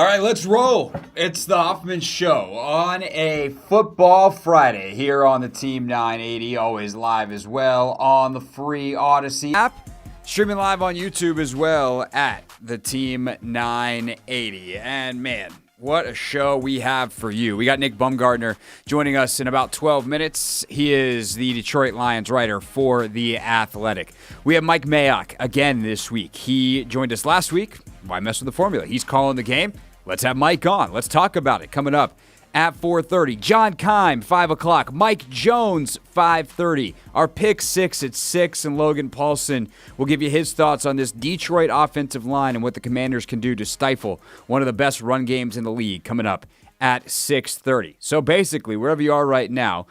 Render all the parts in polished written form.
All right, let's roll. It's the Hoffman Show on a Football Friday here on the Team 980, always live as well on the free Odyssey app, streaming live on YouTube as well at the Team 980. And man, what a show we have for you. We got Nick Baumgardner joining us in about 12 minutes. He is the Detroit Lions writer for The Athletic. We have Mike Mayock again this week. He joined us last week. Why mess with the formula? He's calling the game. Let's have Mike on. Let's talk about it. Coming up at 4:30. John Keim, 5 o'clock. Mike Jones, 5:30. Our pick six at 6, and Logan Paulsen will give you his thoughts on this Detroit offensive line and what the Commanders can do to stifle one of the best run games in the league coming up at 6:30. So basically, wherever you are right now,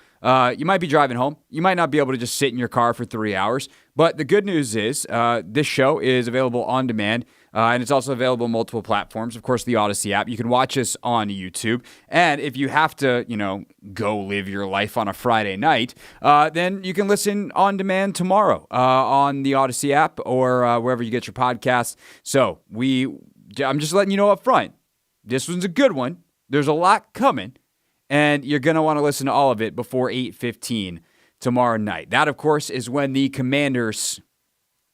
you might be driving home. You might not be able to just sit in your car for 3 hours. But the good news is this show is available on demand. And it's also available on multiple platforms. Of course, the Odyssey app. You can watch us on YouTube. And if you have to, go live your life on a Friday night, then you can listen on demand tomorrow on the Odyssey app or wherever you get your podcasts. So I'm just letting you know up front, this one's a good one. There's a lot coming, and you're going to want to listen to all of it before 8:15 tomorrow night. That, of course, is when the Commanders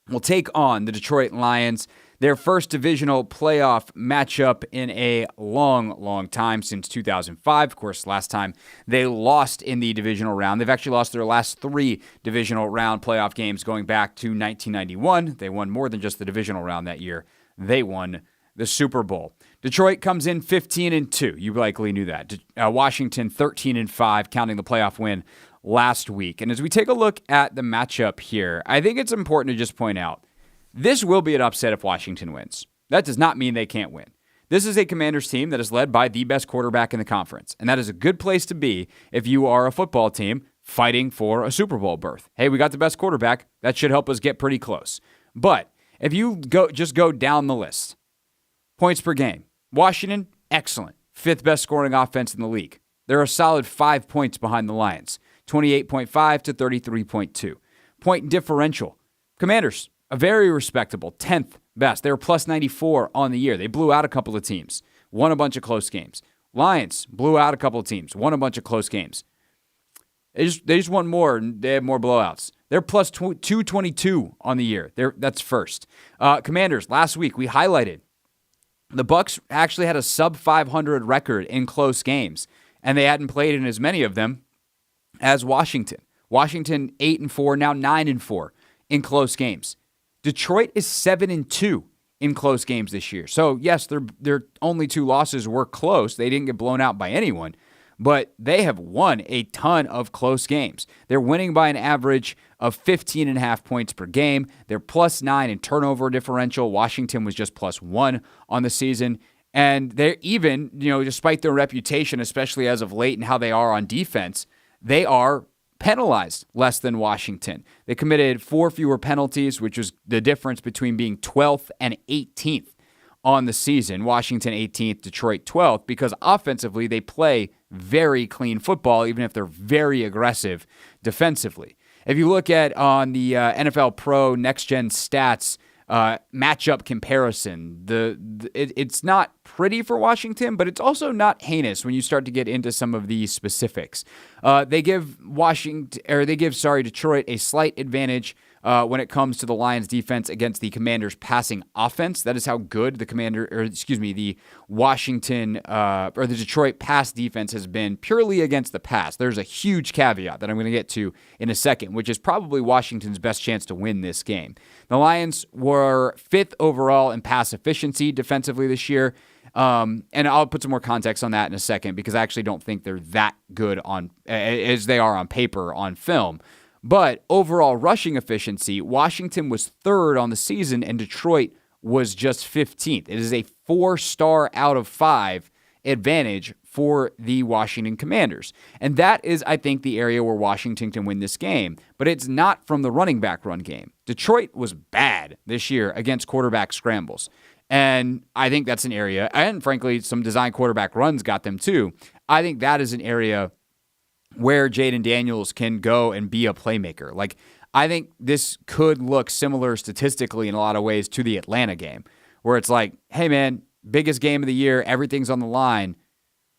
will take on the Detroit Lions. Their first divisional playoff matchup in a long, long time, since 2005. Of course, last time they lost in the divisional round. They've actually lost their last 3 divisional round playoff games going back to 1991. They won more than just the divisional round that year. They won the Super Bowl. Detroit comes in 15-2. You likely knew that. Washington 13-5, counting the playoff win last week. And as we take a look at the matchup here, I think it's important to just point out, this will be an upset if Washington wins. That does not mean they can't win. This is a Commanders team that is led by the best quarterback in the conference, and that is a good place to be if you are a football team fighting for a Super Bowl berth. Hey, we got the best quarterback. That should help us get pretty close. But if you go down the list, points per game, Washington, excellent. 5th best scoring offense in the league. They're a solid 5 points behind the Lions, 28.5 to 33.2. Point differential, Commanders, a very respectable 10th best. They were plus 94 on the year. They blew out a couple of teams, won a bunch of close games. Lions blew out a couple of teams, won a bunch of close games. They just won more, and they have more blowouts. They're plus 222 on the year. That's first. Commanders, last week we highlighted the Bucs actually had a sub 500 record in close games, and they hadn't played in as many of them as Washington. Washington 8-4, now 9-4 in close games. Detroit is 7-2 in close games this year. So, yes, their only 2 losses were close. They didn't get blown out by anyone, but they have won a ton of close games. They're winning by an average of 15.5 points per game. They're plus 9 in turnover differential. Washington was just plus 1 on the season. And they're even, despite their reputation, especially as of late and how they are on defense, they are penalized less than Washington. They committed 4 fewer penalties, which was the difference between being 12th and 18th on the season. Washington 18th, Detroit 12th, because offensively they play very clean football, even if they're very aggressive defensively. If you look at on the NFL Pro Next Gen Stats matchup comparison, it's not pretty for Washington, but it's also not heinous when you start to get into some of these specifics. They give Detroit a slight advantage when it comes to the Lions defense against the Commanders passing offense. That is how good the Washington or the Detroit pass defense has been purely against the pass. There's a huge caveat that I'm going to get to in a second, which is probably Washington's best chance to win this game. The Lions were 5th overall in pass efficiency defensively this year. And I'll put some more context on that in a second, because I actually don't think they're that good as they are on paper on film. But overall rushing efficiency, Washington was 3rd on the season and Detroit was just 15th. It is a 4-star out of 5 advantage for the Washington Commanders. And that is, I think, the area where Washington can win this game. But it's not from the running back run game. Detroit was bad this year against quarterback scrambles. And I think that's an area, and frankly, some design quarterback runs got them too. I think that is an area where Jaden Daniels can go and be a playmaker. Like, I think this could look similar statistically in a lot of ways to the Atlanta game, where it's like, hey man, biggest game of the year, everything's on the line.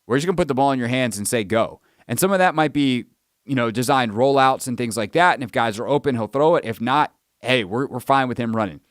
We're just going to put the ball in your hands and say go. And some of that might be, designed rollouts and things like that. And if guys are open, he'll throw it. If not, hey, we're fine with him running.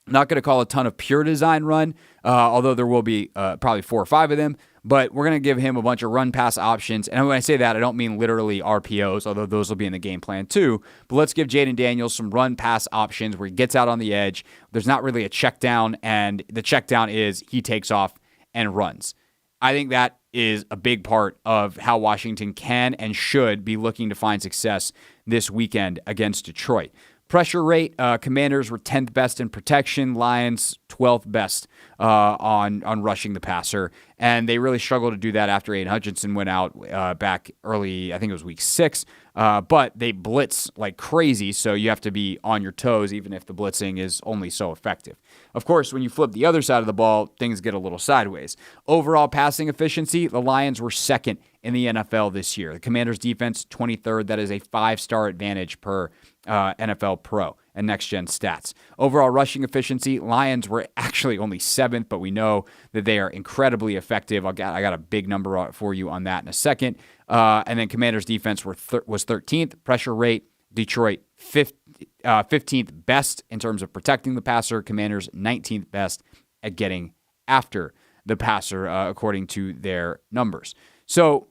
I'm not going to call a ton of pure design run, although there will be probably 4 or 5 of them. But we're going to give him a bunch of run-pass options. And when I say that, I don't mean literally RPOs, although those will be in the game plan too. But let's give Jaden Daniels some run-pass options where he gets out on the edge. There's not really a check down, and the check down is he takes off and runs. I think that is a big part of how Washington can and should be looking to find success this weekend against Detroit. Pressure rate, Commanders were 10th best in protection, Lions 12th best on rushing the passer, and they really struggled to do that after Aiden Hutchinson went out back early, I think it was week 6, but they blitz like crazy, so you have to be on your toes even if the blitzing is only so effective. Of course, when you flip the other side of the ball, things get a little sideways. Overall passing efficiency, the Lions were 2nd in the NFL this year. The Commanders' defense, 23rd. That is a 5-star advantage per NFL Pro and Next Gen stats. Overall rushing efficiency, Lions were actually only 7th, but we know that they are incredibly effective. I got a big number for you on that in a second. And then Commanders' defense was 13th. Pressure rate, Detroit 15th best in terms of protecting the passer. Commanders 19th best at getting after the passer, according to their numbers. So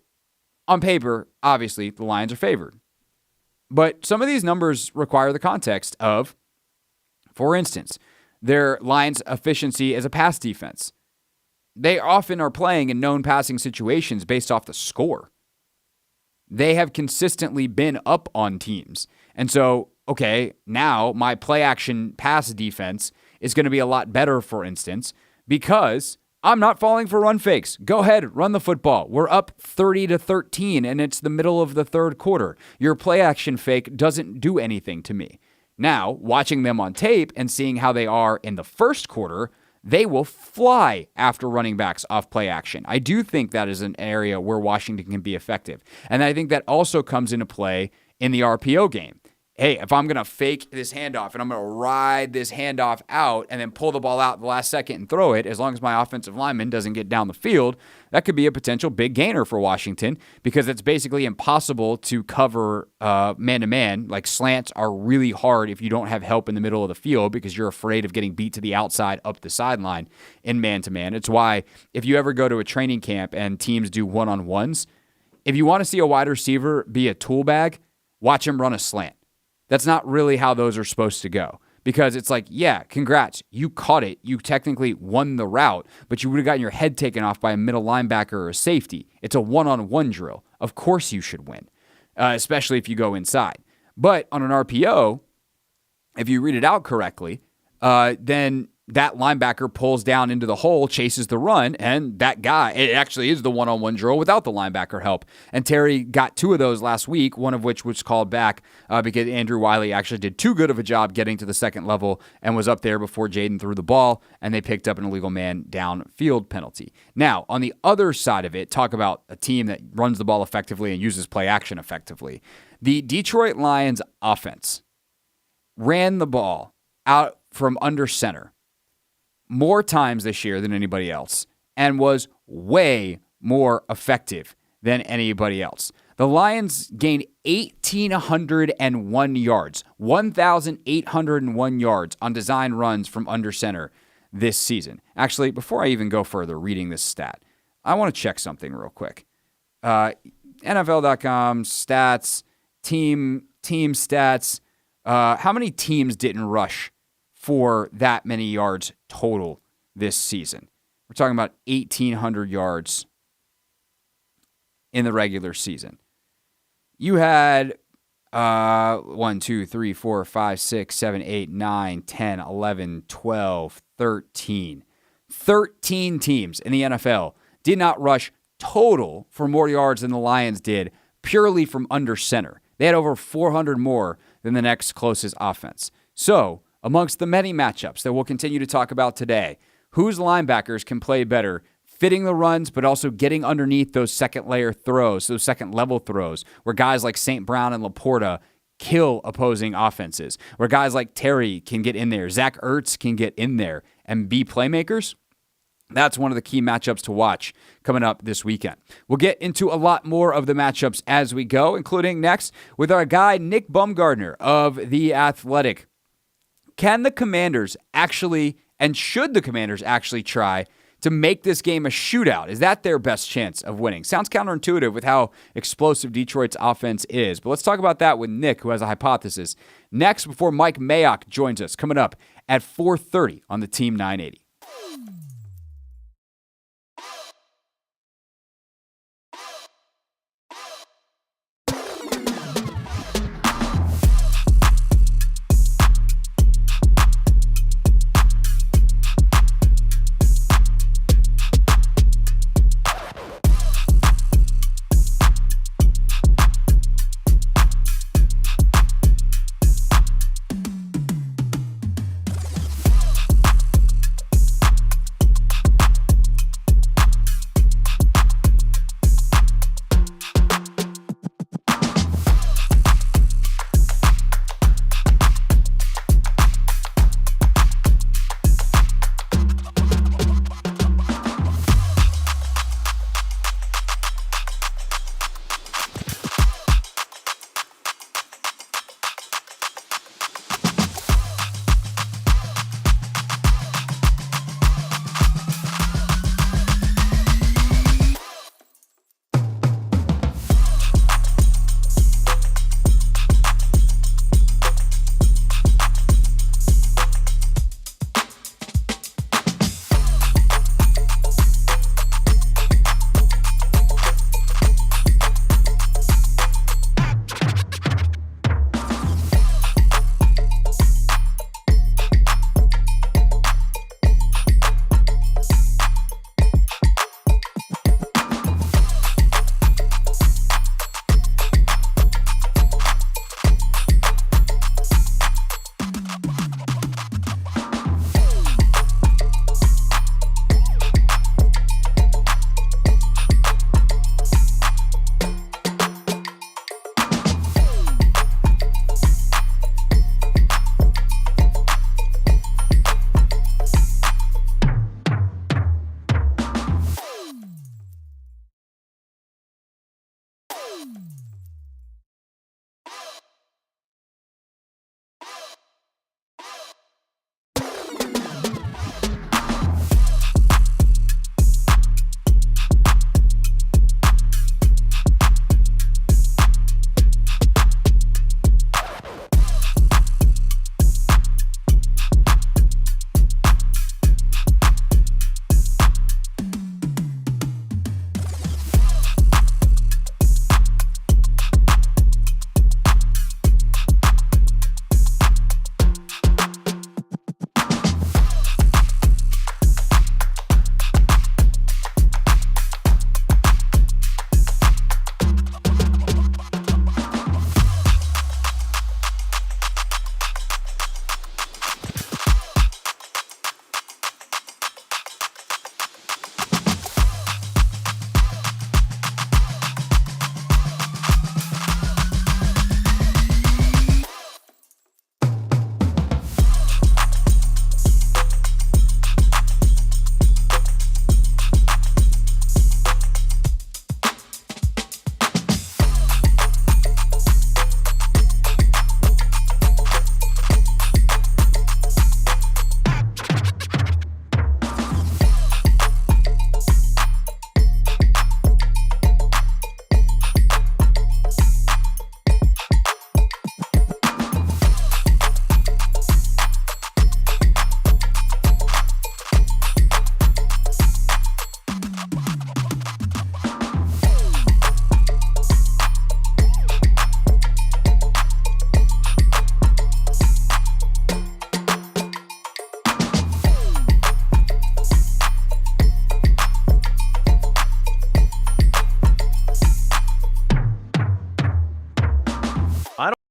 on paper, obviously, the Lions are favored. But some of these numbers require the context of, for instance, their Lions' efficiency as a pass defense. They often are playing in known passing situations based off the score. They have consistently been up on teams. And so, okay, now my play-action pass defense is going to be a lot better, for instance, because I'm not falling for run fakes. Go ahead, run the football. We're up 30-13, and it's the middle of the third quarter. Your play-action fake doesn't do anything to me. Now, watching them on tape and seeing how they are in the first quarter, they will fly after running backs off play action. I do think that is an area where Washington can be effective. And I think that also comes into play in the RPO game. Hey, if I'm going to fake this handoff and I'm going to ride this handoff out and then pull the ball out the last second and throw it, as long as my offensive lineman doesn't get down the field, that could be a potential big gainer for Washington because it's basically impossible to cover man-to-man. Like slants are really hard if you don't have help in the middle of the field because you're afraid of getting beat to the outside up the sideline in man-to-man. It's why if you ever go to a training camp and teams do one-on-ones, if you want to see a wide receiver be a tool bag, watch him run a slant. That's not really how those are supposed to go because it's like, yeah, congrats. You caught it. You technically won the route, but you would have gotten your head taken off by a middle linebacker or a safety. It's a one-on-one drill. Of course you should win, especially if you go inside. But on an RPO, if you read it out correctly, then that linebacker pulls down into the hole, chases the run, and that guy, it actually is the one-on-one drill without the linebacker help. And Terry got 2 of those last week, one of which was called back because Andrew Wiley actually did too good of a job getting to the second level and was up there before Jaden threw the ball, and they picked up an illegal man downfield penalty. Now, on the other side of it, talk about a team that runs the ball effectively and uses play action effectively. The Detroit Lions offense ran the ball out from under center more times this year than anybody else and was way more effective than anybody else. The Lions gained 1,801 yards, 1,801 yards on design runs from under center this season. Actually, before I even go further reading this stat, I want to check something real quick. NFL.com stats, team stats. How many teams didn't rush for that many yards total this season? We're talking about 1,800 yards in the regular season. You had 1, 2, 3, 4, 5, 6, 7, 8, 9, 10, 11, 12, 13. 13 teams in the NFL did not rush total for more yards than the Lions did purely from under center. They had over 400 more than the next closest offense. So, amongst the many matchups that we'll continue to talk about today, whose linebackers can play better fitting the runs, but also getting underneath those second-layer throws, those second-level throws, where guys like St. Brown and Laporta kill opposing offenses, where guys like Terry can get in there, Zach Ertz can get in there and be playmakers? That's one of the key matchups to watch coming up this weekend. We'll get into a lot more of the matchups as we go, including next with our guy Nick Baumgardner of The Athletic. Can the Commanders actually, and should the Commanders actually try to make this game a shootout? Is that their best chance of winning? Sounds counterintuitive with how explosive Detroit's offense is. But let's talk about that with Nick, who has a hypothesis. Next, before Mike Mayock joins us, coming up at 4:30 on the Team 980.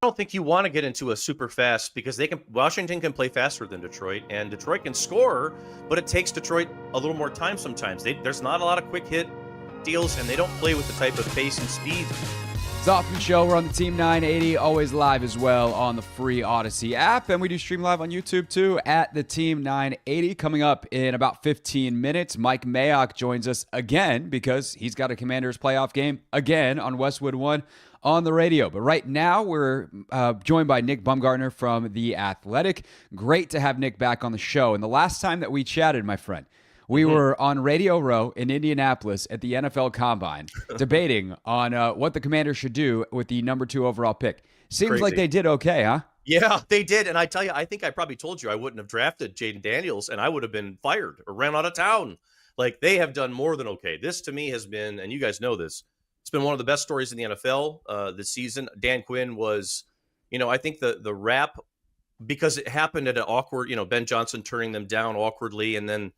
I don't think you want to get into a super fast because Washington can play faster than Detroit, and Detroit can score, but it takes Detroit a little more time sometimes. There's not a lot of quick hit deals, and they don't play with the type of pace and speed It's the Hoffman Show. We're on the Team 980, always live as well on the free Odyssey app. And we do stream live on YouTube too at the Team 980. Coming up in about 15 minutes, Mike Mayock joins us again because he's got a Commanders playoff game again on Westwood 1 on the radio. But right now, we're joined by Nick Baumgardner from The Athletic. Great to have Nick back on the show. And the last time that we chatted, my friend, we were on Radio Row in Indianapolis at the NFL Combine debating on what the Commanders should do with the number 2 overall pick. Seems like they did okay, huh? Yeah, they did. And I tell you, I think I probably told you I wouldn't have drafted Jaden Daniels and I would have been fired or ran out of town. Like, they have done more than okay. This to me has been, and you guys know this, it's been one of the best stories in the NFL this season. Dan Quinn was, I think the rap, because it happened at an awkward, Ben Johnson turning them down awkwardly, and then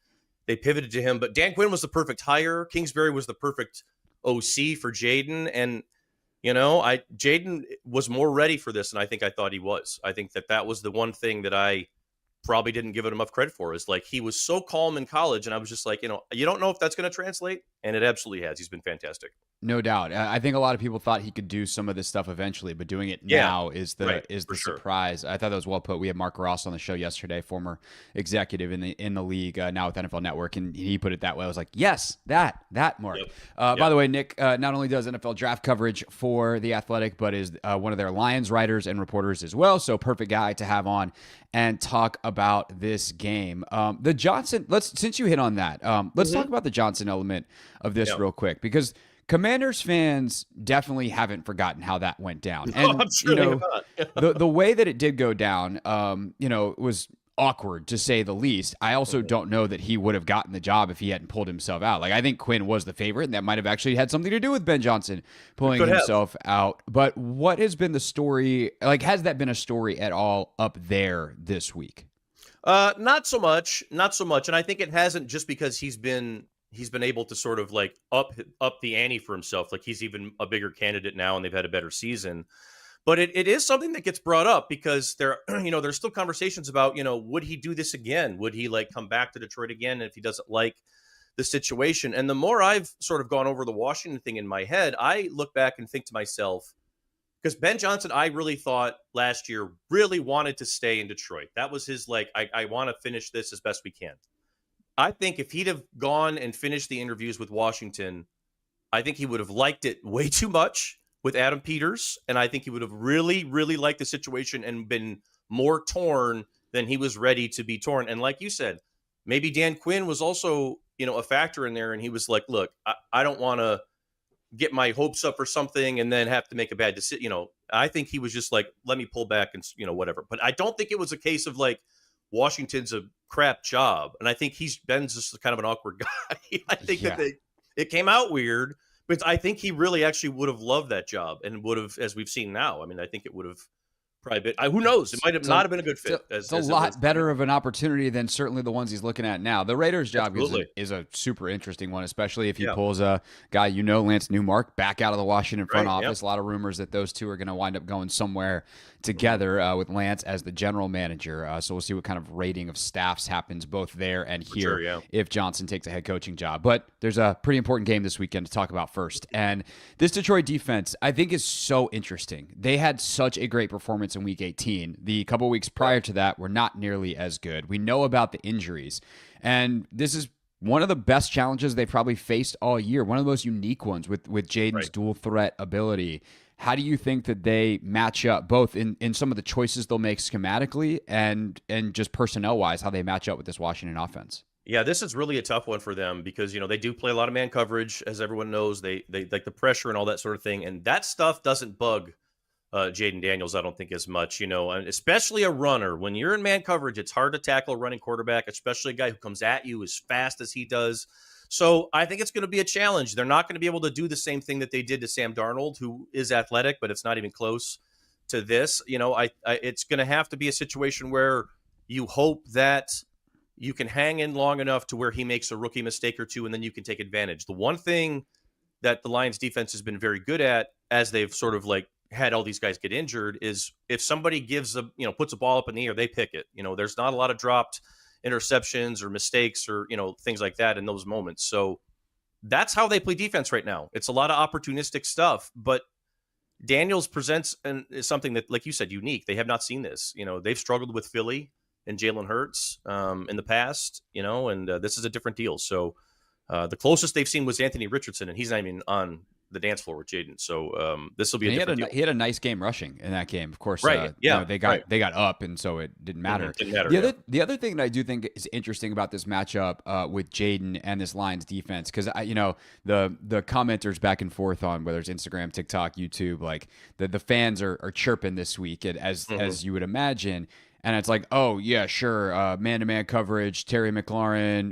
they pivoted to him. But Dan Quinn was the perfect hire. Kingsbury was the perfect OC for Jaden. And, Jaden was more ready for this than I think I thought he was. I think that was the one thing that I probably didn't give it enough credit for, is like, he was so calm in college. And I was just like, you don't know if that's going to translate. And it absolutely has. He's been fantastic. No doubt. I think a lot of people thought he could do some of this stuff eventually, but doing it now is the surprise. I thought that was well put. We had Mark Ross on the show yesterday, former executive in the league, now with NFL Network, and he put it that way. I was like, yes, that Mark. Yep. By the way, Nick not only does NFL draft coverage for The Athletic, but is one of their Lions writers and reporters as well. So perfect guy to have on and talk about this game. The Johnson, since you hit on that, let's talk about the Johnson element of this real quick, because Commanders fans definitely haven't forgotten how that went down. And, I'm sure the way that it did go down, was awkward, to say the least. I also don't know that he would have gotten the job if he hadn't pulled himself out. Like, I think Quinn was the favorite, and that might have actually had something to do with Ben Johnson pulling himself out. But what has been the story? Like, has that been a story at all up there this week? Not so much. And I think it hasn't, just because he's been able to sort of like up the ante for himself. Like, he's even a bigger candidate now, and they've had a better season. But it is something that gets brought up, because there's still conversations about, would he do this again? Would he come back to Detroit again if he doesn't like the situation? And the more I've sort of gone over the Washington thing in my head, I look back and think to myself, because Ben Johnson, I really thought last year really wanted to stay in Detroit. That was his, I want to finish this as best we can. I think if he'd have gone and finished the interviews with Washington, I think he would have liked it way too much with Adam Peters. And I think he would have really, really liked the situation and been more torn than he was ready to be torn. And like you said, maybe Dan Quinn was also, a factor in there. And he was like, look, I don't want to get my hopes up for something and then have to make a bad decision. I think he was just like, let me pull back and, whatever. But I don't think it was a case of like, Washington's a crap job. And I think Ben's just kind of an awkward guy. I think that it came out weird, but I think he really actually would have loved that job and would have, as we've seen now. I mean, I think it would have probably been, who knows? It might have not have been a good fit. It's a lot better of an opportunity than certainly the ones he's looking at now. The Raiders job is a super interesting one, especially if he pulls a guy, Lance Newmark, back out of the Washington front office. A lot of rumors that those two are going to wind up going somewhere together with Lance as the general manager. So we'll see what kind of rating of staffs happens both there and here if Johnson takes a head coaching job. But there's a pretty important game this weekend to talk about first. And this Detroit defense, I think, is so interesting. They had such a great performance in Week 18. The couple weeks prior to that were not nearly as good. We know about the injuries. And this is one of the best challenges they've probably faced all year. One of the most unique ones with Jaden's dual threat ability. How do you think that they match up both in some of the choices they'll make schematically and just personnel-wise, how they match up with this Washington offense? Yeah, this is really a tough one for them because, they do play a lot of man coverage, as everyone knows. They like the pressure and all that sort of thing. And that stuff doesn't bug Jaden Daniels, I don't think, as much, and especially a runner. When you're in man coverage, it's hard to tackle a running quarterback, especially a guy who comes at you as fast as he does. So I think it's going to be a challenge. They're not going to be able to do the same thing that they did to Sam Darnold, who is athletic, but it's not even close to this. It's going to have to be a situation where you hope that you can hang in long enough to where he makes a rookie mistake or two, and then you can take advantage. The one thing that the Lions defense has been very good at, as they've sort of had all these guys get injured, is if somebody puts a ball up in the air, they pick it. There's not a lot of dropped interceptions or mistakes or, things like that in those moments. So that's how they play defense right now. It's a lot of opportunistic stuff, but Daniels presents is something that, like you said, unique. They have not seen this. They've struggled with Philly and Jalen Hurts in the past, and this is a different deal. So the closest they've seen was Anthony Richardson, and he's not even on the dance floor with Jaden. So this will be a different deal. He had a nice game rushing in that game. Of course, right? They got up, and so it didn't matter. Didn't matter. The other thing that I do think is interesting about this matchup with Jaden and this Lions defense, because the commenters back and forth on whether it's Instagram, TikTok, YouTube, like the fans are chirping this week, as you would imagine. And it's like, oh yeah, sure, man-to-man coverage, Terry McLaurin,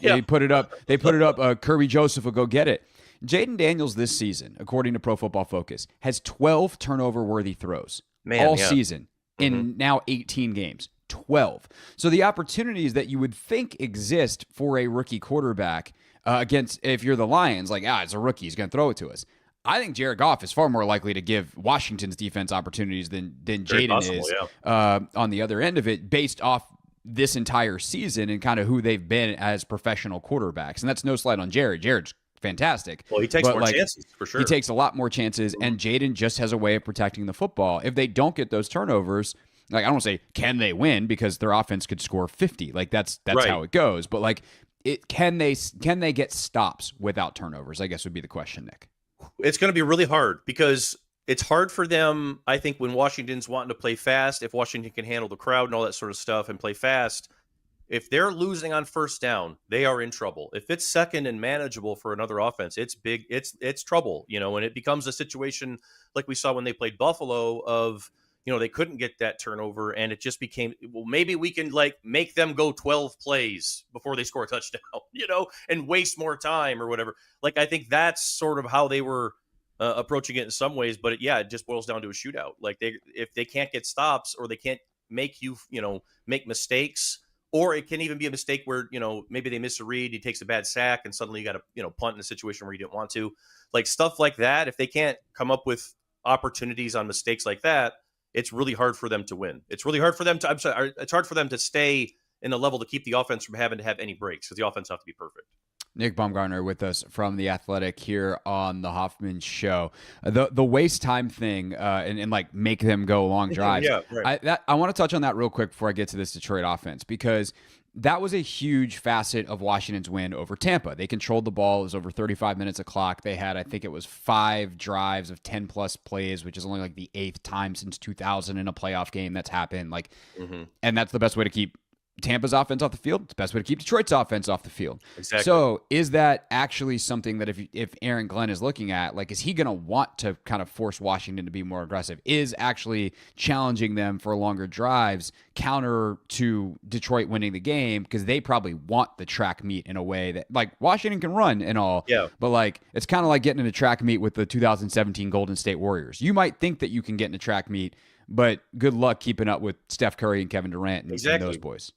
they put it up. Kirby Joseph will go get it. Jaden Daniels this season, according to Pro Football Focus, has 12 turnover-worthy throws season in now 18 games. 12. So the opportunities that you would think exist for a rookie quarterback against, if you're the Lions, like, it's a rookie, he's going to throw it to us. I think Jared Goff is far more likely to give Washington's defense opportunities than Jaden is on the other end of it, based off this entire season and kind of who they've been as professional quarterbacks. And that's no slight on Jared. Jared's fantastic. Well, he takes more chances, for sure. He takes a lot more chances, and Jaden just has a way of protecting the football. If they don't get those turnovers, like, I don't want to say can they win, because their offense could score 50. Like, that's right. How it goes. But like, can they get stops without turnovers, I guess would be the question, Nick. It's going to be really hard, because it's hard for them, I think, when Washington's wanting to play fast, if Washington can handle the crowd and all that sort of stuff and play fast. If they're losing on first down, they are in trouble. If it's second and manageable for another offense, it's big. It's trouble, and it becomes a situation like we saw when they played Buffalo of, they couldn't get that turnover, and it just became, well, maybe we can make them go 12 plays before they score a touchdown, and waste more time or whatever. Like, I think that's sort of how they were approaching it in some ways, but it just boils down to a shootout. Like, if they can't get stops, or they can't make you, make mistakes. Or it can even be a mistake where, maybe they miss a read, he takes a bad sack, and suddenly you got to, punt in a situation where you didn't want to. Like, stuff like that, if they can't come up with opportunities on mistakes like that, it's really hard for them to win. It's really hard for them to, it's hard for them to stay in a level to keep the offense from having to have any breaks, because the offense has to be perfect. Nick Baumgardner with us from The Athletic here on the Hoffman Show. The waste time thing and like make them go long drives. Yeah, right. I want to touch on that real quick before I get to this Detroit offense, because that was a huge facet of Washington's win over Tampa. They controlled the ball. It was over 35 minutes of clock. They had, I think it was 5 drives of 10-plus plays, which is only like the 8th time since 2000 in a playoff game that's happened. Like, and that's the best way to keep Tampa's offense off the field. It's the best way to keep Detroit's offense off the field. Exactly. So is that actually something that if Aaron Glenn is looking at, like, is he going to want to kind of force Washington to be more aggressive? Is actually challenging them for longer drives counter to Detroit winning the game, because they probably want the track meet in a way that, like, Washington can run and all, but like, it's kind of like getting in a track meet with the 2017 Golden State Warriors. You might think that you can get in a track meet, but good luck keeping up with Steph Curry and Kevin Durant and those boys.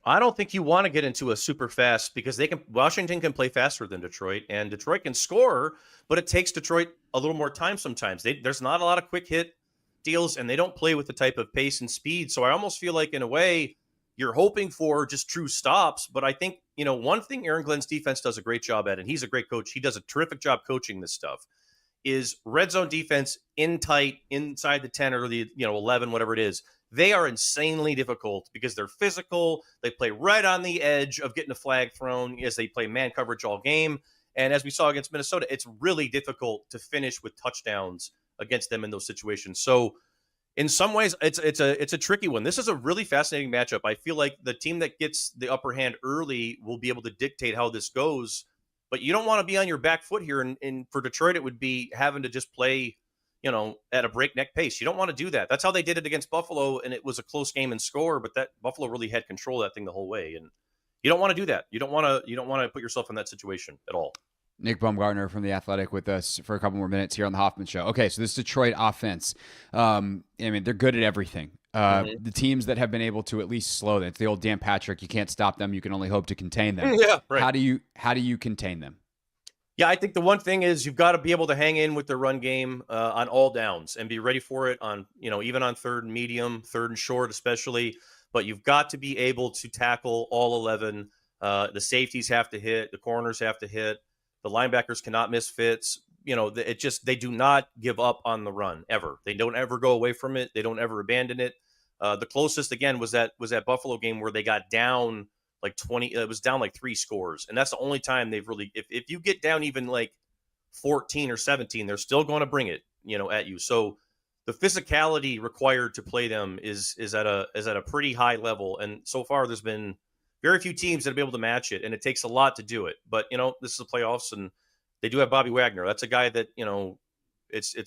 I don't think you want to get into a super fast, because Washington can play faster than Detroit, and Detroit can score, but it takes Detroit a little more time sometimes. There's not a lot of quick hit deals, and they don't play with the type of pace and speed. So I almost feel like, in a way, you're hoping for just true stops. But I think, one thing Aaron Glenn's defense does a great job at, and he's a great coach, he does a terrific job coaching this stuff, is red zone defense in tight, inside the 10 or the 11, whatever it is. They are insanely difficult because they're physical. They play right on the edge of getting a flag thrown as they play man coverage all game. And as we saw against Minnesota, it's really difficult to finish with touchdowns against them in those situations. So in some ways, it's a tricky one. This is a really fascinating matchup. I feel like the team that gets the upper hand early will be able to dictate how this goes. But you don't want to be on your back foot here. And for Detroit, it would be having to just play at a breakneck pace. You don't want to do that. That's how they did it against Buffalo, and it was a close game in score, but that Buffalo really had control of that thing the whole way. And you don't want to do that. You don't want to put yourself in that situation at all. Nick Baumgardner from The Athletic with us for a couple more minutes here on the Hoffman Show. Okay, so this Detroit offense, they're good at everything. The teams that have been able to at least slow them, it's the old Dan Patrick, you can't stop them, you can only hope to contain them. Yeah, right. How do you contain them? Yeah, I think the one thing is you've got to be able to hang in with the run game on all downs and be ready for it on, even on third and medium, third and short especially. But you've got to be able to tackle all 11. The safeties have to hit. The corners have to hit. The linebackers cannot miss fits. it just, they do not give up on the run ever. They don't ever go away from it. They don't ever abandon it. The closest again was that Buffalo game where they got down like 20. It was down like 3 scores, and that's the only time they've really. If you get down even like 14 or 17, they're still going to bring it, at you. So the physicality required to play them is at a pretty high level, and so far there's been very few teams that have been able to match it, and it takes a lot to do it. But this is the playoffs, and they do have Bobby Wagner. That's a guy that it's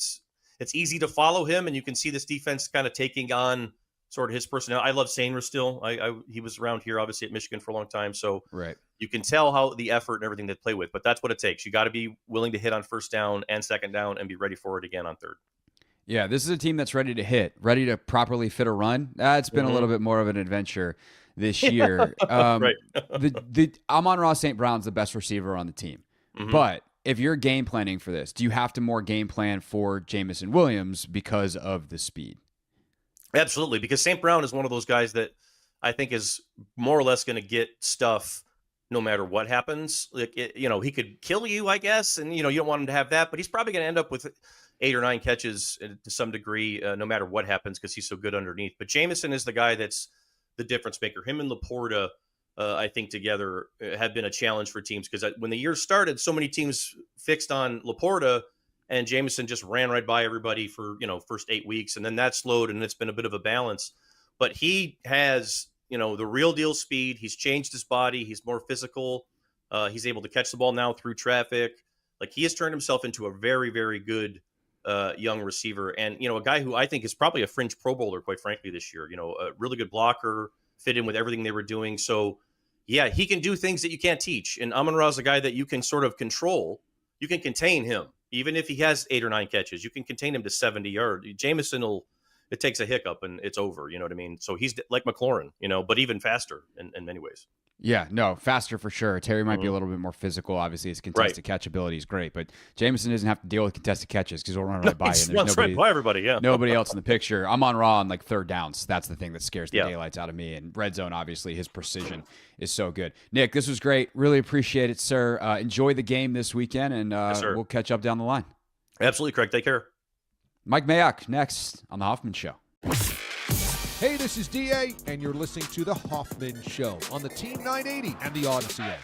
easy to follow him, and you can see this defense kind of taking on sort of his personnel. I love Sainer still. He was around here, obviously, at Michigan for a long time. So right. You can tell how the effort and everything they play with. But that's what it takes. You got to be willing to hit on first down and second down and be ready for it again on third. Yeah, this is a team that's ready to hit, ready to properly fit a run. It's been a little bit more of an adventure this year. Right. the Amon-Ra St. Brown's the best receiver on the team. Mm-hmm. But if you're game planning for this, do you have to more game plan for Jamison Williams because of the speed? Absolutely, because St. Brown is one of those guys that I think is more or less going to get stuff no matter what happens. Like, he could kill you, I guess, and you don't want him to have that, but he's probably going to end up with 8 or 9 catches to some degree, no matter what happens, because he's so good underneath. But Jamison is the guy that's the difference maker. Him and Laporta, I think together have been a challenge for teams, because when the year started, so many teams fixed on Laporta, and Jamison just ran right by everybody for, first 8 weeks. And then that slowed, and it's been a bit of a balance. But he has, the real deal speed. He's changed his body. He's more physical. He's able to catch the ball now through traffic. Like, he has turned himself into a very, very good young receiver. And, a guy who I think is probably a fringe Pro Bowler, quite frankly, this year. A really good blocker, fit in with everything they were doing. So, yeah, he can do things that you can't teach. And Amon-Ra is a guy that you can sort of control. You can contain him. Even if he has 8 or 9 catches, you can contain him to 70 yards. Jamison it takes a hiccup and it's over. You know what I mean? So he's like McLaurin, but even faster in many ways. Yeah, no, faster for sure. Terry might be a little bit more physical. Obviously, his contested catch ability is great, but Jamison doesn't have to deal with contested catches because he'll run right by you. Runs right by everybody, yeah. Nobody else in the picture. I'm on Raw on like third downs. That's the thing that scares the daylights out of me. And red zone, obviously, his precision is so good. Nick, this was great. Really appreciate it, sir. Enjoy the game this weekend, and yes, we'll catch up down the line. Absolutely, Craig. Take care. Mike Mayock next on The Hoffman Show. Hey, this is DA, and you're listening to The Hoffman Show on the Team 980 and the Odyssey app.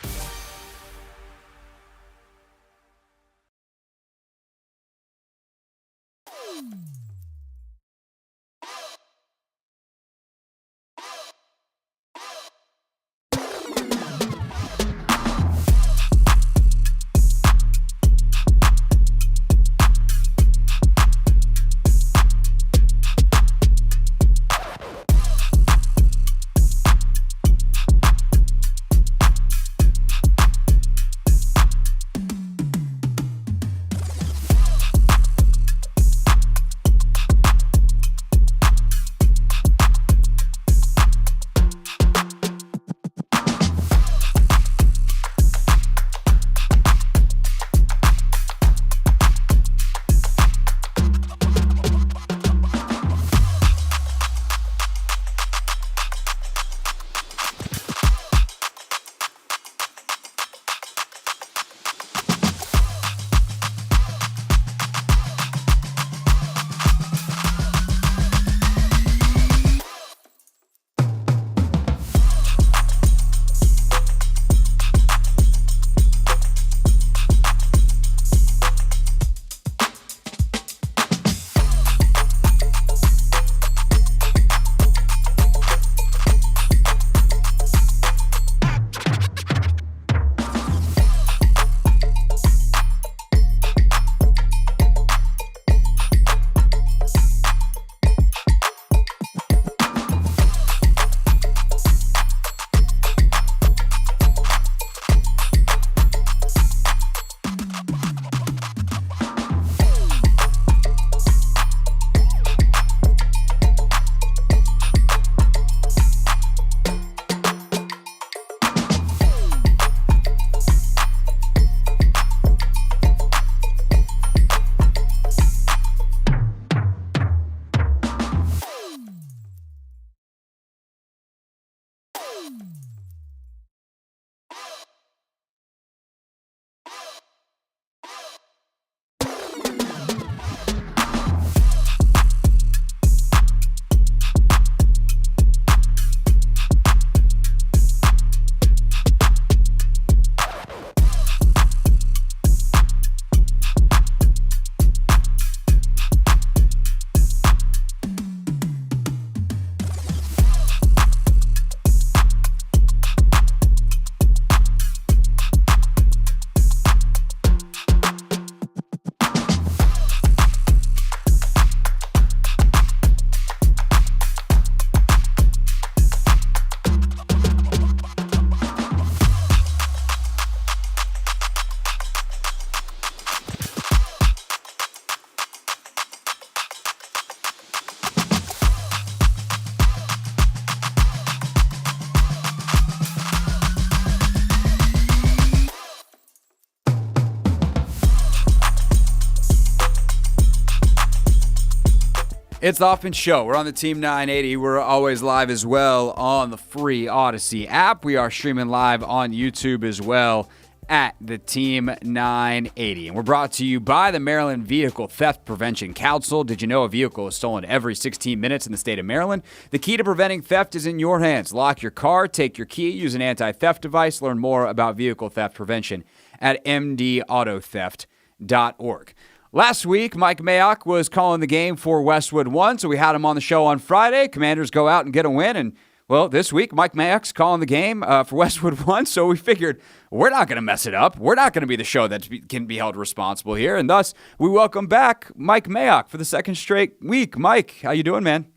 It's the Hoffman Show. We're on the Team 980. We're always live as well on the free Odyssey app. We are streaming live on YouTube as well at the Team 980. And we're brought to you by the Maryland Vehicle Theft Prevention Council. Did you know a vehicle is stolen every 16 minutes in the state of Maryland? The key to preventing theft is in your hands. Lock your car, take your key, use an anti-theft device. Learn more about vehicle theft prevention at mdauthotheft.org. Last week, Mike Mayock was calling the game for Westwood 1, so we had him on the show on Friday. Commanders go out and get a win, and, well, this week, Mike Mayock's calling the game for Westwood 1, so we figured we're not going to mess it up. We're not going to be the show that can be held responsible here, and thus, we welcome back Mike Mayock for the second straight week. Mike, how you doing, man?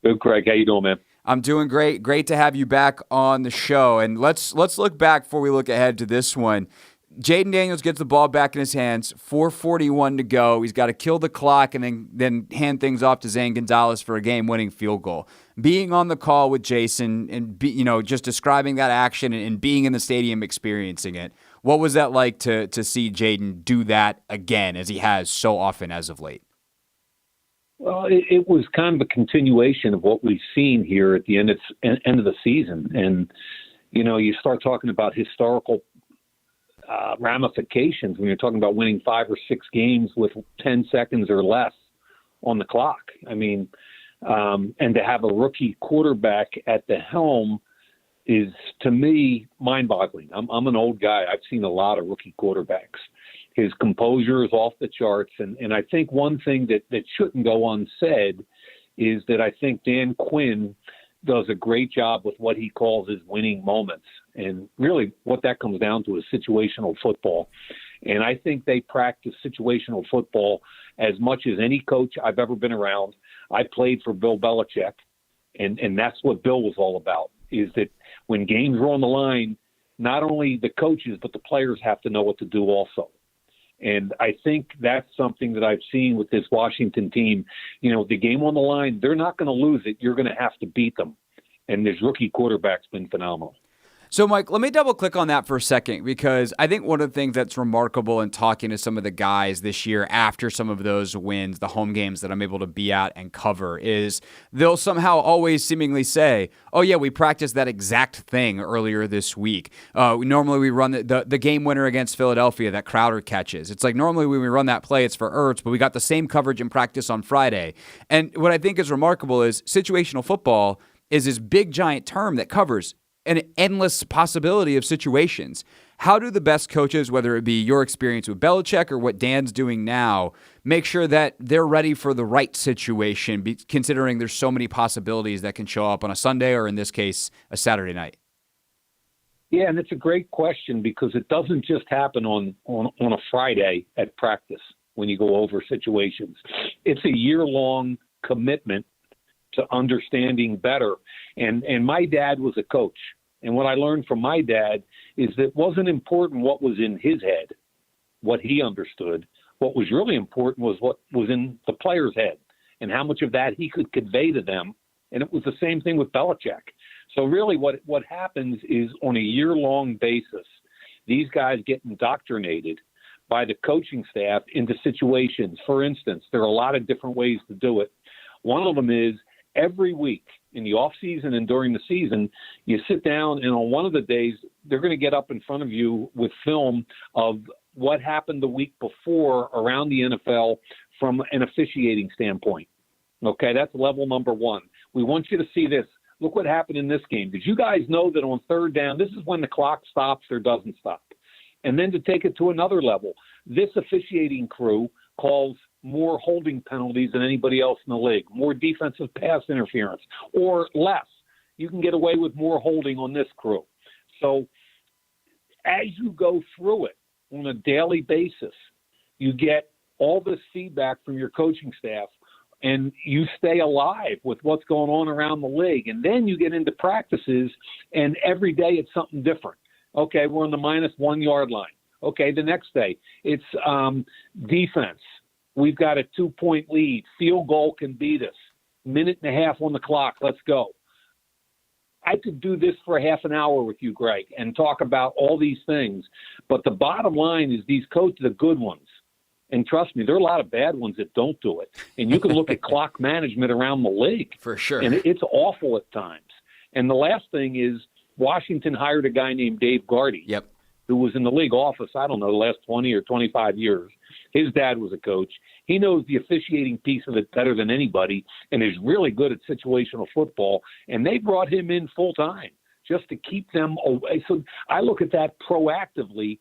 Good, Craig. How you doing, man? I'm doing great. Great to have you back on the show, and let's look back before we look ahead to this one. Jaden Daniels gets the ball back in his hands, 4:41 to go. He's got to kill the clock and then hand things off to Zane Gonzalez for a game-winning field goal. Being on the call with Jason and just describing that action and being in the stadium experiencing it, what was that like to see Jaden do that again as he has so often as of late? Well, it was kind of a continuation of what we've seen here at the end of the season. And, you start talking about historical ramifications when you're talking about winning 5 or 6 games with 10 seconds or less on the clock. I mean, and to have a rookie quarterback at the helm is, to me, mind-boggling. I'm an old guy. I've seen a lot of rookie quarterbacks. His composure is off the charts. And I think one thing that shouldn't go unsaid is that I think Dan Quinn does a great job with what he calls his winning moments. And really what that comes down to is situational football. And I think they practice situational football as much as any coach I've ever been around. I played for Bill Belichick, and that's what Bill was all about, is that when games are on the line, not only the coaches but the players have to know what to do also. And I think that's something that I've seen with this Washington team. The game on the line, they're not going to lose it. You're going to have to beat them. And this rookie quarterback's been phenomenal. So, Mike, let me double click on that for a second, because I think one of the things that's remarkable in talking to some of the guys this year after some of those wins, the home games that I'm able to be at and cover, is they'll somehow always seemingly say, oh, yeah, we practiced that exact thing earlier this week. Normally we run the game winner against Philadelphia that Crowder catches. It's like normally when we run that play, it's for Ertz, but we got the same coverage in practice on Friday. And what I think is remarkable is situational football is this big, giant term that covers an endless possibility of situations. How do the best coaches, whether it be your experience with Belichick or what Dan's doing now, make sure that they're ready for the right situation, considering there's so many possibilities that can show up on a Sunday or, in this case, a Saturday night? Yeah, and it's a great question, because it doesn't just happen on a Friday at practice when you go over situations. It's a year-long commitment to understanding better. And my dad was a coach. And what I learned from my dad is that it wasn't important what was in his head, what he understood. What was really important was what was in the player's head and how much of that he could convey to them. And it was the same thing with Belichick. So really what happens is, on a year-long basis, these guys get indoctrinated by the coaching staff into situations. For instance, there are a lot of different ways to do it. One of them is, every week in the off season and during the season, you sit down, and on one of the days, they're going to get up in front of you with film of what happened the week before around the NFL from an officiating standpoint. Okay, that's level number one. We want you to see this. Look what happened in this game. Did you guys know that on third down, this is when the clock stops or doesn't stop? And then to take it to another level, this officiating crew calls more holding penalties than anybody else in the league, more defensive pass interference, or less. You can get away with more holding on this crew. So as you go through it on a daily basis, you get all this feedback from your coaching staff, and you stay alive with what's going on around the league. And then you get into practices, and every day it's something different. Okay, we're on the -1 yard line. Okay, the next day it's defense. We've got a 2-point lead. Field goal can beat us. Minute and a half on the clock. Let's go. I could do this for half an hour with you, Greg, and talk about all these things. But the bottom line is, these coaches, the good ones, And trust me, there are a lot of bad ones that don't do it. And you can look at clock management around the league. For sure. And it's awful at times. And the last thing is Washington hired a guy named Dave Gardy, Yep. who was in the league office, I don't know, the last 20 or 25 years. His dad was a coach. He knows the officiating piece of it better than anybody and is really good at situational football. And they brought him in full time just to keep them away. So I look at that proactively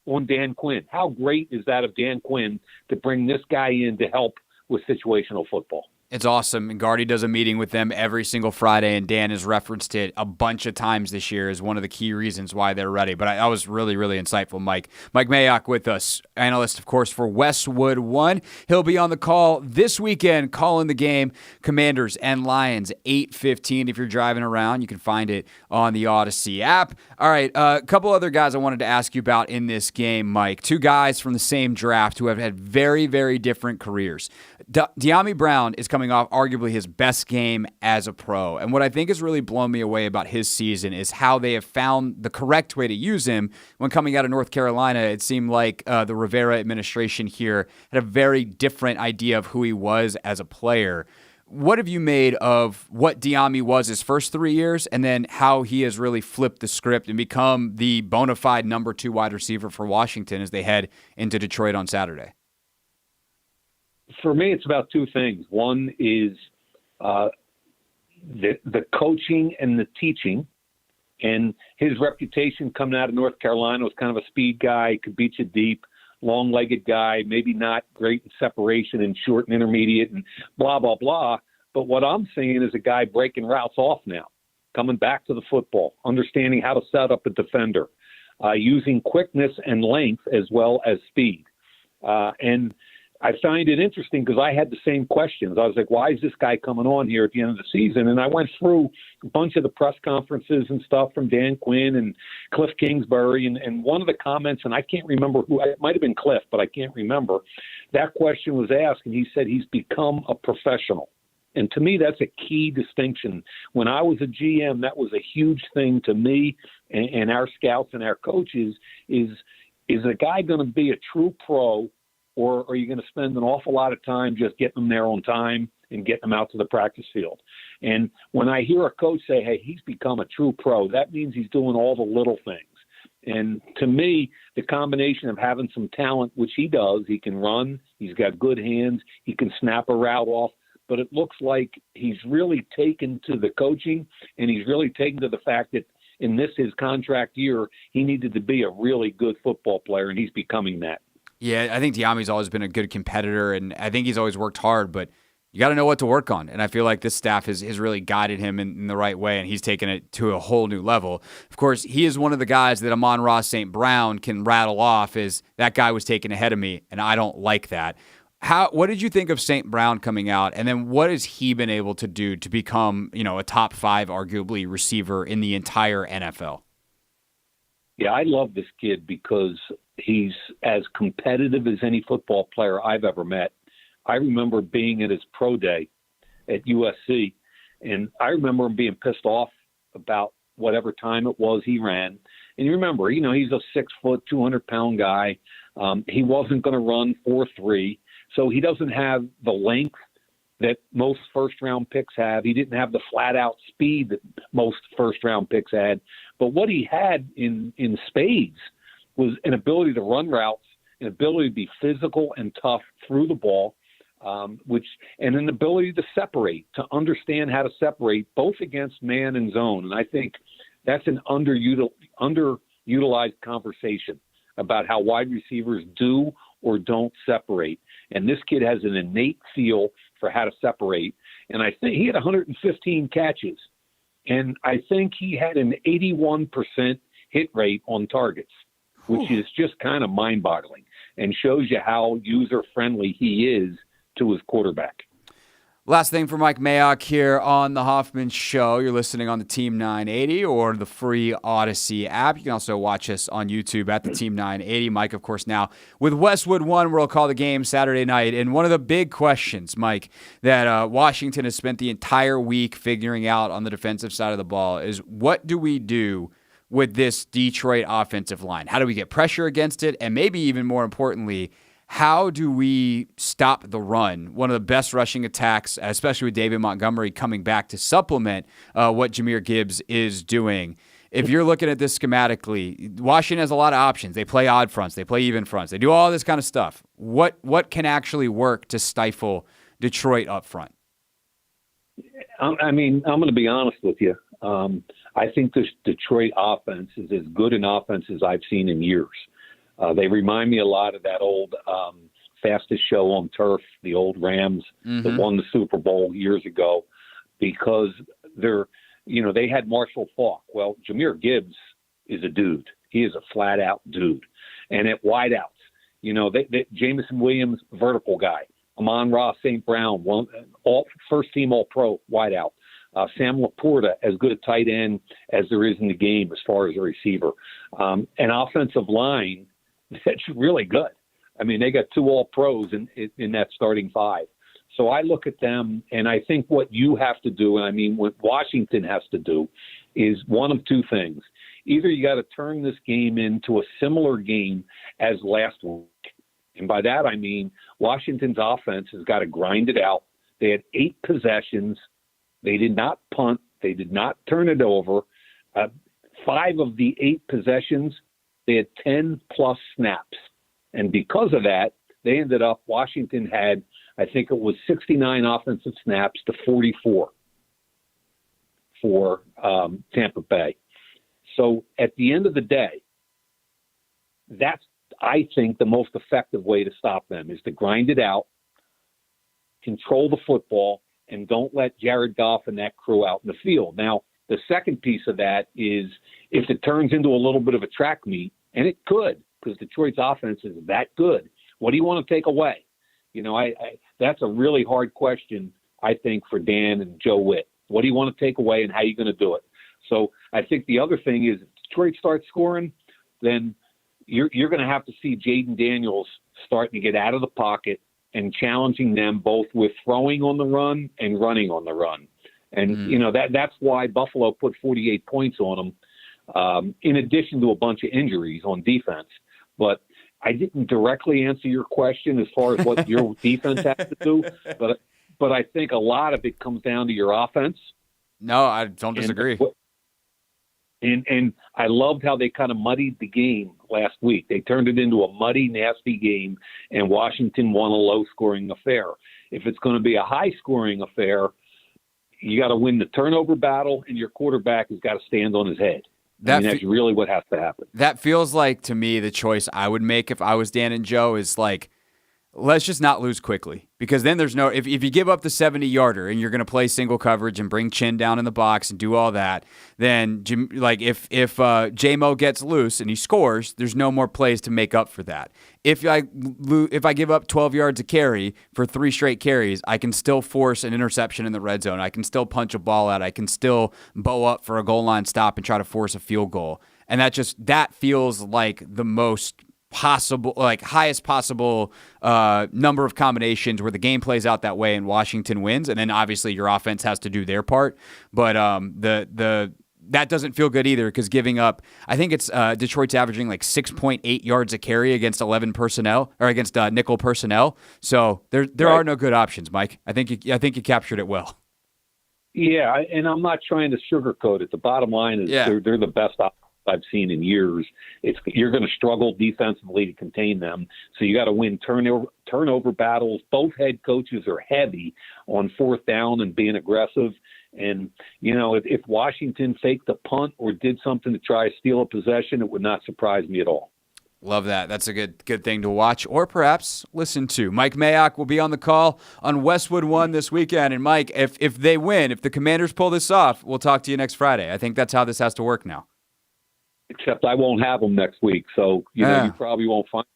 on Dan Quinn. How great is that of Dan Quinn to bring this guy in to help with situational football? It's awesome. And Gardy does a meeting with them every single Friday, and Dan has referenced it a bunch of times this year as one of the key reasons why they're ready. But that was really, really insightful, Mike. Mike Mayock with us, analyst, of course, for Westwood 1. He'll be on the call this weekend, calling the game, Commanders and Lions, 8:15. If you're driving around, you can find it on the Odyssey app. All right, a couple other guys I wanted to ask you about in this game, Mike. Two guys from the same draft who have had very, very different careers. Dyami Brown is coming off arguably his best game as a pro. And what I think has really blown me away about his season is how they have found the correct way to use him. When coming out of North Carolina, it seemed like the Rivera administration here had a very different idea of who he was as a player. What have you made of what Dyami was his first 3 years and then how he has really flipped the script and become the bona fide number 2 wide receiver for Washington as they head into Detroit on Saturday? For me, it's about two things. One is the coaching and the teaching, and his reputation coming out of North Carolina was kind of a speed guy, could beat you deep, long-legged guy, maybe not great in separation and short and intermediate and blah, blah, blah. But what I'm seeing is a guy breaking routes off now, coming back to the football, understanding how to set up a defender, using quickness and length as well as speed. And I find it interesting because I had the same questions. I was like, why is this guy coming on here at the end of the season? And I went through a bunch of the press conferences and stuff from Dan Quinn and Cliff Kingsbury. And one of the comments, and I can't remember who, it might have been Cliff, but I can't remember. That question was asked, and he said he's become a professional. And to me, that's a key distinction. When I was a GM, that was a huge thing to me and our scouts and our coaches is a guy going to be a true pro, or are you going to spend an awful lot of time just getting them there on time and getting them out to the practice field? And when I hear a coach say, hey, he's become a true pro, that means he's doing all the little things. And to me, the combination of having some talent, which he does, he can run, he's got good hands, he can snap a route off, but it looks like he's really taken to the coaching, and he's really taken to the fact that in this, his contract year, he needed to be a really good football player, and he's becoming that. Yeah, I think Dyami's always been a good competitor, and I think he's always worked hard, but you got to know what to work on. And I feel like this staff has really guided him in the right way, and he's taken it to a whole new level. Of course, he is one of the guys that Amon-Ra St. Brown can rattle off as that guy was taken ahead of me, and I don't like that. What did you think of St. Brown coming out, and then what has he been able to do to become, a top 5, arguably, receiver in the entire NFL? Yeah, I love this kid because he's as competitive as any football player I've ever met. I remember being at his pro day at USC, and I remember him being pissed off about whatever time it was he ran. And you remember, he's a 6 foot, 200-pound guy. He wasn't going to run 4.3, so he doesn't have the length that most first-round picks have. He didn't have the flat-out speed that most first-round picks had. But what he had in spades was an ability to run routes, an ability to be physical and tough through the ball, and an ability to separate, to understand how to separate both against man and zone. And I think that's an underutilized conversation about how wide receivers do or don't separate. And this kid has an innate feel for how to separate. And I think he had 115 catches. And I think he had an 81% hit rate on targets, which is just kind of mind-boggling and shows you how user-friendly he is to his quarterback. Last thing for Mike Mayock here on the Hoffman Show. You're listening on the Team 980 or the free Odyssey app. You can also watch us on YouTube at the Team 980. Mike, of course, now with Westwood 1, we'll call the game Saturday night. And one of the big questions, Mike, that Washington has spent the entire week figuring out on the defensive side of the ball is what do we do with this Detroit offensive line? How do we get pressure against it? And maybe even more importantly, how do we stop the run? One of the best rushing attacks, especially with David Montgomery coming back to supplement what Jahmyr Gibbs is doing. If you're looking at this schematically, Washington has a lot of options. They play odd fronts. They play even fronts. They do all this kind of stuff. What can actually work to stifle Detroit up front? I mean, I'm going to be honest with you. I think this Detroit offense is as good an offense as I've seen in years. They remind me a lot of that old fastest show on turf, the old Rams that won the Super Bowl years ago, because they had Marshall Faulk. Well, Jahmyr Gibbs is a dude. He is a flat out dude. And at wideouts, Jameson Williams, vertical guy. Amon-Ra St. Brown, first team All-Pro wideout. Sam Laporta, as good a tight end as there is in the game as far as a receiver. An offensive line that's really good. I mean, they got 2 All-Pros in that starting 5. So I look at them, and I think what you have to do, and I mean what Washington has to do, is one of 2 things. Either you got to turn this game into a similar game as last week. And by that, I mean Washington's offense has got to grind it out. They had 8 possessions. They did not punt. They did not turn it over. 5 of the 8 possessions, they had 10-plus snaps. And because of that, they ended up, Washington had, I think it was 69 offensive snaps to 44 for Tampa Bay. So at the end of the day, that's, I think, the most effective way to stop them is to grind it out, control the football, and don't let Jared Goff and that crew out in the field. Now, the second piece of that is if it turns into a little bit of a track meet, and it could, because Detroit's offense is that good, what do you want to take away? That's a really hard question, I think, for Dan and Joe Witt. What do you want to take away, and how are you going to do it? So I think the other thing is if Detroit starts scoring, then you're going to have to see Jaden Daniels starting to get out of the pocket and challenging them both with throwing on the run and running on the run. And, that's why Buffalo put 48 points on them, in addition to a bunch of injuries on defense. But I didn't directly answer your question as far as what your defense has to do. But I think a lot of it comes down to your offense. No, I don't disagree. And I loved how they kind of muddied the game last week. They turned it into a muddy, nasty game, and Washington won a low-scoring affair. If it's going to be a high-scoring affair, you got to win the turnover battle, and your quarterback has got to stand on his head. That's really what has to happen. That feels like, to me, the choice I would make if I was Dan and Joe is like, let's just not lose quickly. Because then there's no – if you give up the 70-yarder and you're going to play single coverage and bring Chin down in the box and do all that, then if J-Mo gets loose and he scores, there's no more plays to make up for that. If I give up 12 yards a carry for 3 straight carries, I can still force an interception in the red zone. I can still punch a ball out. I can still bow up for a goal line stop and try to force a field goal. And that feels like the most – possible, like highest possible number of combinations where the game plays out that way and Washington wins, and then obviously your offense has to do their part. But that doesn't feel good either because giving up, I think it's Detroit's averaging like 6.8 yards a carry against 11 personnel or against nickel personnel. So there are no good options, Mike. I think you captured it well. Yeah, and I'm not trying to sugarcoat it. The bottom line is they're the best I've seen in years. You're going to struggle defensively to contain them, so you got to win turnover battles. Both head coaches are heavy on 4th down and being aggressive. And if Washington faked a punt or did something to try to steal a possession, it would not surprise me at all. Love that. That's a good thing to watch or perhaps listen to. Mike Mayock will be on the call on Westwood 1 this weekend. And Mike, if they win, if the Commanders pull this off, we'll talk to you next Friday. I think that's how this has to work now. Except I won't have them next week, so you probably won't find.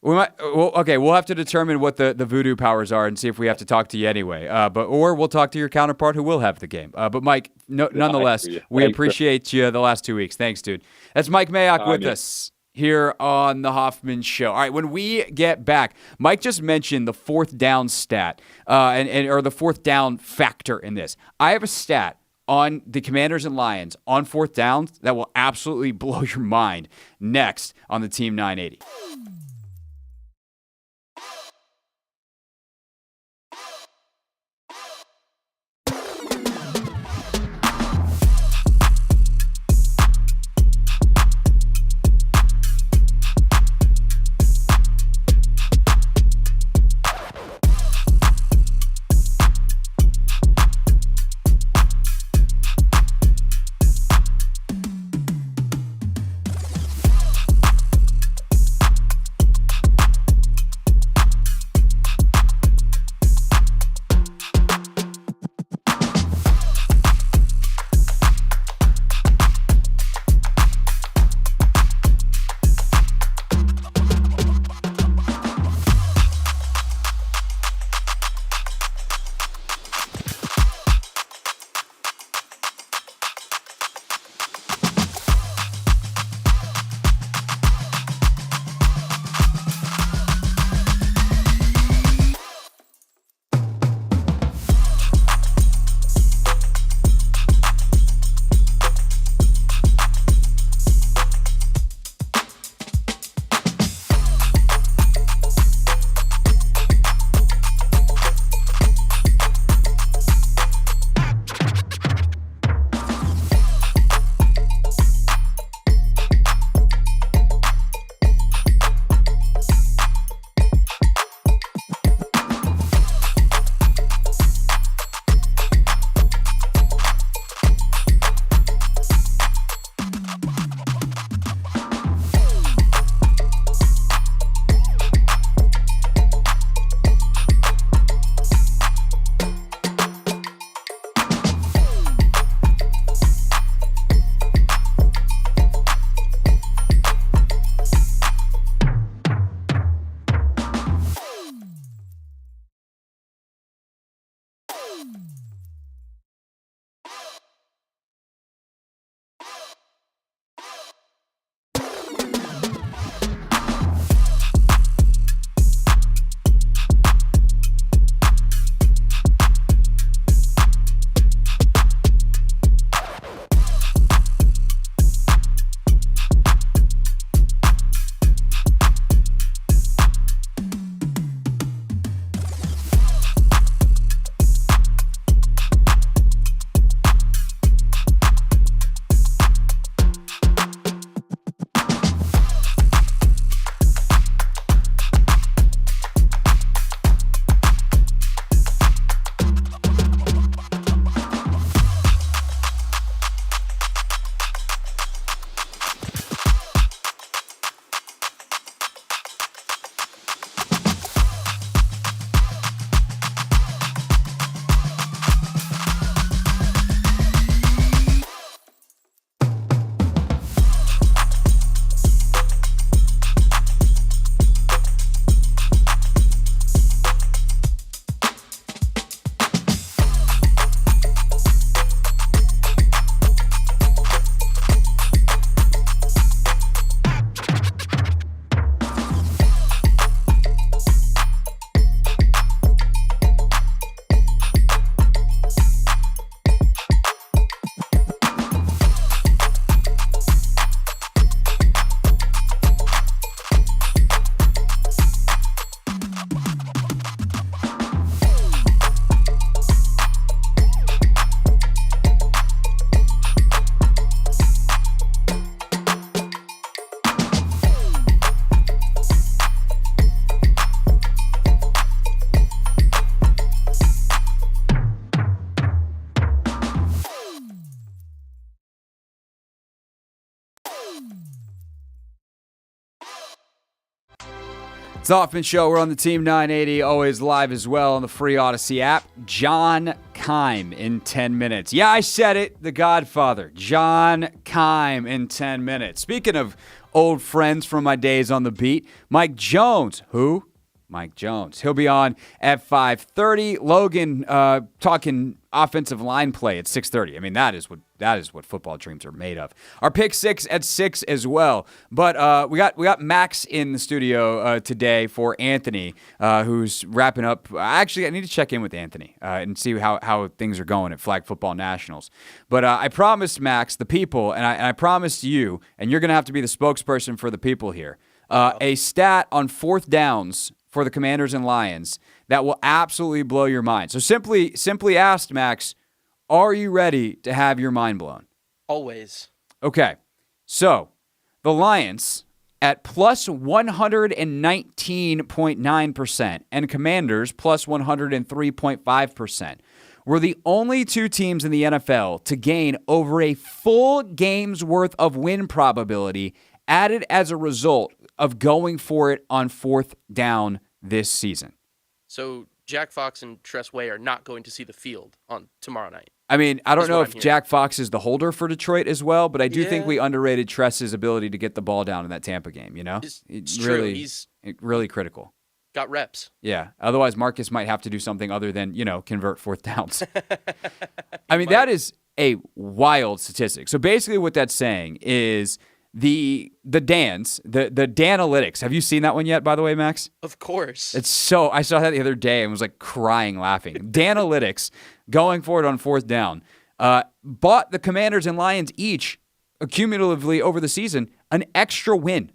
We'll have to determine what the voodoo powers are and see if we have to talk to you anyway. Or we'll talk to your counterpart who will have the game. But Mike, nonetheless, we appreciate you the last 2 weeks. Thanks, dude. That's Mike Mayock with us here on the Hoffman Show. All right, when we get back, Mike just mentioned the 4th down stat or the 4th down factor in this. I have a stat on the Commanders and Lions on 4th downs that will absolutely blow your mind next on the Team 980. It's the Hoffman Show. We're on the Team 980, always live as well on the free Odyssey app. John Keim in 10 minutes. Yeah, I said it. The Godfather. John Keim in 10 minutes. Speaking of old friends from my days on the beat, Mike Jones. Who? Mike Jones. He'll be on at 5:30. Logan talking offensive line play at 6:30. I mean, that is what football dreams are made of. Our pick 6 at 6 as well. But we got Max in the studio today for Anthony, who's wrapping up. Actually, I need to check in with Anthony and see how things are going at Flag Football Nationals. But I promised Max the people, and I promised you, and you're going to have to be the spokesperson for the people here, a stat on fourth downs for the Commanders and Lions that will absolutely blow your mind. So simply asked, Max, are you ready to have your mind blown? Always. Okay. So the Lions at plus 119.9% and Commanders plus 103.5% were the only two teams in the NFL to gain over a full game's worth of win probability added as a result of going for it on fourth down this season. So Jack Fox and Tress Way are not going to see the field on tomorrow night. I mean, I don't know if Jack Fox is the holder for Detroit as well, but I do think we underrated Tress's ability to get the ball down in that Tampa game, you know? It's really, true. He's really critical. got reps. Yeah. Otherwise, Marcus might have to do something other than, convert fourth downs. I mean, that is a wild statistic. So basically what that's saying is the Dans, the Danalytics. Have you seen that one yet, by the way, Max? Of course. I saw that the other day and was like crying laughing. Danalytics, going for it on fourth down, bought the Commanders and Lions each, cumulatively over the season, an extra win.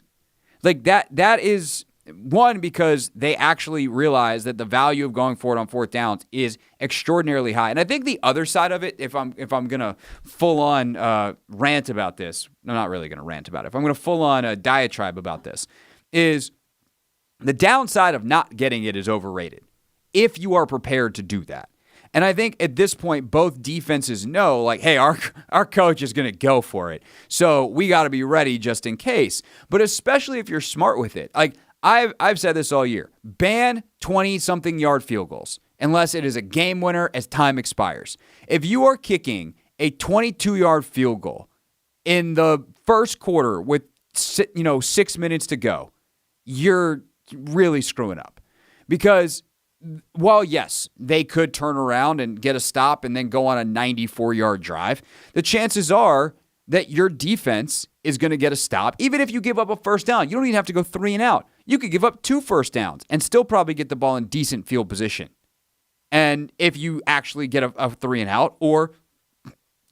Like that is one, because they actually realize that the value of going for it on fourth downs is extraordinarily high. And I think the other side of it, if I'm gonna full on rant about this, I'm not really gonna rant about it. If I'm gonna full on a diatribe about this, is the downside of not getting it is overrated if you are prepared to do that. And I think at this point, both defenses know, like, hey, our coach is going to go for it. So we got to be ready just in case. But especially if you're smart with it. Like, I've said this all year. Ban 20-something yard field goals unless it is a game winner as time expires. If you are kicking a 22-yard field goal in the first quarter with 6 minutes to go, you're really screwing up. Because while, yes, they could turn around and get a stop and then go on a 94-yard drive, the chances are that your defense is going to get a stop. Even if you give up a first down, you don't even have to go 3 and out. You could give up 2 first downs and still probably get the ball in decent field position. And if you actually get a 3 and out, or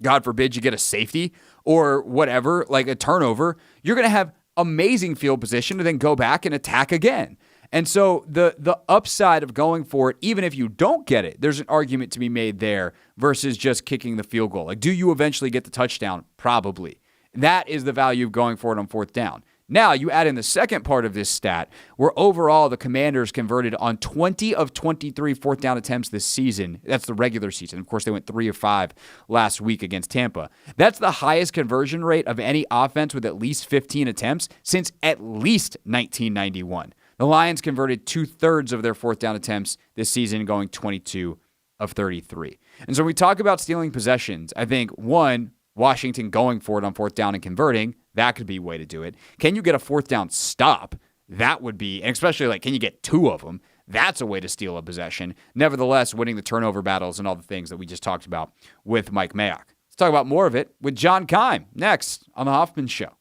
God forbid you get a safety or whatever, like a turnover, you're going to have amazing field position to then go back and attack again. And so the upside of going for it, even if you don't get it, there's an argument to be made there versus just kicking the field goal. Like, do you eventually get the touchdown? Probably. That is the value of going for it on fourth down. Now, you add in the second part of this stat, where overall the Commanders converted on 20 of 23 fourth down attempts this season. That's the regular season. Of course, they went 3 of 5 last week against Tampa. That's the highest conversion rate of any offense with at least 15 attempts since at least 1991. The Lions converted 2/3 of their fourth down attempts this season, going 22 of 33. And so when we talk about stealing possessions, I think, one, Washington going for it on fourth down and converting, that could be a way to do it. Can you get a fourth down stop? That would be, and especially can you get 2 of them? That's a way to steal a possession. Nevertheless, winning the turnover battles and all the things that we just talked about with Mike Mayock. Let's talk about more of it with John Keim next on The Hoffman Show.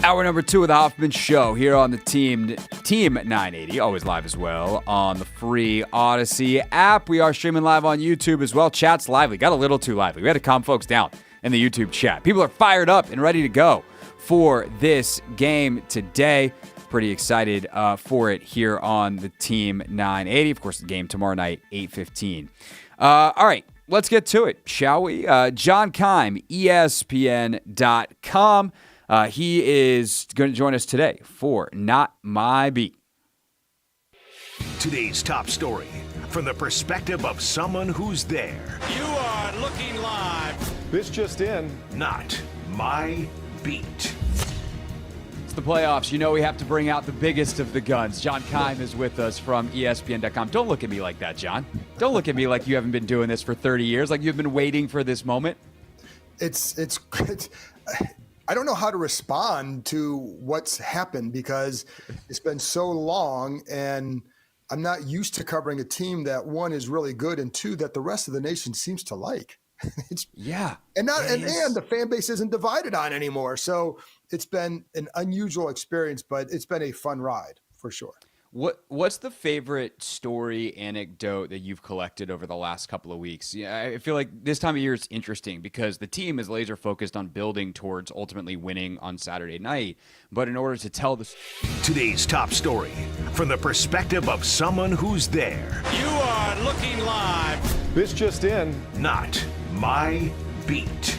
Hour number 2 of the Hoffman Show here on the Team 980, always live as well on the free Odyssey app. We are streaming live on YouTube as well. Chat's lively. Got a little too lively. We had to calm folks down in the YouTube chat. People are fired up and ready to go for this game today. Pretty excited for it here on the Team 980. Of course, the game tomorrow night, 8:15. All right, let's get to it, shall we? John Keim, ESPN.com. He is going to join us today for Not My Beat. Today's top story from the perspective of someone who's there. You are looking live. This just in. Not My Beat. It's the playoffs. You know we have to bring out the biggest of the guns. John Keim is with us from ESPN.com. Don't look at me like that, John. Don't look at me like you haven't been doing this for 30 years, like you've been waiting for this moment. It's I don't know how to respond to what's happened because it's been so long and I'm not used to covering a team that, one, is really good, and two, that the rest of the nation seems to like. And the fan base isn't divided on anymore. So it's been an unusual experience, but it's been a fun ride for sure. What's the favorite story, anecdote that you've collected over the last couple of weeks? Yeah, I feel like this time of year is interesting because the team is laser focused on building towards ultimately winning on Saturday night. But in order to tell the Today's top story from the perspective of someone who's there. You are looking live. This just in. Not My Beat.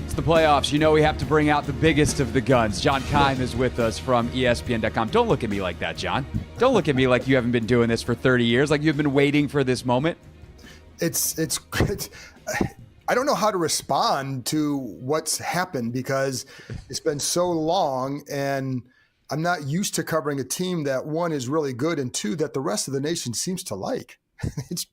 It's the playoffs. You know we have to bring out the biggest of the guns. John Keim is with us from ESPN.com. Don't look at me like that, John. Don't look at me like you haven't been doing this for 30 years, like you've been waiting for this moment. It's I don't know how to respond to what's happened because it's been so long and I'm not used to covering a team that, one, is really good, and two, that the rest of the nation seems to like. And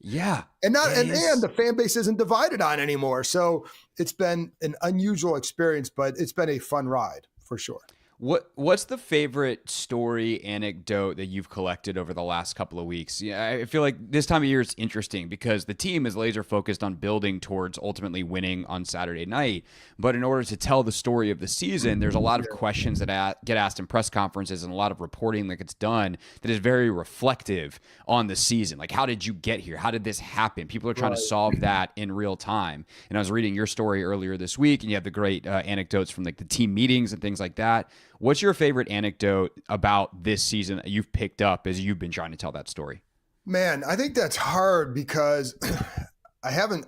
the fan base isn't divided on anymore. So it's been an unusual experience, but it's been a fun ride for sure. What's the favorite story, anecdote that you've collected over the last couple of weeks? Yeah, I feel like this time of year is interesting because the team is laser focused on building towards ultimately winning on Saturday night. But in order to tell the story of the season, there's a lot of questions that get asked in press conferences and a lot of reporting that gets done that is very reflective on the season. Like, how did you get here? How did this happen? People are trying to solve that in real time. And I was reading your story earlier this week, and you have the great anecdotes from like the team meetings and things like that. What's your favorite anecdote about this season that you've picked up as you've been trying to tell that story? Man, I think that's hard because I haven't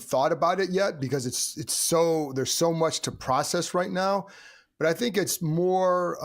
thought about it yet because there's so much to process right now. But I think it's more,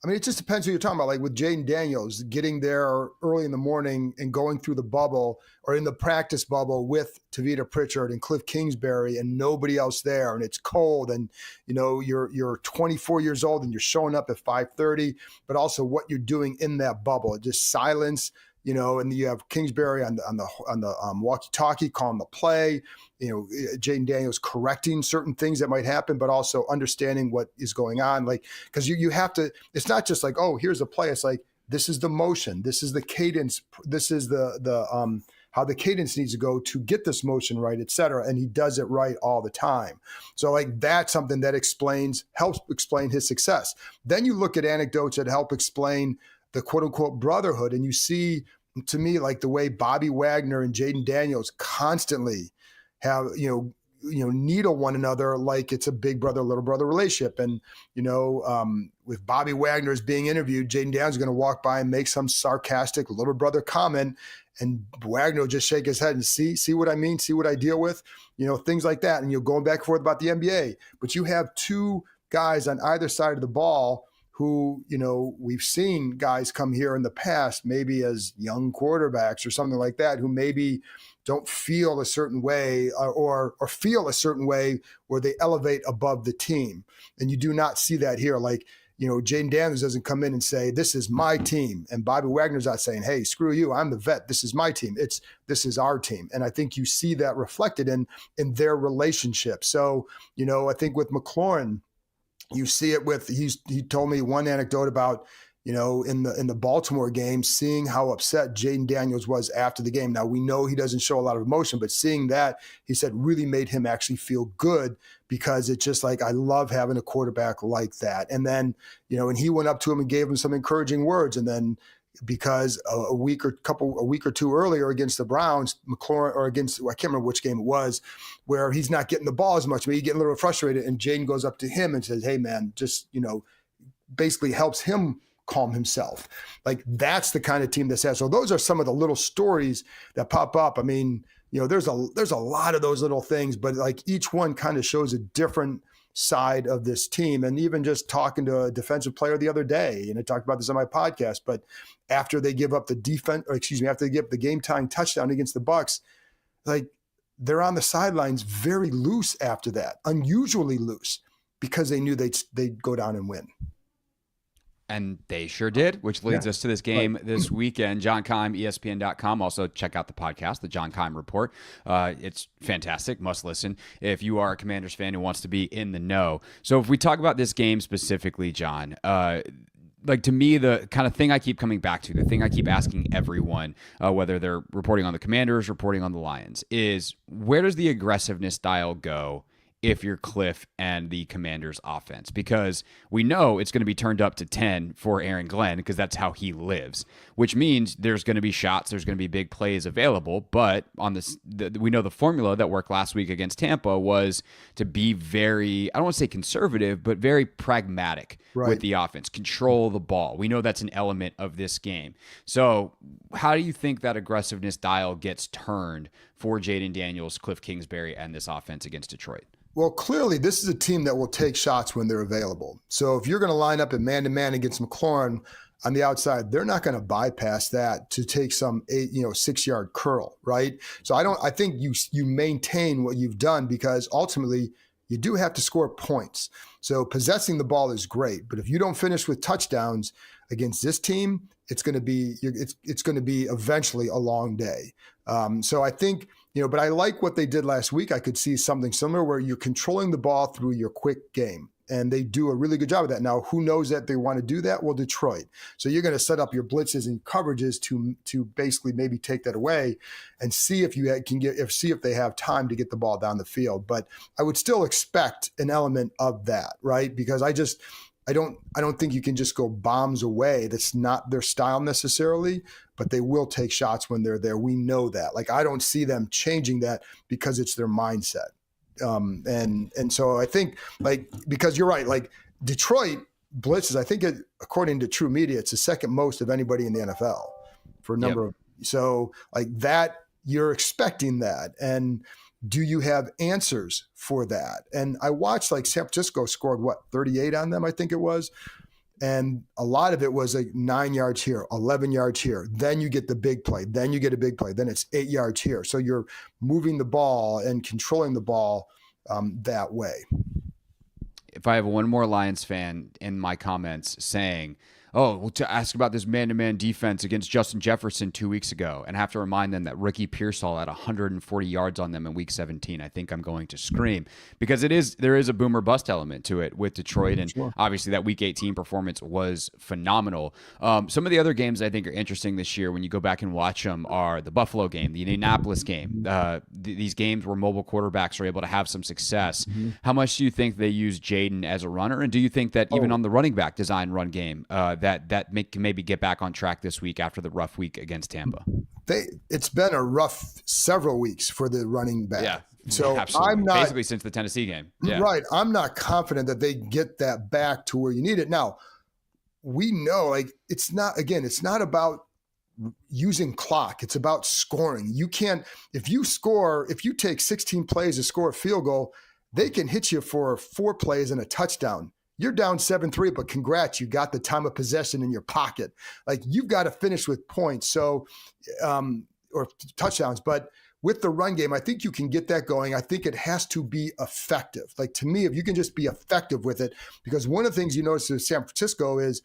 it just depends who you're talking about. Like with Jaden Daniels getting there early in the morning and going through the bubble or in the practice bubble with Tavita Pritchard and Cliff Kingsbury and nobody else there. And it's cold and, you're 24 years old and you're showing up at 5:30, but also what you're doing in that bubble, just silence, and you have Kingsbury on the walkie-talkie calling the play, Jaden Daniels correcting certain things that might happen, but also understanding what is going on. Like, because you have to, it's not just like, oh, here's a play. It's like, this is the motion. This is the cadence. This is the how the cadence needs to go to get this motion right, et cetera. And he does it right all the time. So like that's something that helps explain his success. Then you look at anecdotes that help explain the quote unquote brotherhood. And you see, to me, like the way Bobby Wagner and Jaden Daniels constantly have, needle one another like it's a big brother, little brother relationship. And, with Bobby Wagner is being interviewed, Jaden Daniels is going to walk by and make some sarcastic little brother comment. And Wagner will just shake his head and see what I mean, see what I deal with, things like that. And you're going back and forth about the NBA. But you have two guys on either side of the ball who, we've seen guys come here in the past, maybe as young quarterbacks or something like that, who maybe don't feel a certain way or feel a certain way where they elevate above the team. And you do not see that here. Like, Jaden Daniels doesn't come in and say, this is my team. And Bobby Wagner's not saying, hey, screw you, I'm the vet. This is my team. This is our team. And I think you see that reflected in their relationship. So, I think with McLaurin, you see it with, he told me one anecdote about, in the Baltimore game, seeing how upset Jaden Daniels was after the game. Now, we know he doesn't show a lot of emotion, but seeing that, he said, really made him actually feel good, because it's just like, I love having a quarterback like that. And then, and he went up to him and gave him some encouraging words. And then, because a week or two earlier against the Browns, McLaurin, or against, I can't remember which game it was, where he's not getting the ball as much, but he's getting a little frustrated, and Jaden goes up to him and says, hey man, just, basically helps him calm himself. Like, that's the kind of team this has. So those are some of the little stories that pop up. I mean, there's a lot of those little things, but like each one kind of shows a different side of this team. And even just talking to a defensive player the other day, and I talked about this on my podcast, but after they give up after they give up the game tying touchdown against the Bucs, like, they're on the sidelines very loose after that, unusually loose, because they knew they'd go down and win. And they sure did, which leads us to this game this weekend. John Keim, ESPN.com. Also, check out the podcast, the John Keim Report. It's fantastic. Must listen if you are a Commanders fan who wants to be in the know. So if we talk about this game specifically, John, like, to me, the kind of thing I keep coming back to, the thing I keep asking everyone, whether they're reporting on the Commanders, reporting on the Lions, is where does the aggressiveness dial go if you're Cliff and the Commanders offense? Because we know it's going to be turned up to 10 for Aaron Glenn, because that's how he lives, which means there's going to be shots, there's going to be big plays available. But on this, we know the formula that worked last week against Tampa was to be very, I don't want to say conservative, but very pragmatic with the offense, control the ball. We know that's an element of this game. So how do you think that aggressiveness dial gets turned for Jaden Daniels, Cliff Kingsbury, and this offense against Detroit? Well, clearly, this is a team that will take shots when they're available. So if you're going to line up in man-to-man against McLaurin on the outside, they're not going to bypass that to take some 6-yard curl, right? So I think you maintain what you've done, because ultimately you do have to score points. So possessing the ball is great, but if you don't finish with touchdowns against this team, it's going to be eventually a long day. So I think, but I like what they did last week. I could see something similar where you're controlling the ball through your quick game, and they do a really good job of that. Now, who knows that they want to do that? Well, Detroit. So you're going to set up your blitzes and coverages to basically maybe take that away and see if they have time to get the ball down the field. But I would still expect an element of that, right? Because I don't think you can just go bombs away. That's not their style necessarily, but they will take shots when they're there. We know that. Like, I don't see them changing that because it's their mindset. And so I think, like, because you're right, like, Detroit blitzes, I think according to True Media, it's the second most of anybody in the NFL for a number of, so like that, you're expecting that. And do you have answers for that? And I watched, like, San Francisco scored 38 on them, I think it was. And a lot of it was like 9 yards here, 11 yards here. Then you get the big play. Then you get a big play. Then it's 8 yards here. So you're moving the ball and controlling the ball that way. If I have one more Lions fan in my comments saying, to ask about this man-to-man defense against Justin Jefferson 2 weeks ago, and have to remind them that Ricky Pearsall had 140 yards on them in Week 17, I think I'm going to scream, because there is a boomer bust element to it with Detroit, and obviously that Week 18 performance was phenomenal. Some of the other games I think are interesting this year when you go back and watch them are the Buffalo game, the Indianapolis game, these games where mobile quarterbacks are able to have some success. Mm-hmm. How much do you think they use Jaden as a runner, and do you think that even on the running back design run game, that can maybe get back on track this week after the rough week against Tampa? It's been a rough several weeks for the running back. Yeah, so absolutely. I'm not, basically since the Tennessee game. Yeah. Right. I'm not confident that they get that back to where you need it. Now, we know, like, it's not about using clock. It's about scoring. You can't, if you take 16 plays to score a field goal, they can hit you for 4 plays and a touchdown. You're down 7-3, but congrats, you got the time of possession in your pocket. Like, you've got to finish with points, so or touchdowns. But with the run game, I think you can get that going. I think it has to be effective. Like, to me, if you can just be effective with it, because one of the things you notice in San Francisco is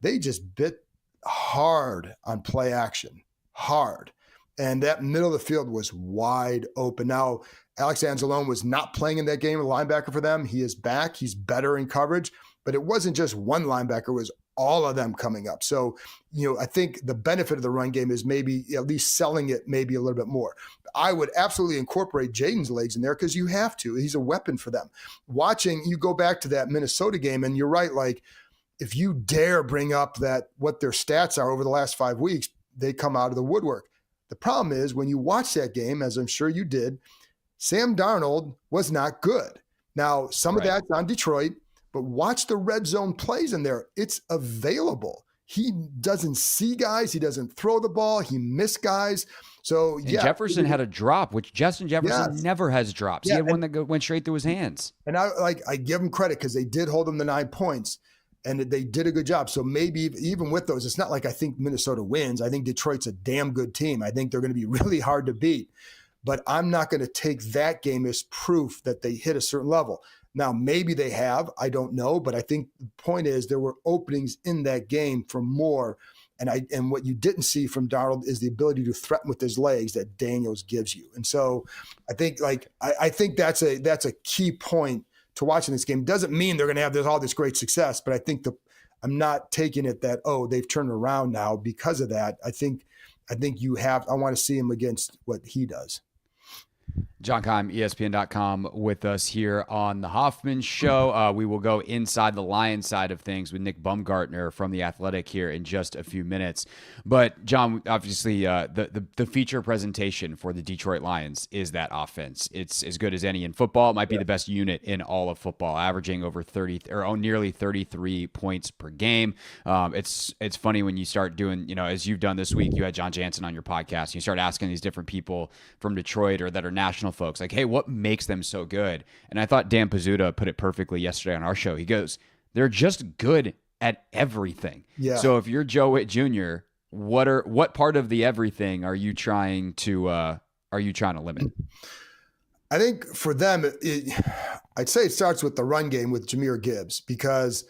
they just bit hard on play action, hard. And that middle of the field was wide open. Now, Alex Anzalone was not playing in that game, a linebacker for them. He is back. He's better in coverage. But it wasn't just one linebacker. It was all of them coming up. So, I think the benefit of the run game is maybe at least selling it maybe a little bit more. I would absolutely incorporate Jaden's legs in there because you have to. He's a weapon for them. You go back to that Minnesota game, and you're right, like if you dare bring up that what their stats are over the last 5 weeks, they come out of the woodwork. The problem is when you watch that game, as I'm sure you did, Sam Darnold was not good. Now, some of that's on Detroit, but watch the red zone plays in there. It's available. He doesn't see guys. He doesn't throw the ball. He missed guys. So, and Jefferson had a drop, which Justin Jefferson never has drops. He had one that went straight through his hands. And I give him credit because they did hold him to 9 points, and they did a good job. So maybe even with those, it's not like I think Minnesota wins. I think Detroit's a damn good team. I think they're going to be really hard to beat. But I'm not going to take that game as proof that they hit a certain level. Now, maybe they have. I don't know. But I think the point is there were openings in that game for more. And what you didn't see from Darnold is the ability to threaten with his legs that Daniels gives you. And so I think I think that's a key point to watching this game. It doesn't mean they're going to have all this great success, but I think I'm not taking it that, they've turned around now because of that. I think I want to see him against what he does. John Keim, ESPN.com, with us here on the Hoffman Show. We will go inside the Lions side of things with Nick Baumgardner from The Athletic here in just a few minutes. But, John, obviously the feature presentation for the Detroit Lions is that offense. It's as good as any in football. It might be the best unit in all of football, averaging over 30 or nearly 33 points per game. It's funny when you start doing, as you've done this week, you had John Jansen on your podcast, and you start asking these different people from Detroit or that are national folks, like, hey, what makes them so good? And I thought Dan Pizzuta put it perfectly yesterday on our show. He goes, they're just good at everything. Yeah. So if you're Joe Witt Jr., what part of the everything are you trying to limit? I think for them, I'd say it starts with the run game with Jahmyr Gibbs, because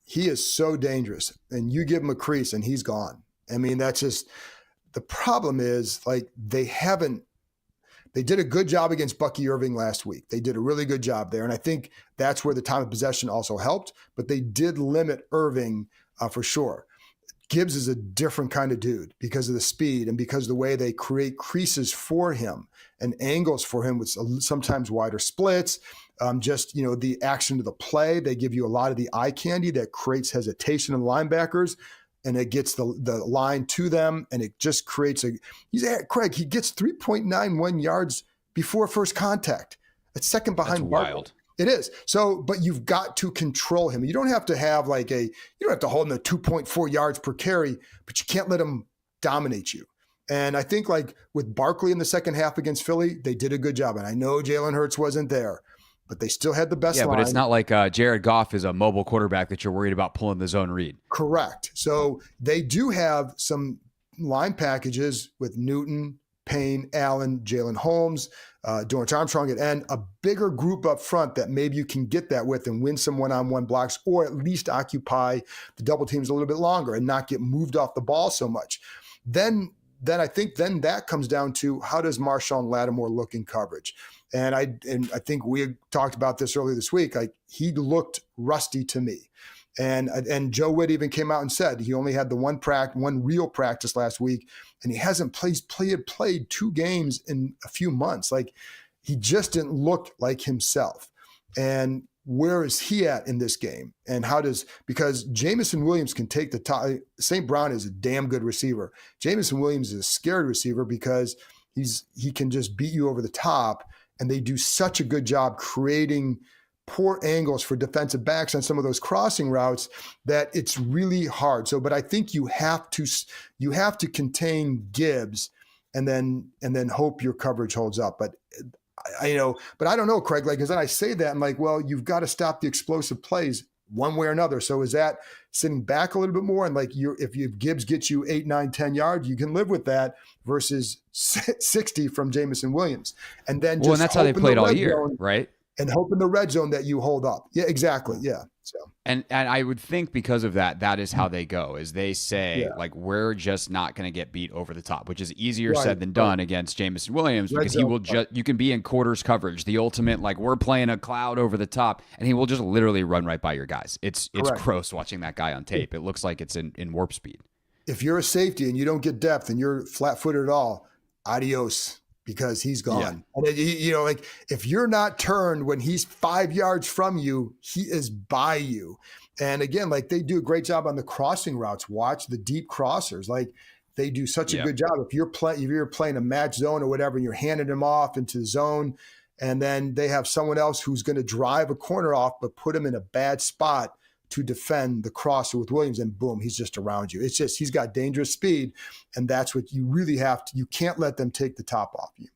he is so dangerous, and you give him a crease and he's gone. I mean, that's just the problem is, like, they did a good job against Bucky Irving last week. They did a really good job there. And I think that's where the time of possession also helped, but they did limit Irving for sure. Gibbs is a different kind of dude because of the speed and because of the way they create creases for him and angles for him with sometimes wider splits. The action of the play, they give you a lot of the eye candy that creates hesitation in linebackers. And it gets the line to them, and it just creates he gets 3.91 yards before first contact. It's second behind Barkley. Wild. It is. So, but you've got to control him. You don't have to have you don't have to hold him at 2.4 yards per carry, but you can't let him dominate you. And I think with Barkley in the second half against Philly, they did a good job. And I know Jalen Hurts wasn't there, but they still had the best line. Yeah, but it's not like Jared Goff is a mobile quarterback that you're worried about pulling the zone read. Correct. So they do have some line packages with Newton, Payne, Allen, Jalen Holmes, Dorrance Armstrong, and a bigger group up front that maybe you can get that with and win some one-on-one blocks, or at least occupy the double teams a little bit longer and not get moved off the ball so much. Then I think that comes down to, how does Marshawn Lattimore look in coverage? And I think we had talked about this earlier this week. He looked rusty to me. And Joe Witt even came out and said he only had the one real practice last week, and he hasn't played 2 games in a few months. He just didn't look like himself. And where is he at in this game? And because Jamison Williams can take the top. St. Brown is a damn good receiver. Jamison Williams is a scared receiver because he can just beat you over the top. And they do such a good job creating poor angles for defensive backs on some of those crossing routes that it's really hard. So, but I think you have to contain Gibbs and then hope your coverage holds up. But I don't know, Craig, because then I say that, I'm like, well, you've got to stop the explosive plays one way or another. So is that sitting back a little bit more? And if Gibbs gets you 8, 9, 10 yards, you can live with that versus 60 from Jamison Williams. And then and that's how they played all year, right? And hope in the red zone that you hold up. Yeah, exactly. Yeah. So And I would think because of that, that is how they go, is they say, like, we're just not going to get beat over the top, which is easier said than done against Jameson Williams, because he will just, you can be in quarters coverage, the ultimate, like, we're playing a cloud over the top, and he will just literally run right by your guys. It's gross watching that guy on tape. It looks like it's in warp speed. If you're a safety and you don't get depth and you're flat-footed at all, adios, because he's gone. And like, if you're not turned when he's 5 yards from you, he is by you. And again, like, they do a great job on the crossing routes. Watch the deep crossers. Like, they do such a good job. If you're playing a match zone or whatever, and you're handing them off into the zone, and then they have someone else who's going to drive a corner off, but put him in a bad spot to defend the crosser with Williams, and boom, he's just around you. It's just, he's got dangerous speed, and that's what you really have to, you can't let them take the top off you.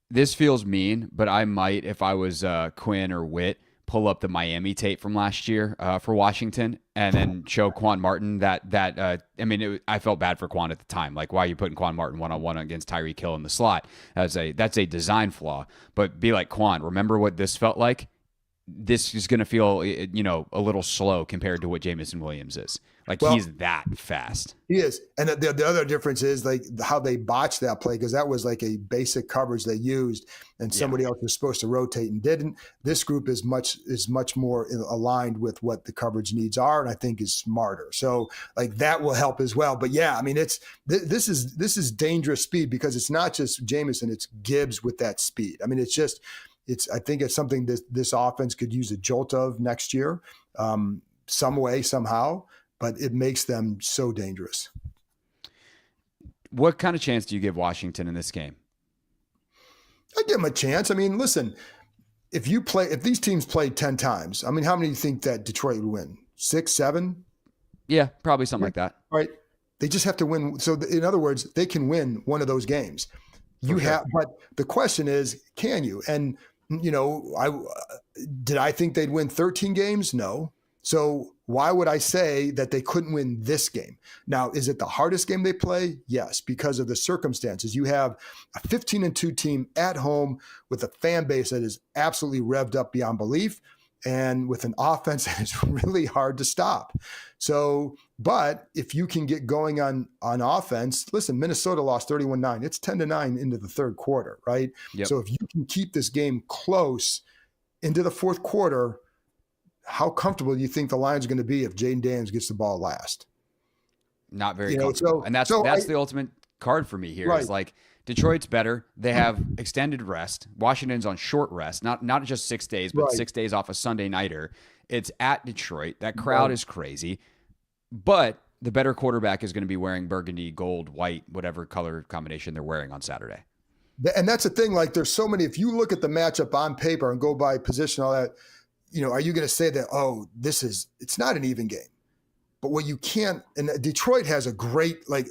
This feels mean, but I might, if I was Quinn or Witt, pull up the Miami tape from last year for Washington and then show Quan Martin I felt bad for Quan at the time. Like, why are you putting Quan Martin one-on-one against Tyreek Hill in the slot? That's a design flaw. But be like, Quan, remember what this felt like? This is going to feel, a little slow compared to what Jameson Williams is. Like, he's that fast. He is. And the other difference is, like, how they botched that play, because that was like a basic coverage they used, and somebody else was supposed to rotate and didn't. This group is much more aligned with what the coverage needs are, and I think is smarter. So, like, that will help as well. But yeah, I mean, this is dangerous speed, because it's not just Jameson, it's Gibbs with that speed. I mean, I think it's something this offense could use a jolt of next year, some way, somehow, but it makes them so dangerous. What kind of chance do you give Washington in this game? I give them a chance. I mean, listen, if these teams played 10 times, I mean, how many do you think that Detroit would win? 6, 7? Yeah, probably something like that. All right. They just have to win. So in other words, they can win one of those games. But the question is, can you? And did I think they'd win 13 games? No. So why would I say that they couldn't win this game? Now, is it the hardest game they play? Yes, because of the circumstances. You have a 15-2 team at home with a fan base that is absolutely revved up beyond belief, and with an offense that is really hard to stop. So, but if you can get going on offense, listen, Minnesota lost 31-9. It's 10-9 into the third quarter, right? Yep. So if you can keep this game close into the fourth quarter, how comfortable do you think the Lions are going to be if Jaden Daniels gets the ball last? Not very comfortable. And that's the ultimate card for me here. Is like, Detroit's better. They have extended rest. Washington's on short rest, not just 6 days, but 6 days off a Sunday nighter. It's at Detroit. That crowd is crazy. But the better quarterback is going to be wearing burgundy, gold, white, whatever color combination they're wearing on Saturday. And that's the thing. Like, there's so many. If you look at the matchup on paper and go by position, all that, are you going to say that, it's not an even game? But what you can't, and Detroit has a great, like,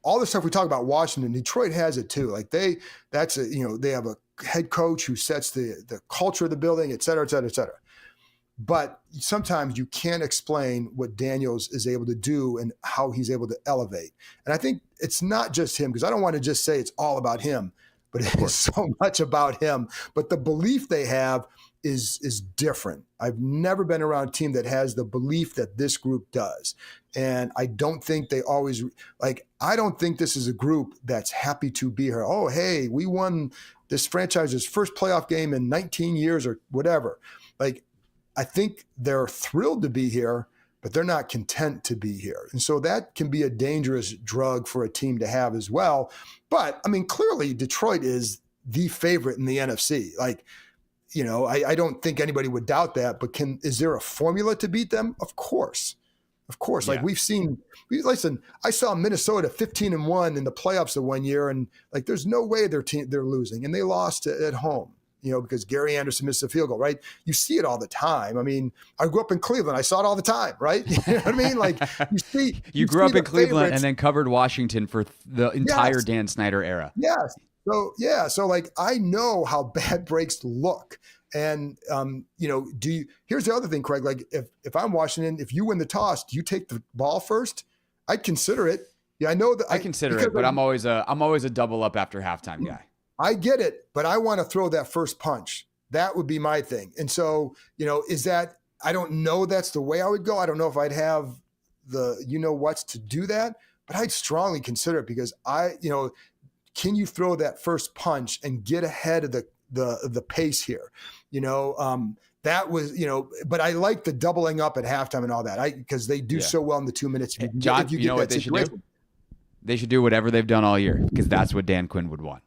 all the stuff we talk about Washington, Detroit has it too. Like, they have a head coach who sets the culture of the building, et cetera, et cetera, et cetera. But sometimes you can't explain what Daniels is able to do and how he's able to elevate. And I think it's not just him, because I don't want to just say it's all about him, but it is so much about him. But the belief they have is different. I've never been around a team that has the belief that this group does. And I don't think they always, I don't think this is a group that's happy to be here. Oh, hey, we won this franchise's first playoff game in 19 years or whatever. Like, I think they're thrilled to be here, but they're not content to be here. And so that can be a dangerous drug for a team to have as well. But, I mean, clearly Detroit is the favorite in the NFC. Like, I don't think anybody would doubt that, but is there a formula to beat them? Of course. Like, listen, I saw Minnesota 15-1 in the playoffs the one year, and like, there's no way they're losing, and they lost at home, because Gary Anderson missed a field goal, right? You see it all the time. I mean, I grew up in Cleveland. I saw it all the time, right? You know what I mean? Like, you grew up in Cleveland and then covered Washington for the entire Dan Snyder era. Yes. So like, I know how bad breaks look. And, here's the other thing, Craig, like, if I'm Washington, if you win the toss, do you take the ball first? I'd consider it. Yeah, I know that I consider it, but I'm always a double up after halftime guy. I get it, but I want to throw that first punch. That would be my thing. And so, I don't know that's the way I would go. I don't know if I'd have the what's to do that, but I'd strongly consider it because can you throw that first punch and get ahead of the pace here? That was, but I like the doubling up at halftime and all that because they do so well in the 2 minutes. John, you know what they should do? They should do whatever they've done all year because that's what Dan Quinn would want.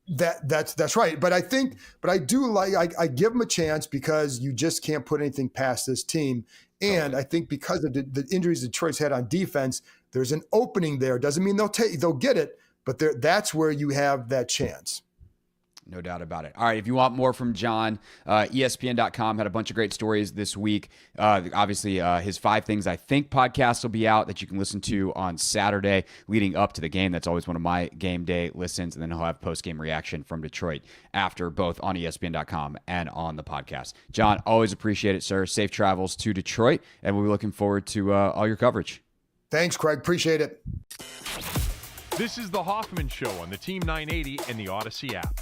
That's right. But I do like, I give them a chance because you just can't put anything past this team. And I think because of the injuries Detroit's had on defense, there's an opening there. Doesn't mean they'll get it, but that's where you have that chance. No doubt about it. All right, if you want more from John, ESPN.com had a bunch of great stories this week. Obviously, his 5 Things I Think podcast will be out that you can listen to on Saturday leading up to the game. That's always one of my game day listens. And then he'll have post-game reaction from Detroit after, both on ESPN.com and on the podcast. John, always appreciate it, sir. Safe travels to Detroit, and we'll be looking forward to all your coverage. Thanks, Craig. Appreciate it. This is the Hoffman Show on the Team 980 and the Odyssey app.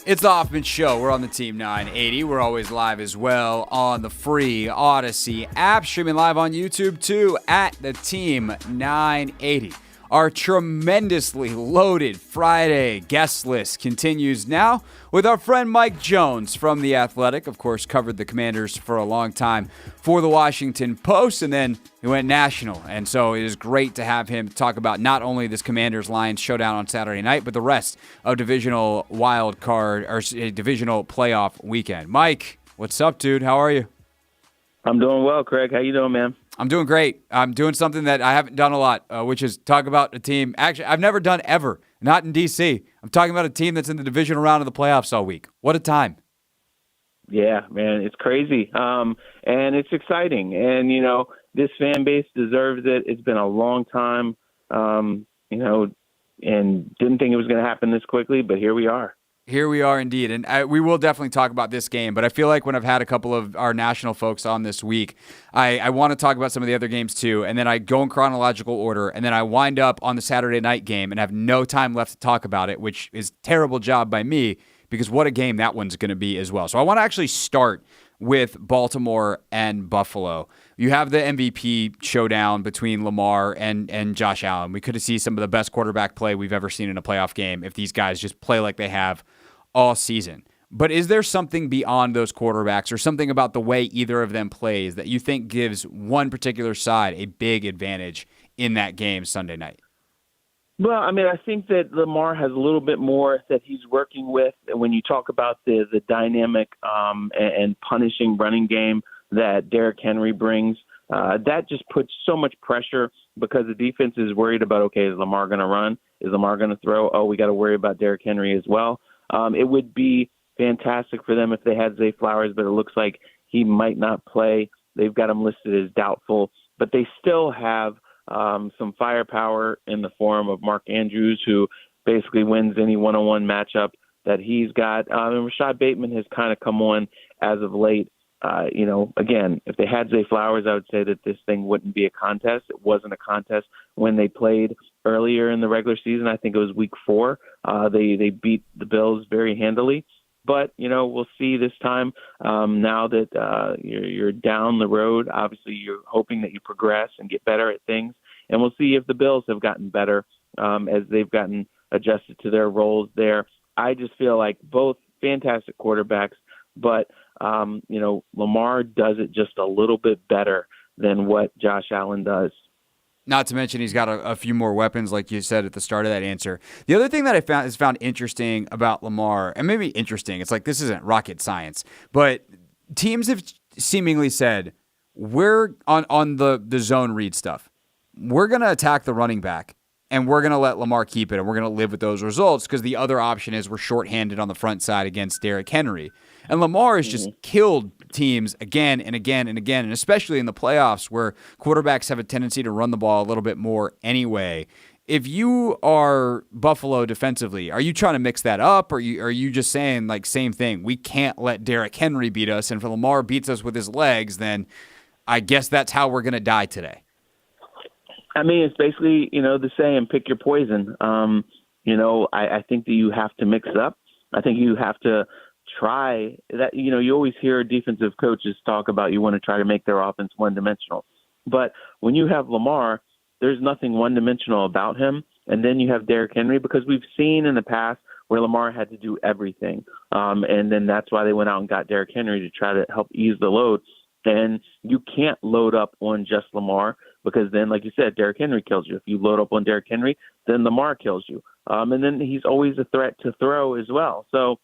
It's the Hoffman Show. We're on the Team 980. We're always live as well on the free Odyssey app. Streaming live on YouTube, too, at the Team 980. Our tremendously loaded Friday guest list continues now with our friend Mike Jones from The Athletic. Of course, covered the Commanders for a long time for the Washington Post, and then he went national. And so it is great to have him talk about not only this Commanders-Lions showdown on Saturday night, but the rest of divisional wild card or divisional playoff weekend. Mike, what's up, dude? How are you? I'm doing well, Craig. How you doing, man? I'm doing great. I'm doing something that I haven't done a lot, which is talk about a team. Actually, I've never done ever, not in D.C. I'm talking about a team that's in the divisional round of the playoffs all week. What a time. Yeah, man, it's crazy. And it's exciting. And, you know, this fan base deserves it. It's been a long time, you know, and didn't think it was going to happen this quickly, but here we are. Here we are indeed, and we will definitely talk about this game, but I feel like when I've had a couple of our national folks on this week, I want to talk about some of the other games too, and then I go in chronological order, and then I wind up on the Saturday night game and have no time left to talk about it, which is a terrible job by me, because what a game that one's going to be as well. So I want to actually start with Baltimore and Buffalo. You have the MVP showdown between Lamar and Josh Allen. We could have seen some of the best quarterback play we've ever seen in a playoff game if these guys just play like they have all season. But is there something beyond those quarterbacks or something about the way either of them plays that you think gives one particular side a big advantage in that game Sunday night? Well, I mean, I think that Lamar has a little bit more that he's working with. When you talk about the dynamic and punishing running game that Derrick Henry brings, that just puts so much pressure because the defense is worried about, okay, is Lamar going to run? Is Lamar going to throw? Oh, we got to worry about Derrick Henry as well. It would be fantastic for them if they had Zay Flowers, but it looks like he might not play. They've got him listed as doubtful, but they still have some firepower in the form of Mark Andrews, who basically wins any one-on-one matchup that he's got. And Rashad Bateman has kind of come on as of late. You know, again, if they had Zay Flowers, I would say that this thing wouldn't be a contest. It wasn't a contest when they played earlier in the regular season. I think it was week 4. They beat the Bills very handily. But, you know, we'll see this time. Now that you're down the road, obviously you're hoping that you progress and get better at things. And we'll see if the Bills have gotten better as they've gotten adjusted to their roles there. I just feel like both fantastic quarterbacks, but you know, Lamar does it just a little bit better than what Josh Allen does. Not to mention he's got a few more weapons, like you said at the start of that answer. The other thing that I found interesting about Lamar, and maybe interesting, it's like this isn't rocket science, but teams have seemingly said, we're on the zone read stuff. We're going to attack the running back, and we're going to let Lamar keep it, and we're going to live with those results because the other option is we're shorthanded on the front side against Derrick Henry. And Lamar has just killed teams again and again and again, and especially in the playoffs where quarterbacks have a tendency to run the ball a little bit more anyway. If you are Buffalo defensively, are you trying to mix that up, or are you just saying, like, same thing, we can't let Derrick Henry beat us, and if Lamar beats us with his legs, then I guess that's how we're going to die today? I mean, it's basically, you know, the saying, pick your poison. You know, I think that you have to mix it up. I think you have to try that. You know, you always hear defensive coaches talk about you want to try to make their offense one-dimensional. But when you have Lamar, there's nothing one-dimensional about him. And then you have Derrick Henry, because we've seen in the past where Lamar had to do everything. And then that's why they went out and got Derrick Henry to try to help ease the load. And you can't load up on just Lamar, because then, like you said, Derrick Henry kills you. If you load up on Derrick Henry, then Lamar kills you. And then he's always a threat to throw as well. So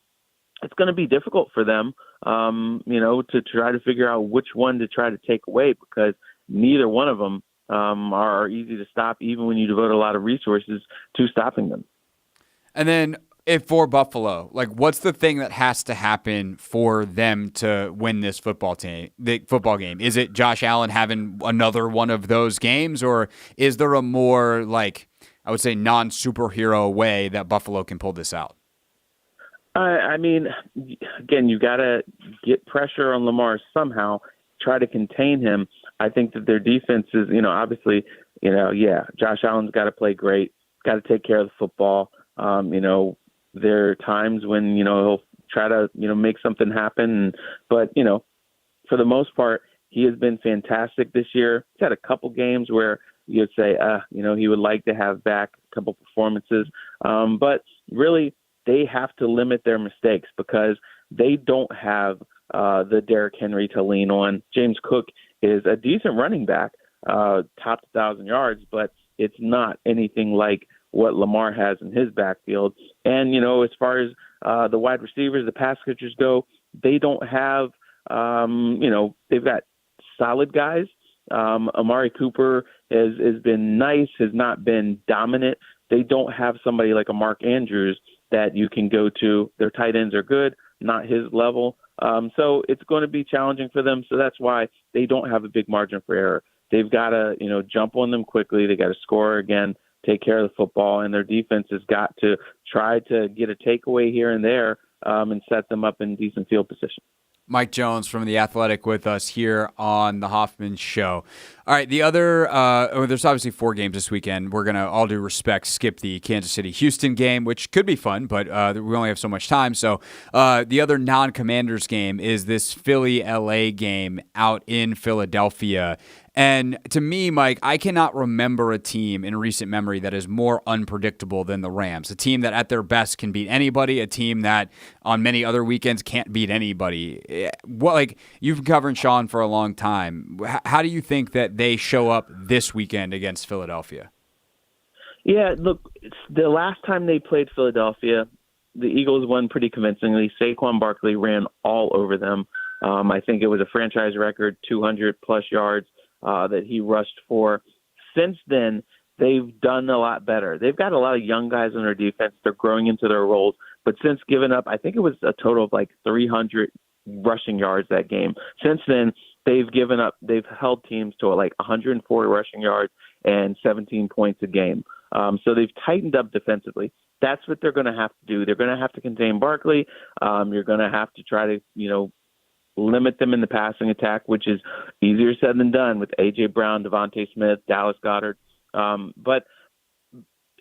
it's going to be difficult for them, you know, to try to figure out which one to try to take away, because neither one of them are easy to stop, even when you devote a lot of resources to stopping them. And then if for Buffalo, like, what's the thing that has to happen for them to win this football game? Is it Josh Allen having another one of those games, or is there a more, like, I would say, non-superhero way that Buffalo can pull this out? I mean, again, you got to get pressure on Lamar somehow, try to contain him. I think that their defense is, you know, obviously, you know, yeah, Josh Allen's got to play great, got to take care of the football. You know, there are times when, you know, he'll try to, make something happen. But, for the most part, he has been fantastic this year. He's had a couple games where you'd say, he would like to have back a couple performances. But really, they have to limit their mistakes because they don't have the Derrick Henry to lean on. James Cook is a decent running back, topped 1,000 yards, but it's not anything like what Lamar has in his backfield. And, as far as the wide receivers, the pass catchers go, they don't have, they've got solid guys. Amari Cooper has been nice, has not been dominant. They don't have somebody like a Mark Andrews that you can go to. Their tight ends are good, not his level. So it's going to be challenging for them. So that's why they don't have a big margin for error. They've got to, jump on them quickly. They got to score again, take care of the football, and their defense has got to try to get a takeaway here and there and set them up in decent field position. Mike Jones from The Athletic with us here on the Hoffman Show. All right, the other, there's obviously 4 games this weekend. We're going to, all due respect, skip the Kansas City-Houston game, which could be fun, but we only have so much time. So the other non-Commanders game is this Philly-LA game out in Philadelphia. And to me, Mike, I cannot remember a team in recent memory that is more unpredictable than the Rams. A team that at their best can beat anybody, a team that on many other weekends can't beat anybody. You've been covering Sean for a long time. How do you think that they show up this weekend against Philadelphia? Yeah, look, the last time they played Philadelphia, the Eagles won pretty convincingly. Saquon Barkley ran all over them. I think it was a franchise record, 200-plus yards. That he rushed for. Since then, they've done a lot better. They've got a lot of young guys on their defense. They're growing into their roles. But since giving up, I think it was a total of 300 rushing yards that game. Since then, they've given up. They've held teams to 140 rushing yards and 17 points a game. So they've tightened up defensively. That's what they're going to have to do. They're going to have to contain Barkley. You're going to have to try to, limit them in the passing attack, which is easier said than done with A.J. Brown, Devontae Smith, Dallas Goedert. But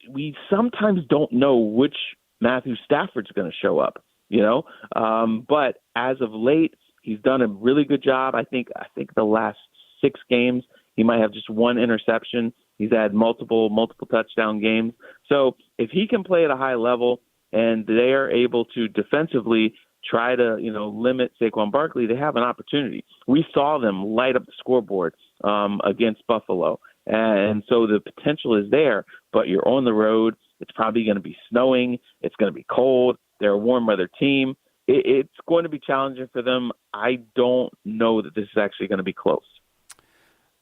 we sometimes don't know which Matthew Stafford's going to show up, But as of late, he's done a really good job. I think the last 6 games, he might have just 1 interception. He's had multiple touchdown games. So if he can play at a high level and they are able to defensively try to, limit Saquon Barkley, they have an opportunity. We saw them light up the scoreboard against Buffalo. And so the potential is there, but you're on the road. It's probably going to be snowing. It's going to be cold. They're a warm weather team. It's going to be challenging for them. I don't know that this is actually going to be close.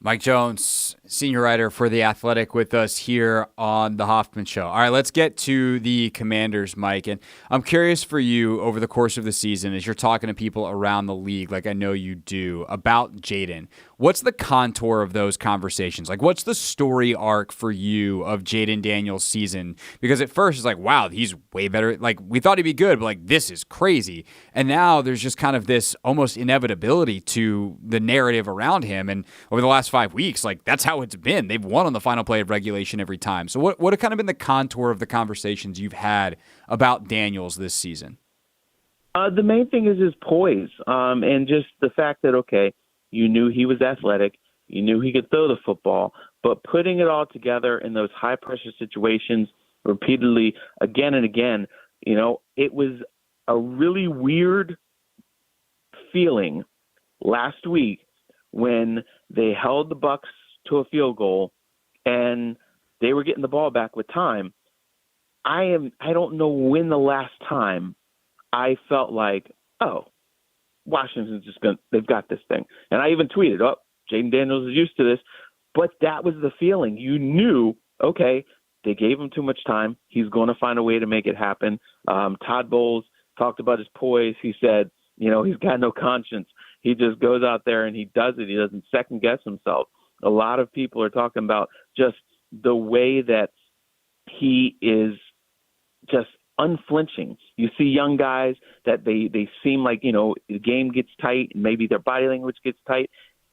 Mike Jones, senior writer for The Athletic, with us here on the Hoffman Show. All right, let's get to the Commanders, Mike. And I'm curious for you, over the course of the season, as you're talking to people around the league, like I know you do, about Jayden, what's the contour of those conversations? What's the story arc for you of Jayden Daniels' season? Because at first it's wow, he's way better. We thought he'd be good, but this is crazy. And now there's just kind of this almost inevitability to the narrative around him. And over the last 5 weeks, that's how it's been. They've won on the final play of regulation every time. So what have kind of been the contour of the conversations you've had about Daniels this season? The main thing is his poise and just the fact that, okay, you knew he was athletic, you knew he could throw the football, but putting it all together in those high-pressure situations repeatedly again and again, it was a really weird feeling last week when they held the Bucs to a field goal and they were getting the ball back with time. I don't know when the last time I felt Washington's they've got this thing. And I even tweeted, Jayden Daniels is used to this. But that was the feeling. You knew, okay, they gave him too much time. He's going to find a way to make it happen. Todd Bowles talked about his poise. He said, he's got no conscience. He just goes out there and he does it. He doesn't second guess himself. A lot of people are talking about just the way that he is just unflinching. You see young guys that they seem like, the game gets tight and maybe their body language gets tight.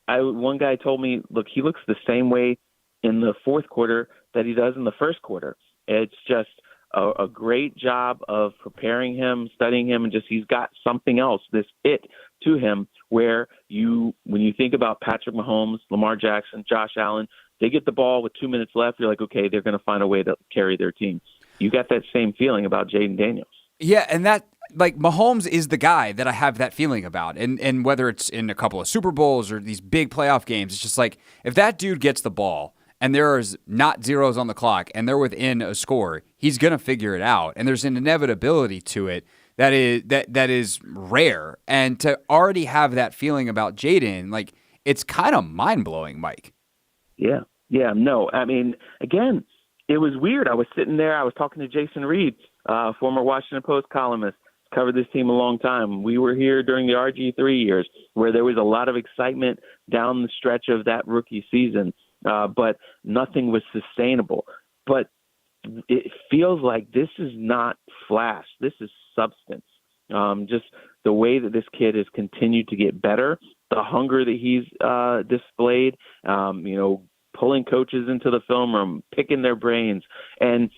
One guy told me, look, he looks the same way in the fourth quarter that he does in the first quarter. It's just a great job of preparing him, studying him, and just he's got something else, this it to him, where when you think about Patrick Mahomes, Lamar Jackson, Josh Allen, they get the ball with 2 minutes left, you're like, okay, they're going to find a way to carry their team. You got that same feeling about Jaden Daniels. Yeah, and that, like, Mahomes is the guy that I have that feeling about. And whether it's in a couple of Super Bowls or these big playoff games, it's just like, if that dude gets the ball and there's not zeros on the clock and they're within a score, he's going to figure it out. And there's an inevitability to it that is rare. And to already have that feeling about Jaden, like, it's kind of mind-blowing, Mike. Yeah. No, I mean, again, it was weird. I was sitting there. I was talking to Jason Reed, former Washington Post columnist, covered this team a long time. We were here during the RG3 years where there was a lot of excitement down the stretch of that rookie season, but nothing was sustainable. But it feels like this is not flash. This is substance. Just the way that this kid has continued to get better, the hunger that he's displayed, pulling coaches into the film room, picking their brains, and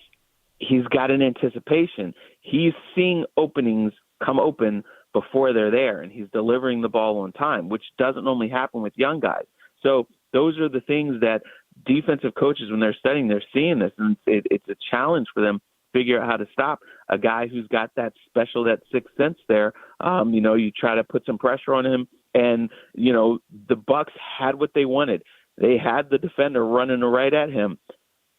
he's got an anticipation. He's seeing openings come open before they're there, and he's delivering the ball on time, which doesn't normally happen with young guys. So those are the things that defensive coaches, when they're studying, they're seeing this, and it's a challenge for them to figure out how to stop a guy who's got that sixth sense there. You try to put some pressure on him, and, the Bucs had what they wanted. They had the defender running right at him.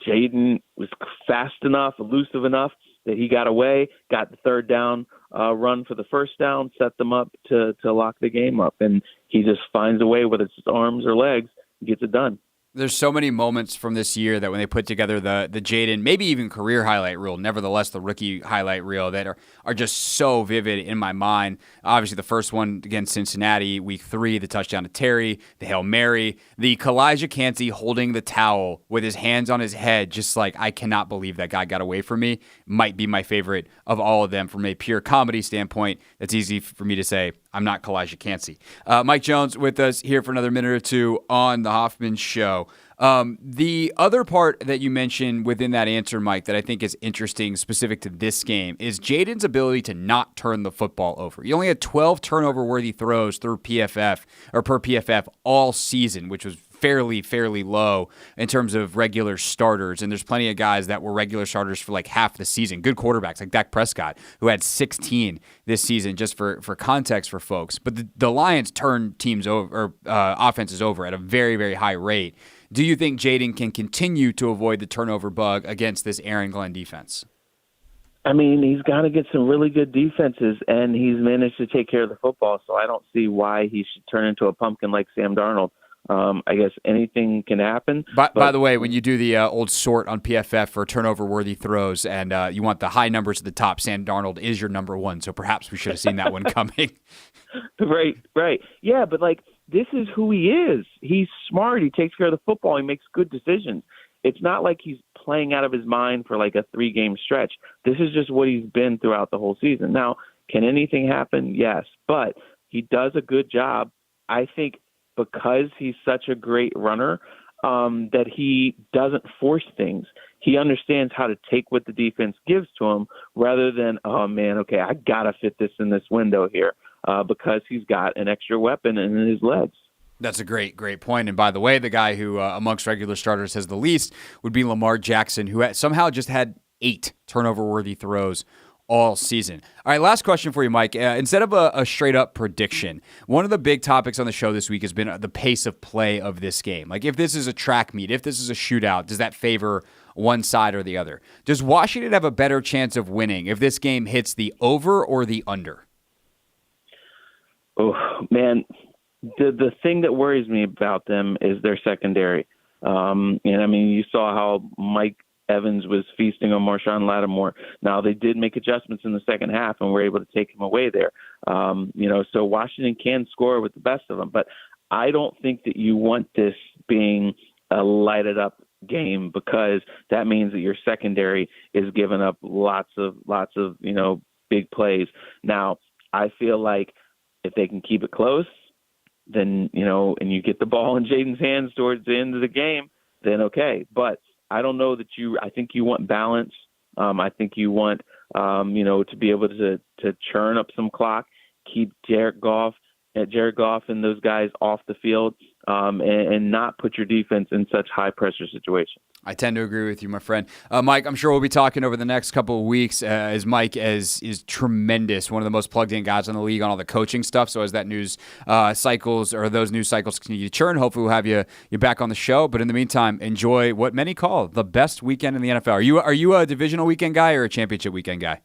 Jaden was fast enough, elusive enough that he got away, got the third down run for the first down, set them up to lock the game up. And he just finds a way, whether it's his arms or legs, gets it done. There's so many moments from this year that when they put together the Jaden, maybe even career highlight reel, nevertheless the rookie highlight reel, that are just so vivid in my mind. Obviously, the first one against Cincinnati, week 3, the touchdown to Terry, the Hail Mary, the Kalijah Kancey holding the towel with his hands on his head, just like, I cannot believe that guy got away from me. Might be my favorite of all of them from a pure comedy standpoint. That's easy for me to say. I'm not Kalijah Kancey. Mike Jones with us here for another minute or two on the Hoffman Show. The other part that you mentioned within that answer, Mike, that I think is interesting specific to this game is Jaden's ability to not turn the football over. He only had 12 turnover-worthy throws through PFF or per PFF all season, which was fairly low in terms of regular starters. And there's plenty of guys that were regular starters for like half the season. Good quarterbacks like Dak Prescott, who had 16 this season, just for context for folks. But the Lions turned teams over, or offenses over at a very high rate. Do you think Jaden can continue to avoid the turnover bug against this Aaron Glenn defense? I mean, he's got to get some really good defenses, and he's managed to take care of the football, so I don't see why he should turn into a pumpkin like Sam Darnold. I guess anything can happen. By the way, when you do the old sort on PFF for turnover-worthy throws and you want the high numbers at the top, Sam Darnold is your number one, so perhaps we should have seen that one coming. Right. Yeah, but, this is who he is. He's smart. He takes care of the football. He makes good decisions. It's not like he's playing out of his mind for, a 3-game stretch. This is just what he's been throughout the whole season. Now, can anything happen? Yes, but he does a good job, I think, because he's such a great runner, that he doesn't force things. He understands how to take what the defense gives to him rather than, oh, man, okay, I got to fit this in this window here, because he's got an extra weapon in his legs. That's a great point. And by the way, the guy who amongst regular starters has the least would be Lamar Jackson, who somehow just had 8 turnover-worthy throws all season. All right, last question for you, Mike. Instead of a straight-up prediction, one of the big topics on the show this week has been the pace of play of this game. Like, if this is a track meet, if this is a shootout, does that favor one side or the other? Does Washington have a better chance of winning if this game hits the over or the under? Oh, man, the thing that worries me about them is their secondary. And, I mean, you saw how Mike Evans was feasting on Marshawn Lattimore. Now, they did make adjustments in the second half and were able to take him away there. So Washington can score with the best of them. But I don't think that you want this being a lighted up game, because that means that your secondary is giving up lots of big plays. Now, I feel like if they can keep it close, then, and you get the ball in Jaden's hands towards the end of the game, then okay. But I don't know that I think you want balance. I think you want, to be able to churn up some clock, keep Jared Goff and those guys off the field, and not put your defense in such high pressure situations. I tend to agree with you, my friend. Mike, I'm sure we'll be talking over the next couple of weeks as Mike is tremendous, one of the most plugged-in guys in the league on all the coaching stuff. So as that news those news cycles continue to churn, hopefully we'll have you back on the show. But in the meantime, enjoy what many call the best weekend in the NFL. Are you a divisional weekend guy or a championship weekend guy?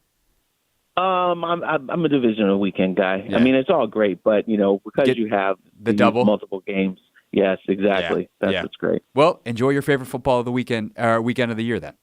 I'm a divisional weekend guy. Yeah. I mean, it's all great, but because you have the double multiple games. Yes, exactly. That's what's great. Well, enjoy your favorite football of the weekend of the year then.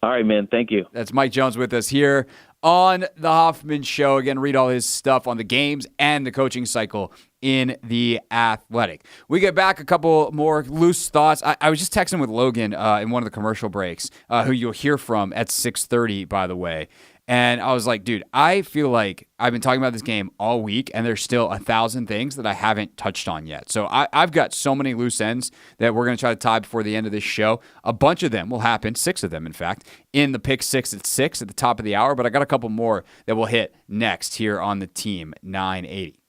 All right, man. Thank you. That's Mike Jones with us here on the Hoffman Show. Again, read all his stuff on the games and the coaching cycle in The Athletic. We get back a couple more loose thoughts. I was just texting with Logan in one of the commercial breaks, who you'll hear from at 6:30, by the way. And I was like, dude, I feel like I've been talking about this game all week, and there's still 1,000 things that I haven't touched on yet. So I've got so many loose ends that we're going to try to tie before the end of this show. A bunch of them will happen, 6 of them, in fact, in the Pick 6 at 6 at the top of the hour. But I got a couple more that we'll hit next here on the Team 980.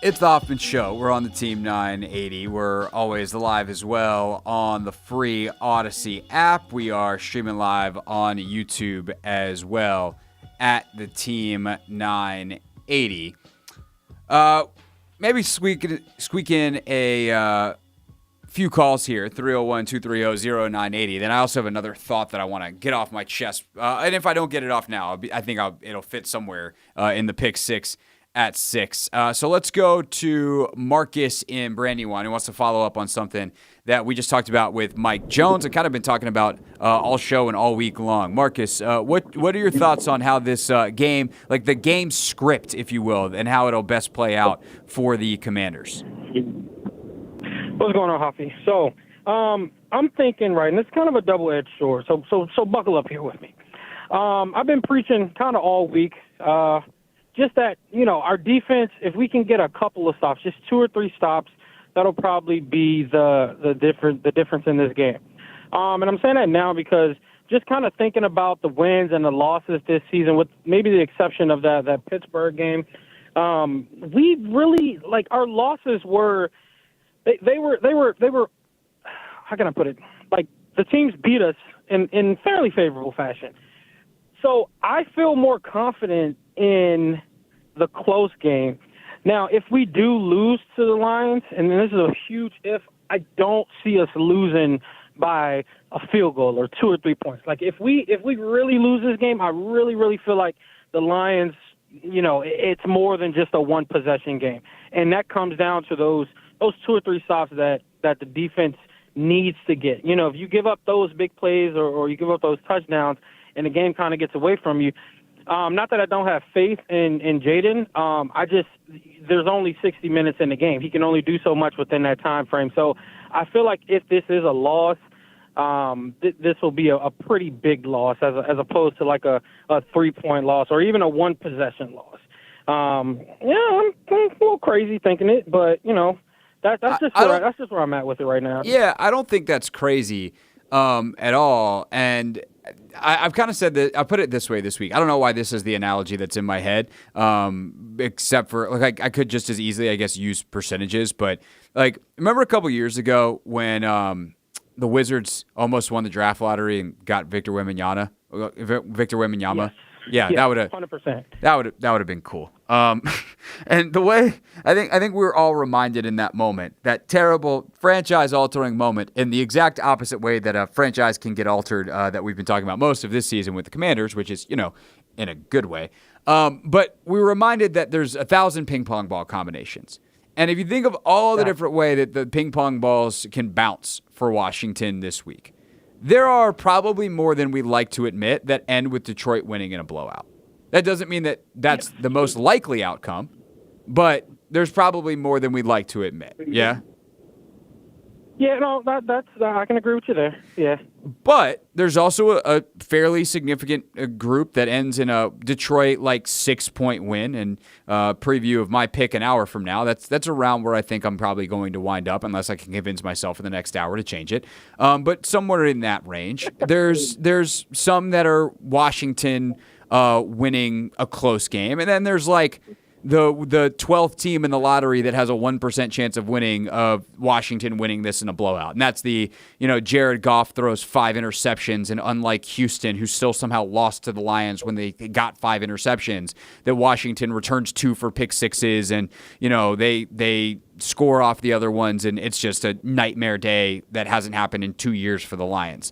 It's the Hoffman Show. We're on the Team 980. We're always live as well on the free Odyssey app. We are streaming live on YouTube as well at the Team 980. Maybe squeak in a few calls here, 301-230-0980. Then I also have another thought that I want to get off my chest. And if I don't get it off now, I think it'll fit somewhere in the pick six at 6. So let's go to Marcus in Brandywine, who wants to follow up on something that we just talked about with Mike Jones and kind of been talking about all show and all week long. Marcus, what are your thoughts on how this game, like the game script, if you will, and how it'll best play out for the Commanders? What's going on, Hoffy? So I'm thinking, right, and it's kind of a double-edged sword, so buckle up here with me. I've been preaching kind of all week, just that, our defense, if we can get a couple of stops, just 2 or 3 stops, that'll probably be the difference in this game. And I'm saying that now because just kind of thinking about the wins and the losses this season, with maybe the exception of that Pittsburgh game, we really, like, our losses were they were how can I put it? Like, the teams beat us in fairly favorable fashion. So I feel more confident in the close game. Now, if we do lose to the Lions, and this is a huge if, I don't see us losing by a field goal or 2 or 3 points. Like, if we really lose this game, I really, really feel like the Lions, it's more than just a one-possession game. And that comes down to those 2 or 3 stops that the defense needs to get. If you give up those big plays or you give up those touchdowns and the game kind of gets away from you, not that I don't have faith in Jaden. There's only 60 minutes in the game. He can only do so much within that time frame. So I feel like if this is a loss, this will be a pretty big loss as opposed to like a 3-point loss or even a one-possession loss. I'm a little crazy thinking it, but, that's just where I'm at with it right now. Yeah, I don't think that's crazy at all. And I've kind of said that, I put it this way this week. I don't know why this is the analogy that's in my head, except for, like, I could just as easily, I guess, use percentages. But, like, remember a couple years ago when the Wizards almost won the draft lottery and got Victor Wembanyama? Yes. Yeah, that would have 100%. That would have been cool. And the way I think we were all reminded in that moment, that terrible franchise-altering moment, in the exact opposite way that a franchise can get altered that we've been talking about most of this season with the Commanders, which is, in a good way. But we were reminded that there's 1,000 ping pong ball combinations. And if you think of all the different way that the ping pong balls can bounce for Washington this week, there are probably more than we like to admit that end with Detroit winning in a blowout. That doesn't mean that that's the most likely outcome, but there's probably more than we'd like to admit. Yeah? Yeah, no, that's I can agree with you there. Yeah. But there's also a fairly significant group that ends in a Detroit 6-point win. And preview of my pick an hour from now. That's around where I think I'm probably going to wind up, unless I can convince myself in the next hour to change it. But somewhere in that range. There's some that are Washington winning a close game, and then there's the 12th team in the lottery that has a 1% chance of winning, of Washington winning this in a blowout. And that's Jared Goff throws 5 interceptions, and unlike Houston, who still somehow lost to the Lions when they got 5 interceptions, that Washington returns 2 for pick sixes, and they score off the other ones, and it's just a nightmare day that hasn't happened in 2 years for the Lions.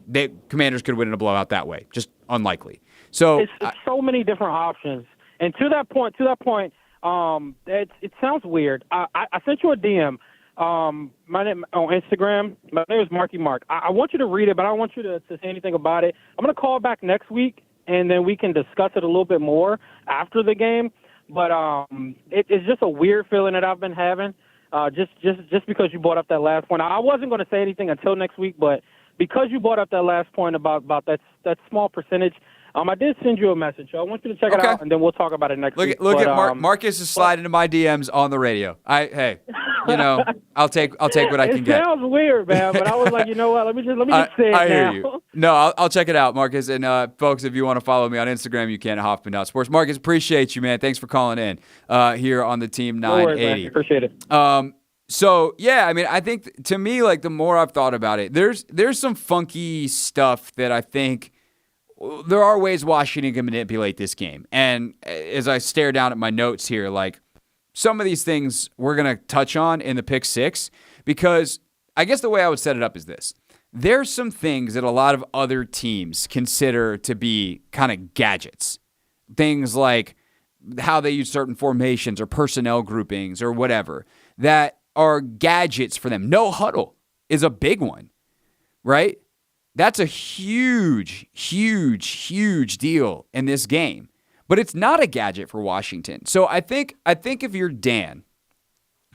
The Commanders could win in a blowout that way. Just unlikely. So it's so many different options. And to that point, it sounds weird. I sent you a DM. My name on Instagram. My name is Marky Mark. I want you to read it, but I don't want you to say anything about it. I'm going to call back next week, and then we can discuss it a little bit more after the game. But it's just a weird feeling that I've been having. Just because you brought up that last point. I wasn't going to say anything until next week, but because you brought up that last point about that small percentage. I did send you a message, so I want you to check it out, and then we'll talk about it next week. Look at Marcus is sliding into my DMs on the radio. Hey, I'll take what I can get. It sounds weird, man, but I was like, you know what? Let me just say it I hear now. you. No, I'll check it out, Marcus. And folks, if you want to follow me on Instagram, you can at Hoffman.sports. Marcus, appreciate you, man. Thanks for calling in here on the Team 980. No worries, man. Appreciate it. So yeah, I mean, I think to me, like the more I've thought about it, there's some funky stuff that I think there are ways Washington can manipulate this game. And as I stare down at my notes here, like some of these things we're going to touch on in the pick six, because I guess the way I would set it up is this. There's some things that a lot of other teams consider to be kind of gadgets. Things like how they use certain formations or personnel groupings or whatever that are gadgets for them. No huddle is a big one, right? That's a huge, huge, huge deal in this game. But it's not a gadget for Washington. So I think if you're Dan,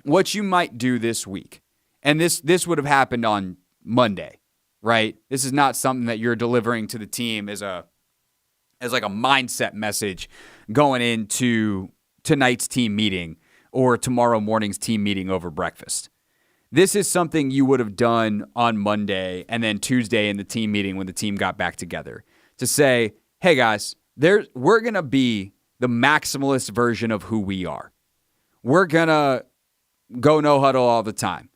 what you might do this week, and this would have happened on Monday, right? This is not something that you're delivering to the team as like a mindset message going into tonight's team meeting or tomorrow morning's team meeting over breakfast. This is something you would have done on Monday and then Tuesday in the team meeting when the team got back together to say, hey guys, we're going to be the maximalist version of who we are. We're going to go no huddle all the time.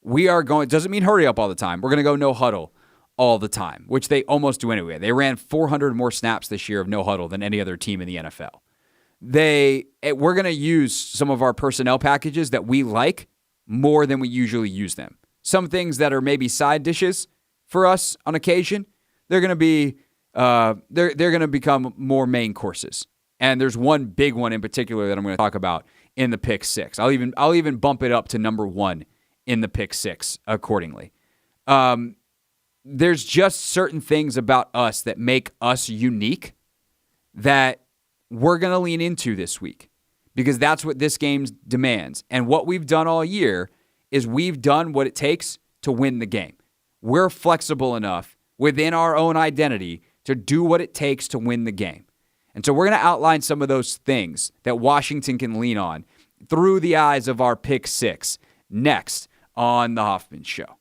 Doesn't mean hurry up all the time. We're going to go no huddle all the time, which they almost do anyway. They ran 400 more snaps this year of no huddle than any other team in the NFL. We're going to use some of our personnel packages that we like more than we usually use them. Some things that are maybe side dishes for us on occasion, they're going to be they're going to become more main courses. And there's one big one in particular that I'm going to talk about in the pick six. I'll even bump it up to number 1 in the pick six accordingly. There's just certain things about us that make us unique that we're going to lean into this week because that's what this game demands. And what we've done all year is we've done what it takes to win the game. We're flexible enough within our own identity to do what it takes to win the game. And so we're going to outline some of those things that Washington can lean on through the eyes of our pick six next on The Hoffman Show.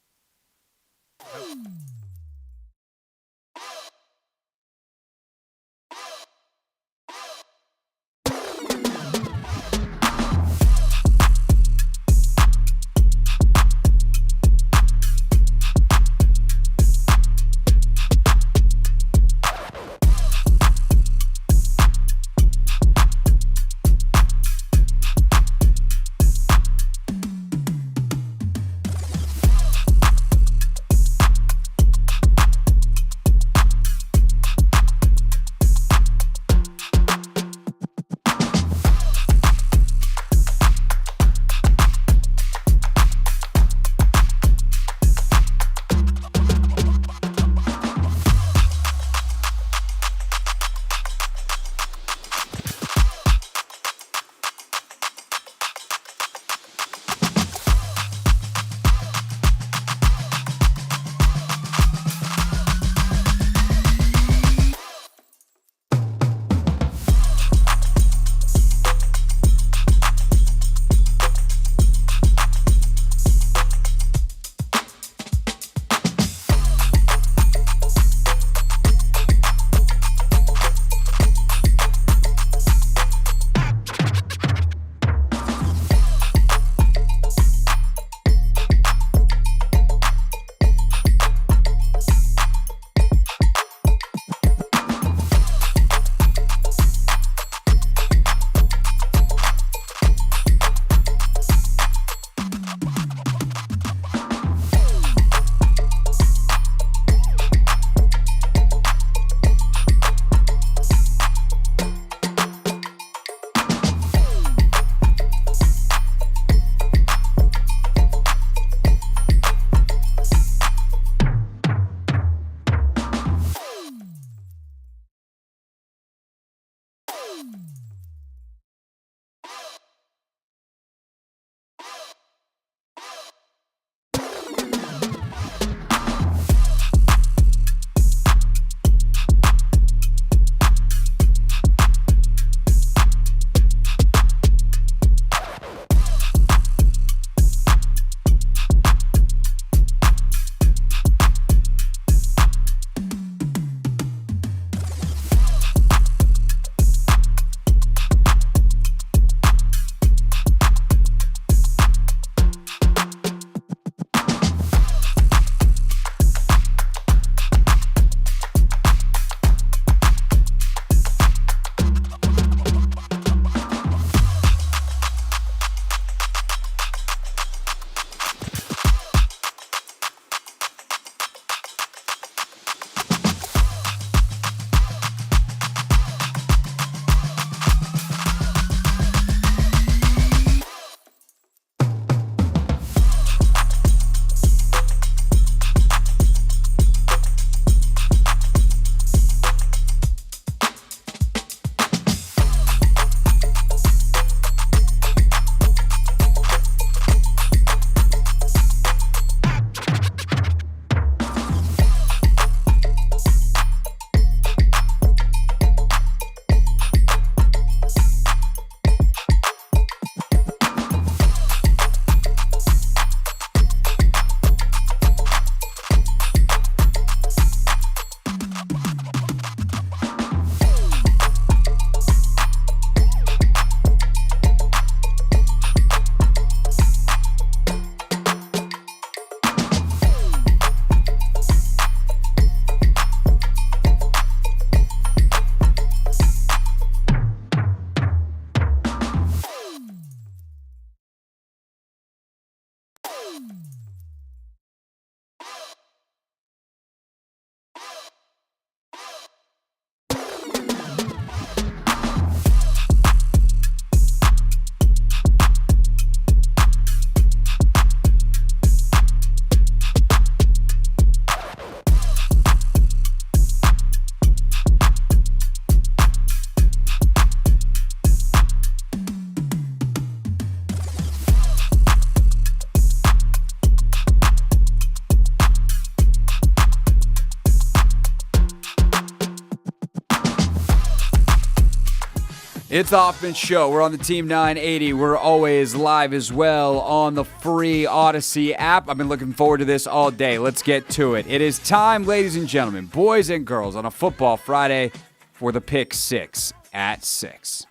It's the Hoffman Show. We're on the Team 980. We're always live as well on the free Odyssey app. I've been looking forward to this all day. Let's get to it. It is time, ladies and gentlemen, boys and girls, on a football Friday for the Pick 6 at 6.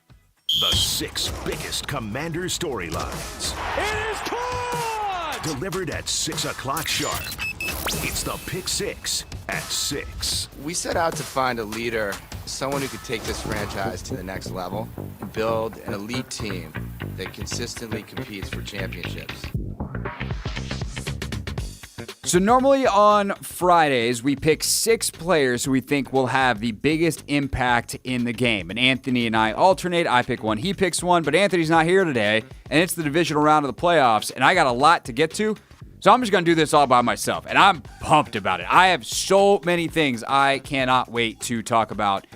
The 6 biggest Commander storylines. It is caught! Delivered at 6 o'clock sharp. It's the Pick 6 at 6. We set out to find a leader, someone who could take this franchise to the next level and build an elite team that consistently competes for championships. So normally on Fridays, we pick 6 players who we think will have the biggest impact in the game. And Anthony and I alternate. I pick one, he picks one, but Anthony's not here today, and it's the divisional round of the playoffs, and I got a lot to get to. So I'm just going to do this all by myself, and I'm pumped about it. I have so many things I cannot wait to talk about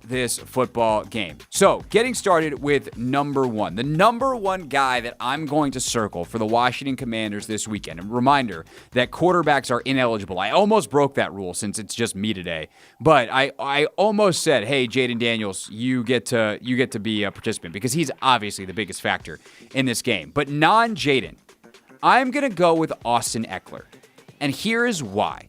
this football game. So getting started with number 1. The number 1 guy that I'm going to circle for the Washington Commanders this weekend. A reminder that quarterbacks are ineligible. I almost broke that rule since it's just me today. But I almost said, hey, Jaden Daniels, you get to be a participant because he's obviously the biggest factor in this game. But non-Jaden, I'm going to go with Austin Ekeler. And here is why.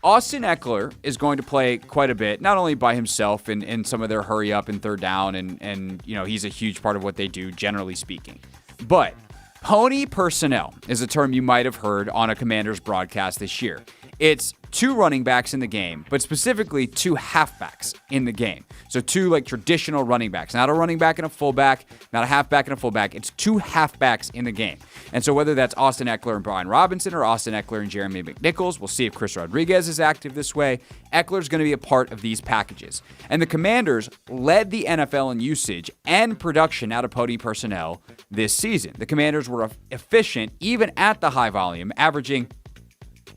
Austin Ekeler is going to play quite a bit, not only by himself in some of their hurry up and third down, and you know, he's a huge part of what they do, generally speaking. But pony personnel is a term you might have heard on a Commanders broadcast this year. It's 2 running backs in the game, but specifically 2 halfbacks in the game. So 2 like traditional running backs, not a running back and a fullback, not a halfback and a fullback. It's 2 halfbacks in the game. And so whether that's Austin Ekeler and Brian Robinson or Austin Ekeler and Jeremy McNichols, we'll see if Chris Rodriguez is active this way. Ekeler's going to be a part of these packages. And the Commanders led the NFL in usage and production out of pony personnel this season. The Commanders were efficient even at the high volume, averaging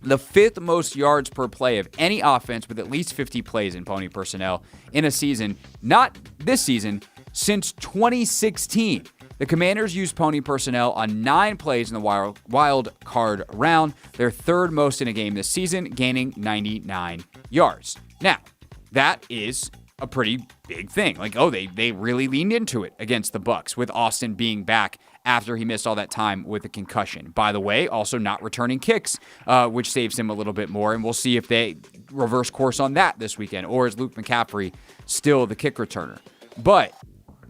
the 5th most yards per play of any offense with at least 50 plays in pony personnel in a season, not this season, since 2016. The Commanders used pony personnel on 9 plays in the wild card round, their 3rd most in a game this season, gaining 99 yards. Now, that is a pretty big thing. Like, oh, they really leaned into it against the Bucs with Austin being back after he missed all that time with a concussion. By the way, also not returning kicks, which saves him a little bit more, and we'll see if they reverse course on that this weekend, or is Luke McCaffrey still the kick returner? But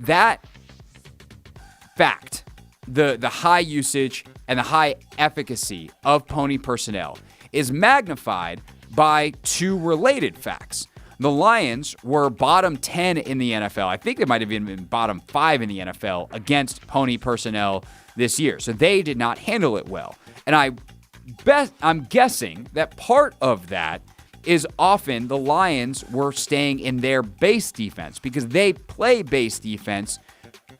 that fact, the high usage and the high efficacy of pony personnel is magnified by 2 related facts. The Lions were bottom 10 in the NFL. I think they might have even been bottom 5 in the NFL against pony personnel this year. So they did not handle it well. And I'm guessing that part of that is often the Lions were staying in their base defense because they play base defense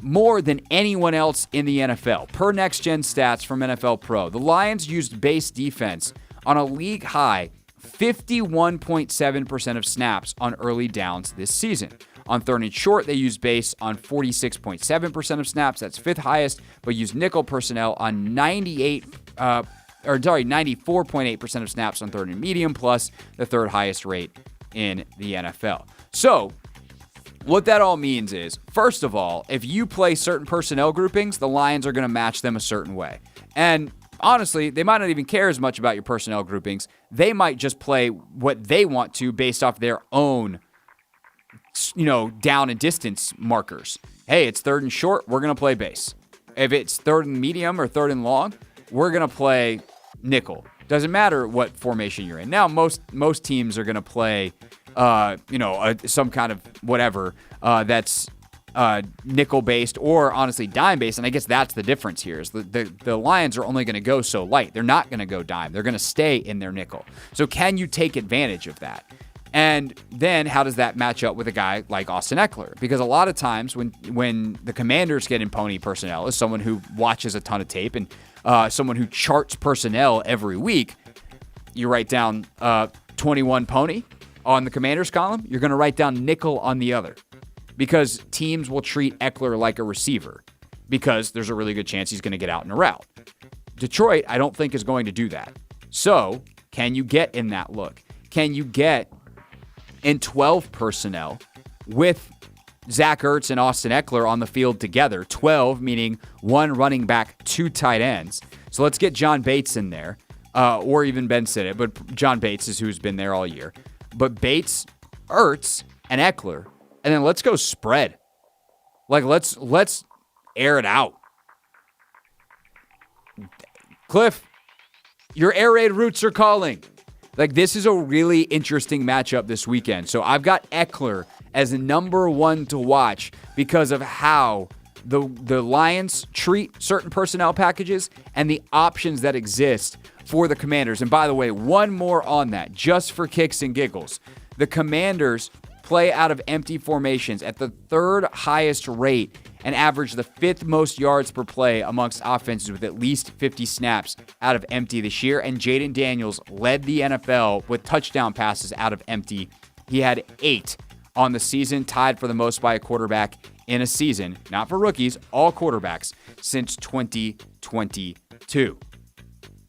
more than anyone else in the NFL. Per Next Gen stats from NFL Pro, the Lions used base defense on a league high 51.7% of snaps on early downs this season. On 3rd and short, they used base on 46.7% of snaps. That's 5th highest, but used nickel personnel on 94.8% of snaps on 3rd and medium, plus the 3rd highest rate in the NFL. So, what that all means is, first of all, if you play certain personnel groupings, the Lions are going to match them a certain way. And honestly, they might not even care as much about your personnel groupings. They might just play what they want to based off their own, down and distance markers. Hey, it's 3rd and short, we're going to play base. If it's 3rd and medium or 3rd and long, we're going to play nickel. Doesn't matter what formation you're in. Now, most teams are going to play, some kind of whatever that's nickel-based or honestly dime-based, and I guess that's the difference here is the Lions are only going to go so light. They're not going to go dime. They're going to stay in their nickel. So can you take advantage of that? And then how does that match up with a guy like Austin Ekeler? Because a lot of times when the Commanders get in pony personnel as someone who watches a ton of tape and someone who charts personnel every week, you write down 21 pony on the Commanders column, you're going to write down nickel on the other. Because teams will treat Ekeler like a receiver because there's a really good chance he's going to get out in a route. Detroit, I don't think, is going to do that. So, can you get in that look? Can you get in 12 personnel with Zach Ertz and Austin Eckler on the field together. 12, meaning one running back, two tight ends. So let's get John Bates in there, or even Ben Sinnott, but John Bates is who's been there all year. But Bates, Ertz, and Eckler, and then let's go spread. Like, let's air it out. Cliff, your air raid roots are calling. Like, this is a really interesting matchup this weekend. So I've got Eckler as number one to watch because of how the Lions treat certain personnel packages and the options that exist for the Commanders. And by the way, one more on that, just for kicks and giggles. The Commanders play out of empty formations at the third highest rate and average the fifth most yards per play amongst offenses with at least 50 snaps out of empty this year. And Jaden Daniels led the NFL with touchdown passes out of empty. He had 8 on the season, tied for the most by a quarterback in a season, not for rookies, all quarterbacks, since 2022.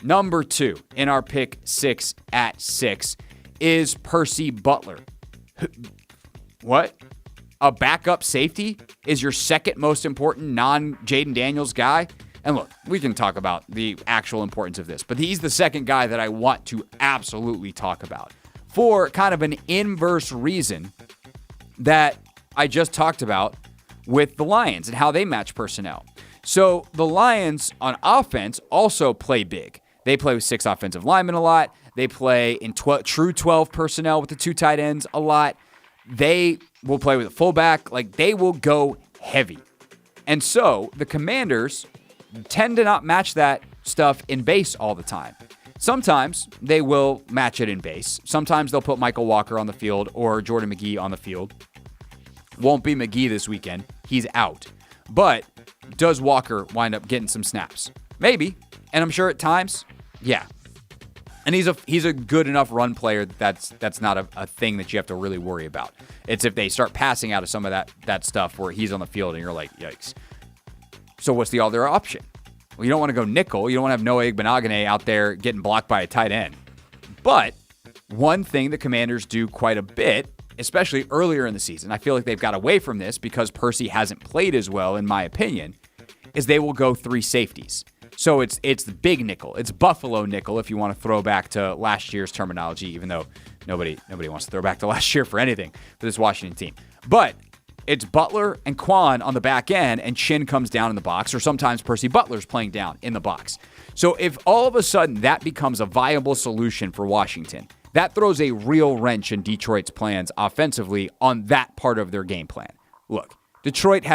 Number 2 in our pick 6 at 6 is Percy Butler. What? A backup safety is your second most important non-Jaden Daniels guy? And look, we can talk about the actual importance of this, but he's the second guy that I want to absolutely talk about for kind of an inverse reason that I just talked about with the Lions and how they match personnel. So the Lions on offense also play big. They play with 6 offensive linemen a lot. They play in true 12 personnel with the 2 tight ends a lot. They will play with a fullback. Like, they will go heavy. And so the Commanders tend to not match that stuff in base all the time. Sometimes they will match it in base. Sometimes they'll put Michael Walker on the field or Jordan McGee on the field. Won't be McGee this weekend. He's out. But does Walker wind up getting some snaps? Maybe. And I'm sure at times, yeah. And he's a good enough run player that's not a thing that you have to really worry about. It's if they start passing out of some of that stuff where he's on the field and you're like, yikes. So what's the other option? Well, you don't want to go nickel. You don't want to have Noah Igbenogany out there getting blocked by a tight end. But one thing the Commanders do quite a bit, especially earlier in the season, I feel like they've got away from this because Percy hasn't played as well, in my opinion, is they will go 3 safeties. So it's the big nickel. It's Buffalo nickel, if you want to throw back to last year's terminology, even though nobody wants to throw back to last year for anything for this Washington team. But it's Butler and Quan on the back end, and Chin comes down in the box, or sometimes Percy Butler's playing down in the box. So if all of a sudden that becomes a viable solution for Washington, that throws a real wrench in Detroit's plans offensively on that part of their game plan. Look, Detroit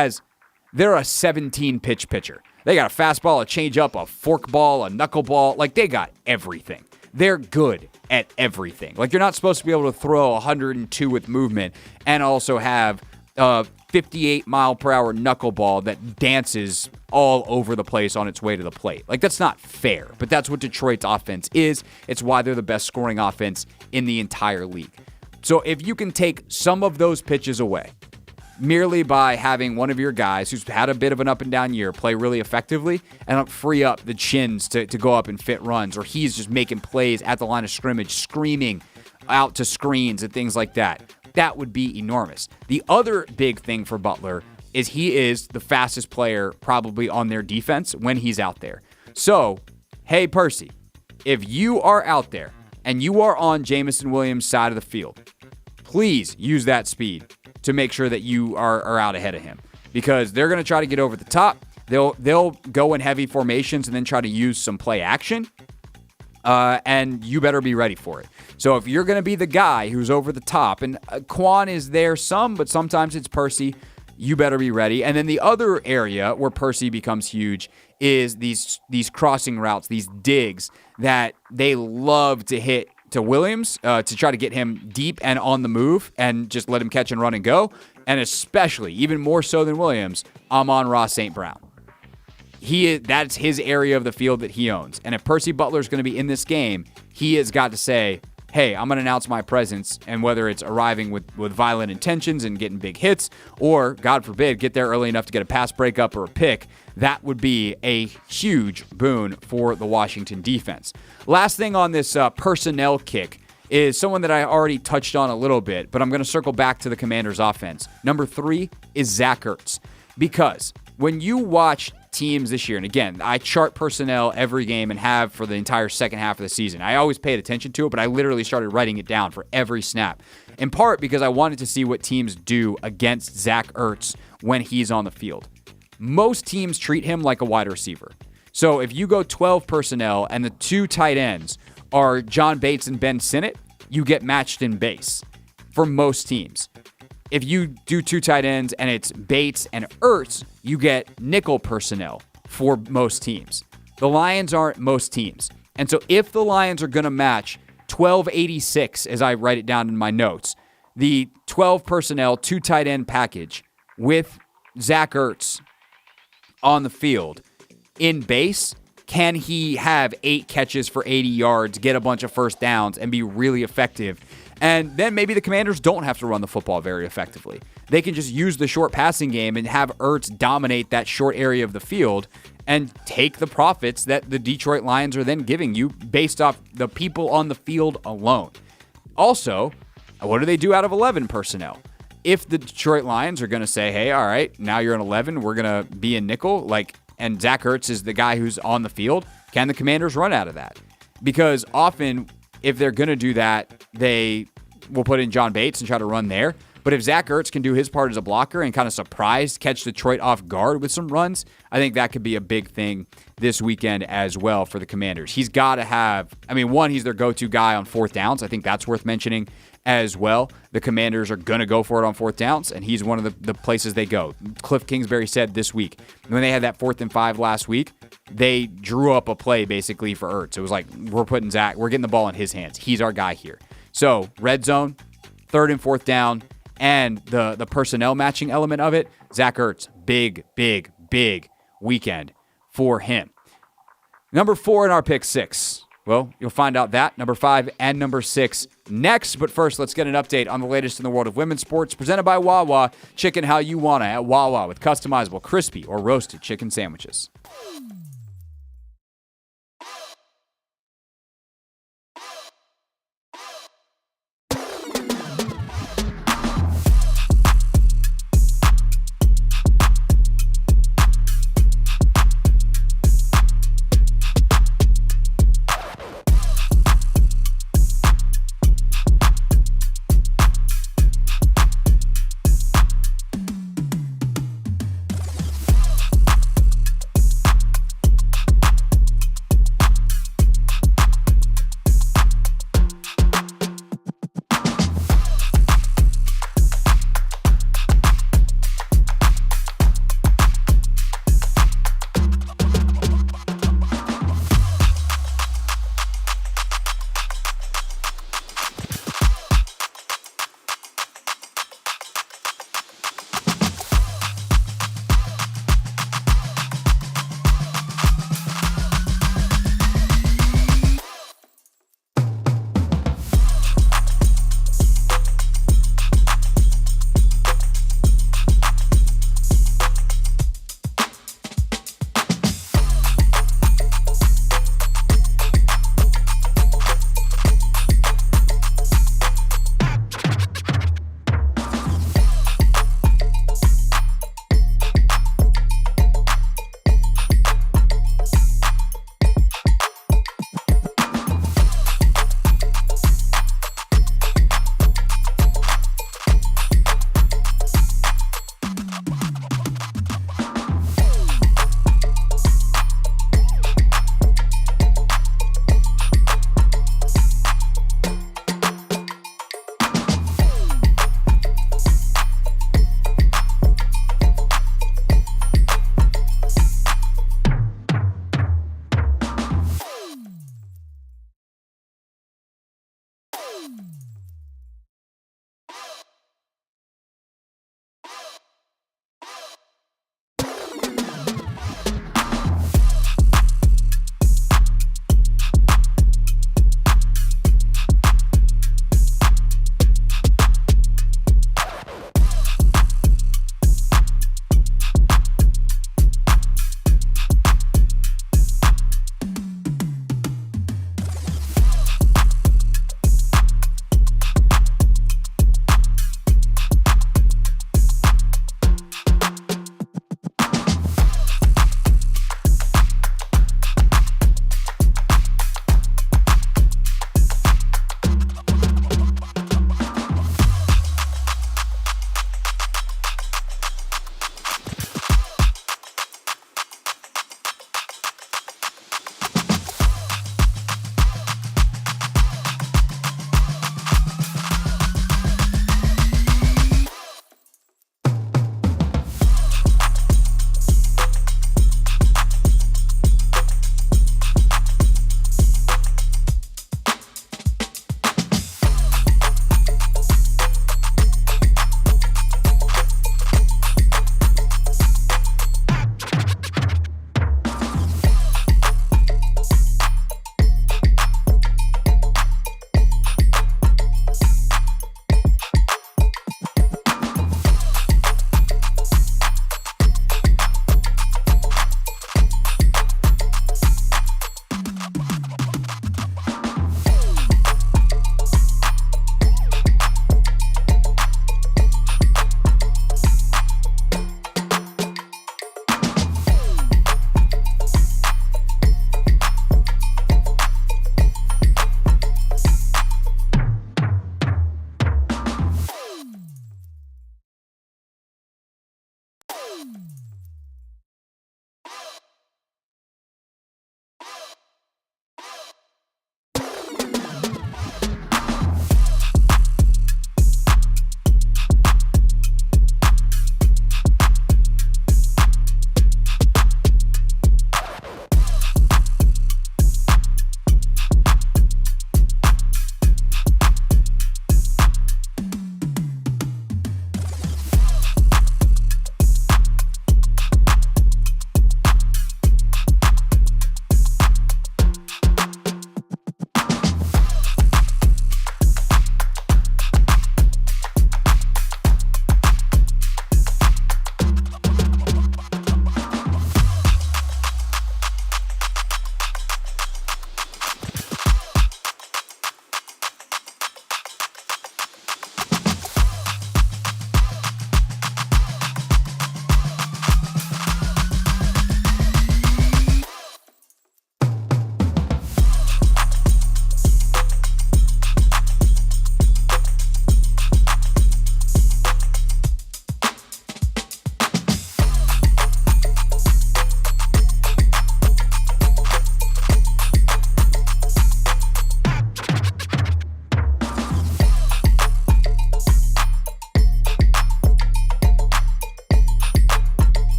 they're a 17-pitch pitcher. They got a fastball, a changeup, a forkball, a knuckleball. Like, they got everything. They're good at everything. Like, you're not supposed to be able to throw 102 with movement and also have a 58-mile-per-hour knuckleball that dances all over the place on its way to the plate. Like, that's not fair, but that's what Detroit's offense is. It's why they're the best scoring offense in the entire league. So if you can take some of those pitches away, merely by having one of your guys who's had a bit of an up and down year play really effectively and free up the Chins to go up and fit runs, or he's just making plays at the line of scrimmage, screaming out to screens and things like that, that would be enormous. The other big thing for Butler is he is the fastest player probably on their defense when he's out there. So, hey, Percy, if you are out there and you are on Jameson Williams' side of the field, please use that speed to make sure that you are out ahead of him, because they're going to try to get over the top. They'll go in heavy formations and then try to use some play action, and you better be ready for it. So if you're going to be the guy who's over the top, and Quan is there some, but sometimes it's Percy, you better be ready. And then the other area where Percy becomes huge is these crossing routes, these digs that they love to hit to Williams to try to get him deep and on the move and just let him catch and run and go. And especially, even more so than Williams, Amon-Ra St. Brown. That's his area of the field that he owns. And if Percy Butler's going to be in this game, he has got to say, hey, I'm going to announce my presence, and whether it's arriving with violent intentions and getting big hits, or, God forbid, get there early enough to get a pass breakup or a pick, that would be a huge boon for the Washington defense. Last thing on this personnel kick is someone that I already touched on a little bit, but I'm going to circle back to the Commanders' offense. Number 3 is Zach Ertz. Because when you watch teams this year, and again, I chart personnel every game and have for the entire second half of the season. I always paid attention to it, but I literally started writing it down for every snap. In part because I wanted to see what teams do against Zach Ertz when he's on the field. Most teams treat him like a wide receiver. So if you go 12 personnel and the 2 tight ends are John Bates and Ben Sinnott, you get matched in base for most teams. If you do 2 tight ends and it's Bates and Ertz, you get nickel personnel for most teams. The Lions aren't most teams. And so if the Lions are going to match 1286, as I write it down in my notes, the 12 personnel, 2 tight end package with Zach Ertz on the field in base, can he have 8 catches for 80 yards, get a bunch of first downs, and be really effective? And then maybe the Commanders don't have to run the football very effectively. They can just use the short passing game and have Ertz dominate that short area of the field and take the profits that the Detroit Lions are then giving you based off the people on the field alone. Also, what do they do out of 11 personnel? If the Detroit Lions are going to say, hey, all right, now you're in 11, we're going to be in nickel, and Zach Ertz is the guy who's on the field, can the Commanders run out of that? Because often, if they're going to do that, they will put in John Bates and try to run there. But if Zach Ertz can do his part as a blocker and kind of catch Detroit off guard with some runs, I think that could be a big thing this weekend as well for the Commanders. He's got to have, one, he's their go-to guy on 4th downs. I think that's worth mentioning as well. The Commanders are going to go for it on 4th downs, and he's one of the places they go. Cliff Kingsbury said this week, when they had that 4th and 5 last week, they drew up a play basically for Ertz. It was like, we're getting the ball in his hands. He's our guy here. So, red zone, 3rd and 4th down, and the personnel matching element of it, Zach Ertz, big weekend for him. Number 4 in our pick 6. Well, you'll find out that, number 5 and number 6 next. But first, let's get an update on the latest in the world of women's sports, presented by Wawa. Chicken how you want it at Wawa with customizable crispy or roasted chicken sandwiches.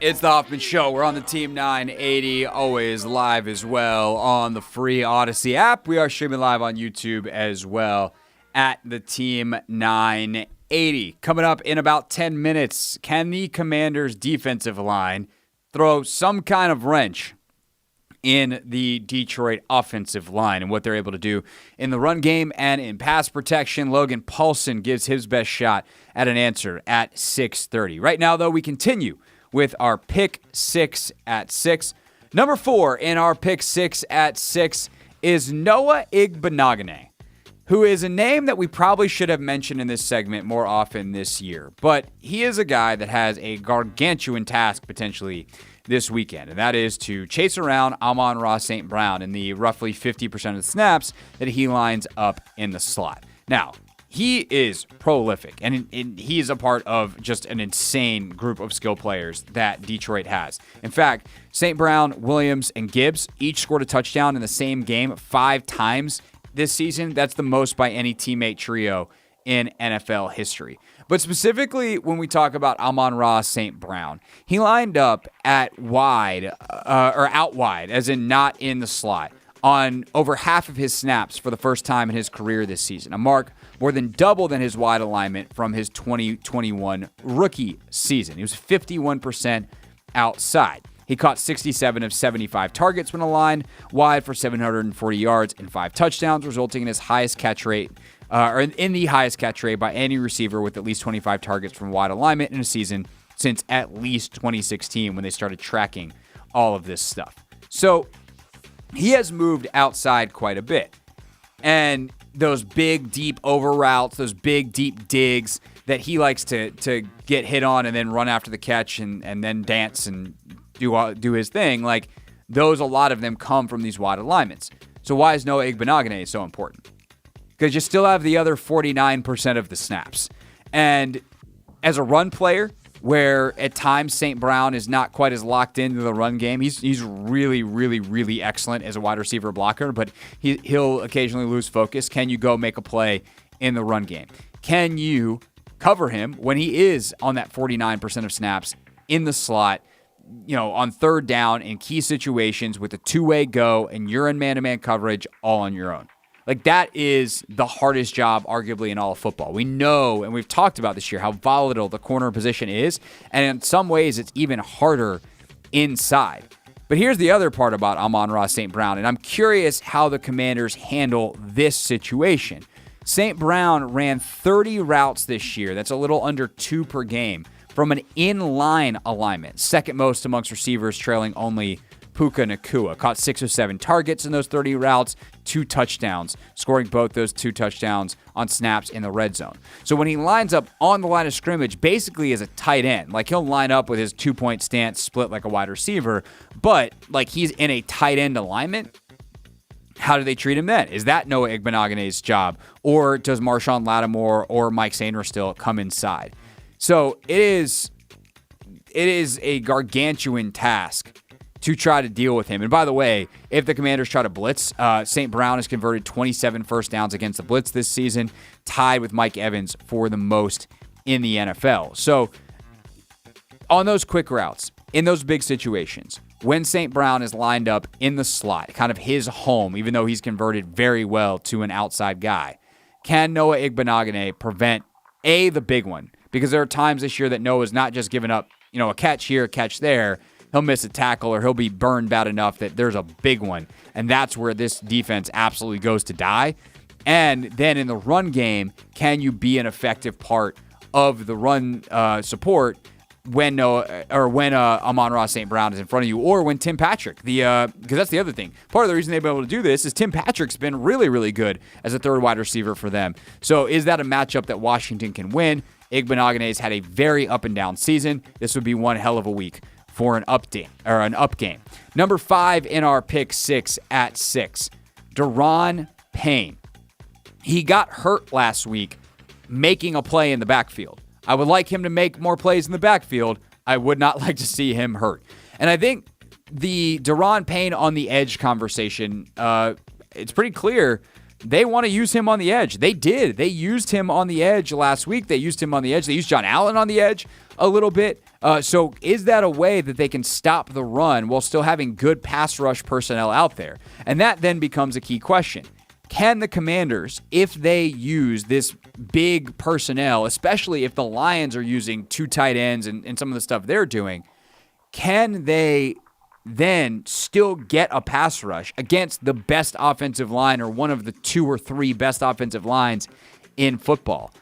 It's the Hoffman Show. We're on the Team 980, always live as well on the free Odyssey app. We are streaming live on YouTube as well at the Team 980. Coming up in about 10 minutes, can the Commanders' defensive line throw some kind of wrench in the Detroit offensive line and what they're able to do in the run game and in pass protection? Logan Paulsen gives his best shot at an answer at 6:30. Right now, though, we continue with our Pick 6 at 6. Number 4 in our Pick 6 at 6 is Noah Igbinoghene, who is a name that we probably should have mentioned in this segment more often this year. But he is a guy that has a gargantuan task potentially this weekend, and that is to chase around Amon-Ra St. Brown in the roughly 50% of the snaps that he lines up in the slot. Now, he is prolific, and he is a part of just an insane group of skill players that Detroit has. In fact, St. Brown, Williams, and Gibbs each scored a touchdown in the same game 5 times this season. That's the most by any teammate trio in NFL history. But specifically, when we talk about Amon-Ra St. Brown, he lined up at wide, or out wide, as in not in the slot, on over half of his snaps for the first time in his career this season, a mark more than double than his wide alignment from his 2021 rookie season. He was 51% outside. He caught 67 of 75 targets when aligned wide for 740 yards and 5 touchdowns, resulting in his highest catch rate, or in the highest catch rate by any receiver with at least 25 targets from wide alignment in a season since at least 2016 when they started tracking all of this stuff. So he has moved outside quite a bit. And those big, deep over routes, those big, deep digs that he likes to get hit on and then run after the catch and then dance and do his thing, like those, a lot of them come from these wide alignments. So why is Noah Igbinoghene so important? Because you still have the other 49% of the snaps. And as a run player, where at times St. Brown is not quite as locked into the run game. He's really, really, really excellent as a wide receiver blocker, but he'll occasionally lose focus. Can you go make a play in the run game? Can you cover him when he is on that 49% of snaps in the slot, on third down in key situations with a two-way go and you're in man-to-man coverage all on your own? Like, that is the hardest job, arguably, in all of football. We know, and we've talked about this year, how volatile the corner position is, and in some ways, it's even harder inside. But here's the other part about Amon-Ra St. Brown, and I'm curious how the Commanders handle this situation. St. Brown ran 30 routes this year. That's a little under 2 per game from an in-line alignment, second most amongst receivers, trailing only Puka Nacua. Caught 6 of 7 targets in those 30 routes, 2 touchdowns, scoring both those 2 touchdowns on snaps in the red zone. So when he lines up on the line of scrimmage, basically as a tight end, like he'll line up with his 2-point stance, split like a wide receiver, but like he's in a tight end alignment. How do they treat him then? Is that Noah Igbinoghene's job? Or does Marshawn Lattimore or Mike Sainristil come inside? So it is a gargantuan task to try to deal with him. And by the way, if the Commanders try to blitz, St. Brown has converted 27 first downs against the blitz this season, tied with Mike Evans for the most in the NFL. So on those quick routes, in those big situations, when St. Brown is lined up in the slot, kind of his home, even though he's converted very well to an outside guy, can Noah Igbinoghene prevent the big one? Because there are times this year that Noah's not just giving up, a catch here, a catch there. He'll miss a tackle or he'll be burned bad enough that there's a big one. And that's where this defense absolutely goes to die. And then in the run game, can you be an effective part of the run support when Amon-Ra St. Brown is in front of you, or when Tim Patrick, because that's the other thing. Part of the reason they've been able to do this is Tim Patrick's been really, really good as a third wide receiver for them. So is that a matchup that Washington can win? Igbinoghene's had a very up and down season. This would be one hell of a week for an up game. Number 5 in our pick 6 at 6, Daron Payne. He got hurt last week making a play in the backfield. I would like him to make more plays in the backfield. I would not like to see him hurt. And I think the Daron Payne on the edge conversation, it's pretty clear they want to use him on the edge. They did. They used him on the edge last week. They used him on the edge. They used John Allen on the edge a little bit So is that a way that they can stop the run while still having good pass rush personnel out there? And that then becomes a key question. Can the Commanders, if they use this big personnel, especially if the Lions are using 2 tight ends and some of the stuff they're doing, can they then still get a pass rush against the best offensive line or one of the 2 or 3 best offensive lines in football?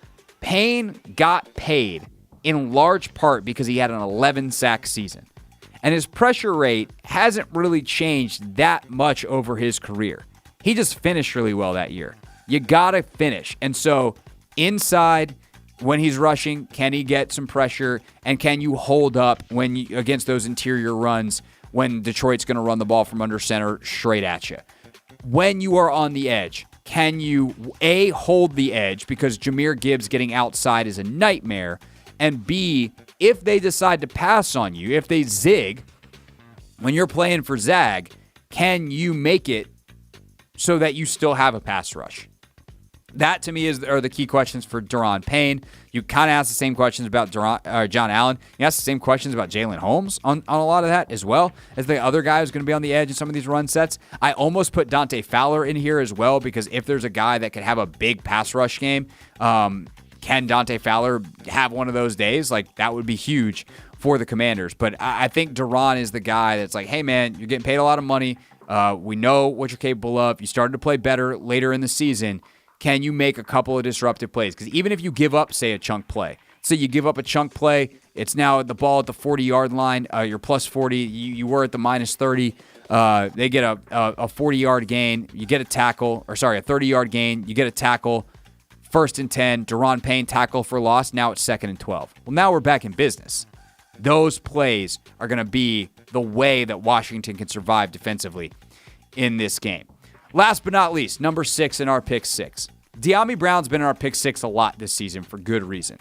Payne got paid in large part because he had an 11-sack season. And his pressure rate hasn't really changed that much over his career. He just finished really well that year. You got to finish. And so inside, when he's rushing, can he get some pressure? And can you hold up against those interior runs when Detroit's going to run the ball from under center straight at you? When you are on the edge, can you, A, hold the edge because Jahmyr Gibbs getting outside is a nightmare, and B, if they decide to pass on you, if they zig, when you're playing for zag, can you make it so that you still have a pass rush? That, to me, are the key questions for Daron Payne. You kind of ask the same questions about John Allen. You ask the same questions about Jalen Holmes on a lot of that as well, as the other guy who's going to be on the edge in some of these run sets. I almost put Dante Fowler in here as well, because if there's a guy that could have a big pass rush game, can Dante Fowler have one of those days? Like, that would be huge for the Commanders. But I think Daron is the guy that's like, hey, man, you're getting paid a lot of money. We know what you're capable of. You started to play better later in the season. Can you make a couple of disruptive plays? Because even if you give up, say, a chunk play, so you give up a chunk play, it's now the ball at the 40-yard line. You're plus 40. You were at the minus 30. They get a 40-yard gain. You get a tackle, or sorry, a 30-yard gain. You get a tackle. 1st and 10. Daron Payne tackle for loss. Now it's 2nd and 12. Well, now we're back in business. Those plays are going to be the way that Washington can survive defensively in this game. Last but not least, number 6 in our pick 6. Dyami Brown's been in our pick 6 a lot this season for good reason.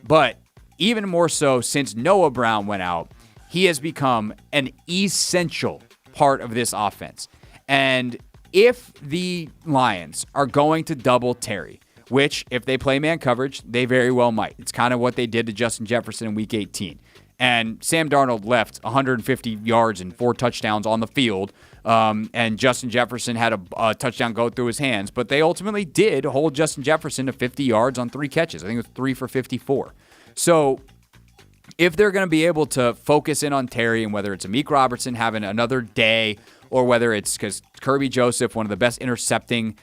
But even more so since Noah Brown went out, he has become an essential part of this offense. And if the Lions are going to double Terry, which if they play man coverage, they very well might. It's kind of what they did to Justin Jefferson in Week 18. And Sam Darnold left 150 yards and 4 touchdowns on the field. And Justin Jefferson had a touchdown go through his hands. But they ultimately did hold Justin Jefferson to 50 yards on 3 catches. I think it was 3 for 54. So if they're going to be able to focus in on Terry, and whether it's Amik Robertson having another day, or whether it's because Kirby Joseph, one of the best intercepting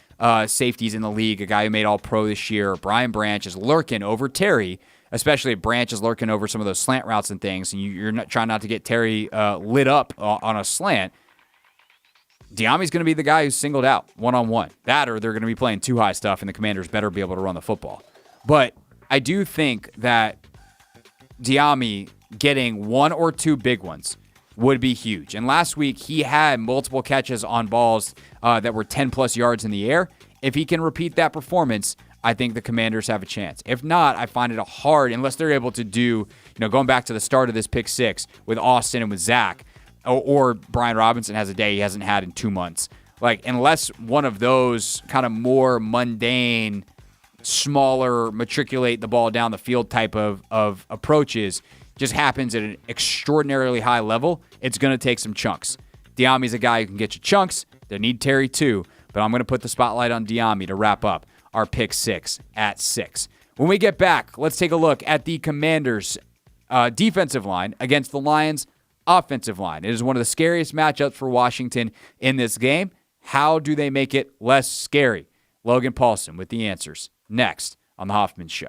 safeties in the league, a guy who made All-Pro this year, Brian Branch is lurking over Terry, especially if Branch is lurking over some of those slant routes and things, and you're not trying not to get Terry lit up on a slant. Dyami's going to be the guy who's singled out one-on-one. That, or they're going to be playing too high stuff, and the Commanders better be able to run the football. But I do think that Dyami getting 1 or 2 big ones would be huge. And last week, he had multiple catches on balls that were 10-plus yards in the air. If he can repeat that performance, I think the Commanders have a chance. If not, I find it hard, unless they're able to do, going back to the start of this pick 6 with Austin and with Zach, or Brian Robinson has a day he hasn't had in 2 months. Like, unless one of those kind of more mundane, smaller, matriculate the ball down the field type of approaches just happens at an extraordinarily high level, it's going to take some chunks. Dyami's a guy who can get you chunks. They need Terry too, but I'm going to put the spotlight on Dyami to wrap up our pick 6 at 6. When we get back, let's take a look at the Commanders' defensive line against the Lions' offensive line. It is one of the scariest matchups for Washington in this game. How do they make it less scary? Logan Paulsen with the answers next on The Hoffman Show.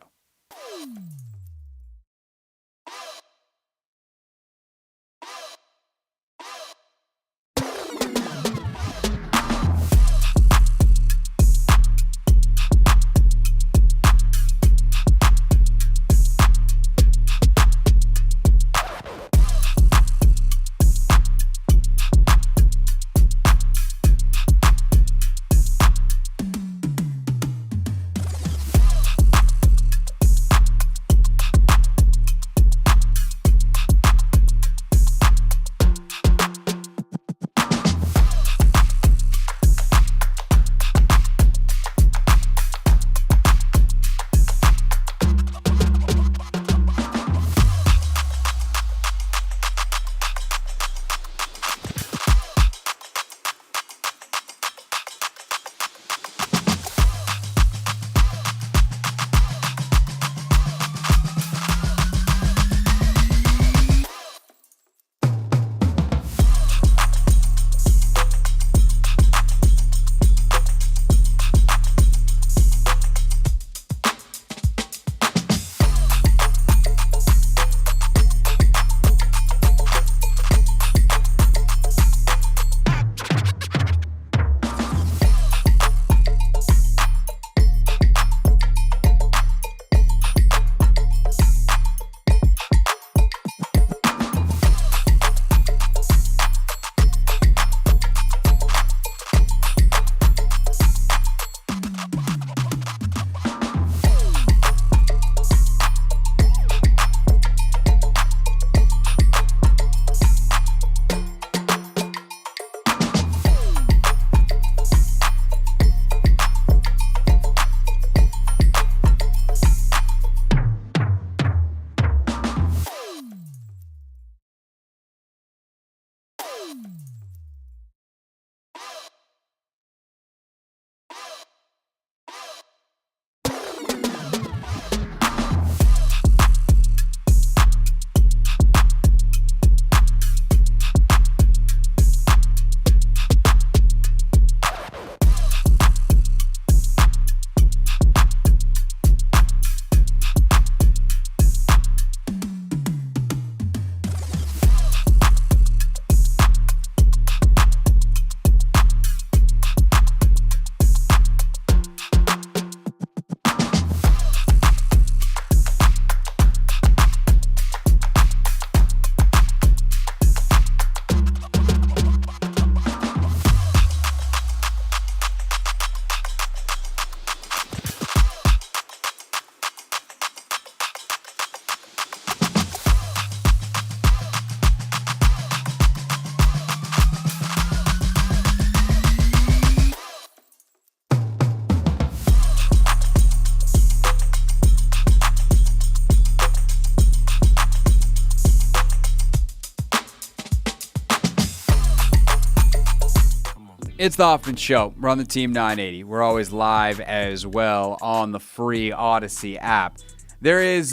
It's the Hoffman Show. We're on the Team 980. We're always live as well on the free Odyssey app. There is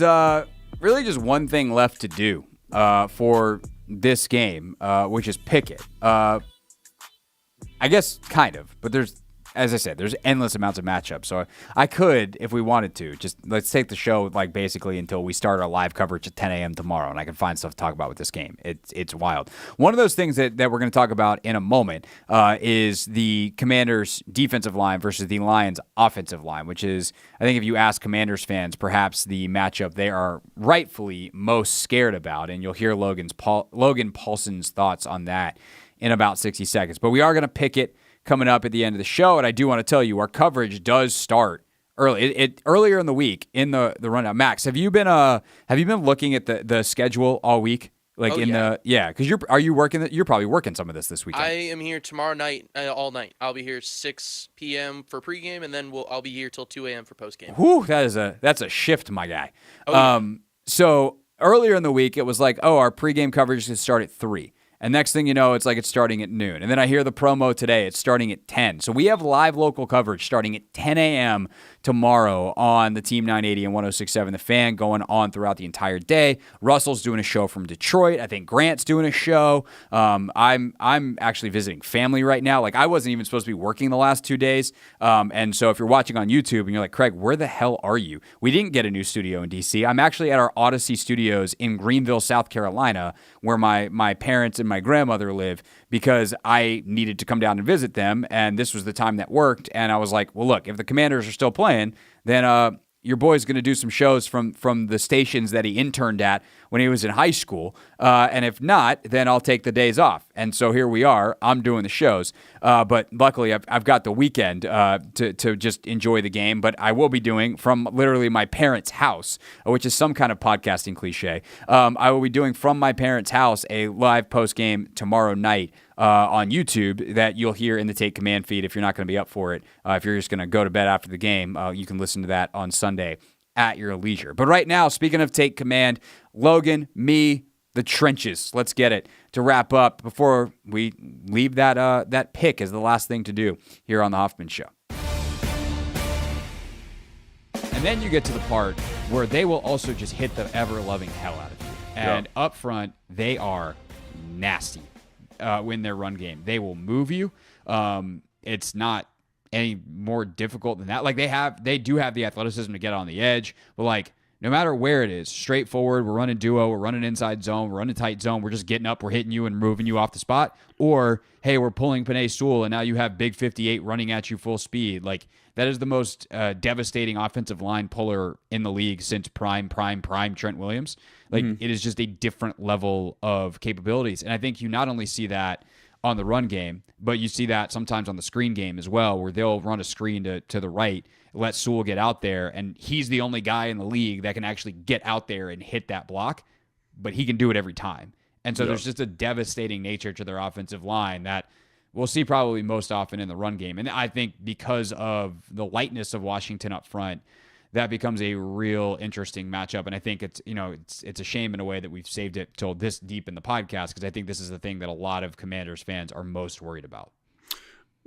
really just one thing left to do for this game, which is pick it. I guess kind of, but as I said, there's endless amounts of matchups. So I could, if we wanted to, just let's take the show like basically until we start our live coverage at 10 a.m. tomorrow, and I can find stuff to talk about with this game. It's wild. One of those things that we're going to talk about in a moment is the Commanders' defensive line versus the Lions' offensive line, which is, I think if you ask Commanders fans, perhaps the matchup they are rightfully most scared about, and you'll hear Logan Paulsen's thoughts on that in about 60 seconds. But we are going to pick it coming up at the end of the show, and I do want to tell you our coverage does start early. Earlier in the week in the rundown. Max, have you been looking at the schedule all week? Because are you working? You're probably working some of this weekend. I am here tomorrow night, all night. I'll be here 6 p.m. for pregame, and then I'll be here till 2 a.m. for postgame. Whew, that's a shift, my guy. Oh, So earlier in the week, it was like, our pregame coverage is going to start at 3. And next thing you know, it's like it's starting at noon. And then I hear the promo today, it's starting at 10. So we have live local coverage starting at 10 a.m. tomorrow on the Team 980 and 106.7 The Fan, going on throughout the entire day. Russell's doing a show from Detroit. I think Grant's doing a show. I'm actually visiting family right now. Like, I wasn't even supposed to be working the last 2 days. And so if you're watching on YouTube and you're like, Craig, where the hell are you? We didn't get a new studio in D.C. I'm actually at our Odyssey Studios in Greenville, South Carolina, where my parents and my grandmother live, because I needed to come down and visit them, and this was the time that worked. And I was like, well, look, if the Commanders are still playing, then your boy's going to do some shows from the stations that he interned at when he was in high school. And if not, then I'll take the days off. And so here we are. I'm doing the shows. But luckily, I've got the weekend to just enjoy the game. But I will be doing from literally my parents' house, which is some kind of podcasting cliche. I will be doing from my parents' house a live post game tomorrow night on YouTube that you'll hear in the Take Command feed if you're not going to be up for it. If you're just going to go to bed after the game, you can listen to that on Sunday at your leisure. But right now, speaking of Take Command, Logan, me, the trenches. Let's get it to wrap up before we leave that pick as the last thing to do here on the Hoffman Show. And then you get to the part where they will also just hit the ever-loving hell out of you. And up front, they are nasty. Win their run game. They will move you. It's not any more difficult than that. Like, they do have the athleticism to get on the edge, but like, no matter where it is, straightforward, we're running duo, we're running inside zone, we're running tight zone, we're just getting up, we're hitting you and moving you off the spot. Or, hey, we're pulling Penei Sewell and now you have Big 58 running at you full speed. Like, that is the most devastating offensive line puller in the league since prime Trent Williams. Like, it is just a different level of capabilities. And I think you not only see that on the run game, but you see that sometimes on the screen game as well, where they'll run a screen to the right, let Sewell get out there, and he's the only guy in the league that can actually get out there and hit that block, but he can do it every time. And so there's just a devastating nature to their offensive line that we'll see probably most often in the run game. And I think because of the lightness of Washington up front, that becomes a real interesting matchup. And I think it's a shame in a way that we've saved it till this deep in the podcast, because I think this is the thing that a lot of Commanders fans are most worried about.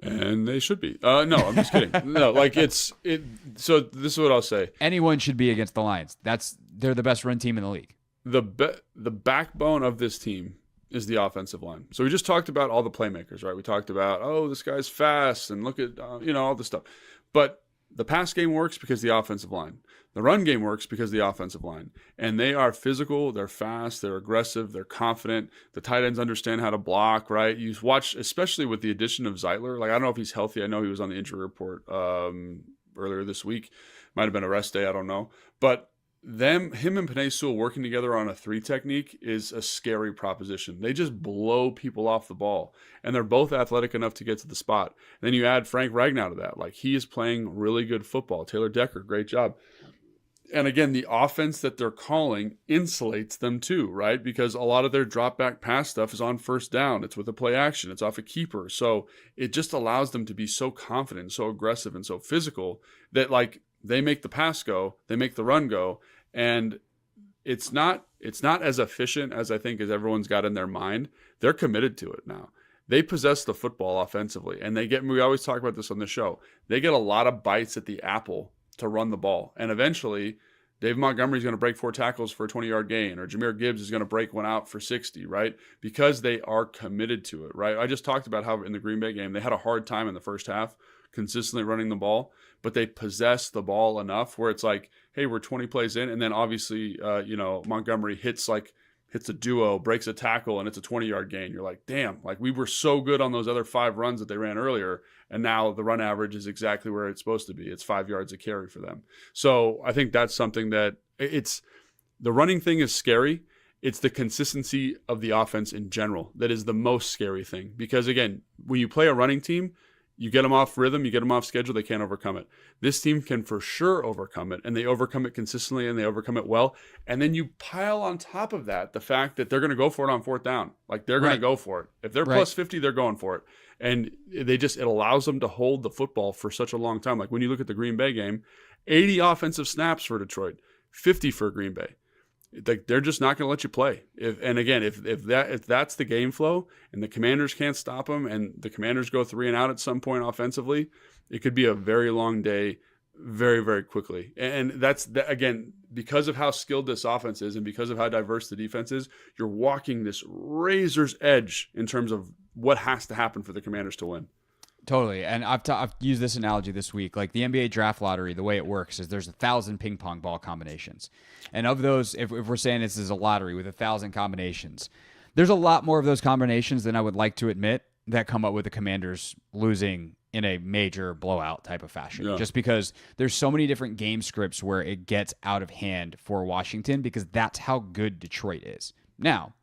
And they should be. No, I'm just kidding. No, like so this is what I'll say. Anyone should be against the Lions. They're the best run team in the league. The backbone of this team is the offensive line. So we just talked about all the playmakers, right? We talked about, this guy's fast and look at, all this stuff. But the pass game works because the offensive line. The run game works because the offensive line. And they are physical, they're fast, they're aggressive, they're confident. The tight ends understand how to block, right? You watch, especially with the addition of Zeitler. Like, I don't know if he's healthy. I know he was on the injury report earlier this week. Might have been a rest day, I don't know. But him and Penei Sewell working together on a 3 technique is a scary proposition. They just blow people off the ball, and they're both athletic enough to get to the spot. And then you add Frank Ragnow to that. Like, he is playing really good football. Taylor Decker, great job. And again, the offense that they're calling insulates them too, right? Because a lot of their drop back pass stuff is on first down. It's with a play action. It's off a keeper. So it just allows them to be so confident, so aggressive, and so physical that, like, they make the pass go, they make the run go, and it's not as efficient as I think as everyone's got in their mind. They're committed to it now. they possess the football offensively, and we always talk about this on the show. They get a lot of bites at the apple to run the ball. And eventually, Dave Montgomery's going to break 4 tackles for a 20-yard gain, or Jahmyr Gibbs is going to break one out for 60, right? Because they are committed to it, right? I just talked about how in the Green Bay game, they had a hard time in the first half consistently running the ball, but they possess the ball enough where it's like, hey, we're 20 plays in, and then obviously, Montgomery hits a duo, breaks a tackle, and it's a 20-yard gain. You're like, damn, like we were so good on those other 5 runs that they ran earlier, and now the run average is exactly where it's supposed to be. It's 5 yards a carry for them. So I think that's something that the running thing is scary. It's the consistency of the offense in general that is the most scary thing. Because again, when you play a running team, you get them off rhythm, you get them off schedule, they can't overcome it. This team can for sure overcome it, and they overcome it consistently, and they overcome it well. And then you pile on top of that the fact that they're going to go for it on 4th down. Like, they're going to go for it. If they're plus 50, they're going for it. And it allows them to hold the football for such a long time. Like, when you look at the Green Bay game, 80 offensive snaps for Detroit, 50 for Green Bay. Like, they're just not going to let you play. If that's the game flow, and the Commanders can't stop them, and the Commanders go 3 and out at some point offensively, it could be a very long day, very, very quickly. And that's again, because of how skilled this offense is, and because of how diverse the defense is, you're walking this razor's edge in terms of what has to happen for the Commanders to win. Totally. And I've used this analogy this week. Like, the NBA draft lottery, the way it works is there's 1,000 ping pong ball combinations. And of those, if we're saying this is a lottery with 1,000 combinations, there's a lot more of those combinations than I would like to admit that come up with the Commanders losing in a major blowout type of fashion. Yeah. Just because there's so many different game scripts where it gets out of hand for Washington, because that's how good Detroit is. Now,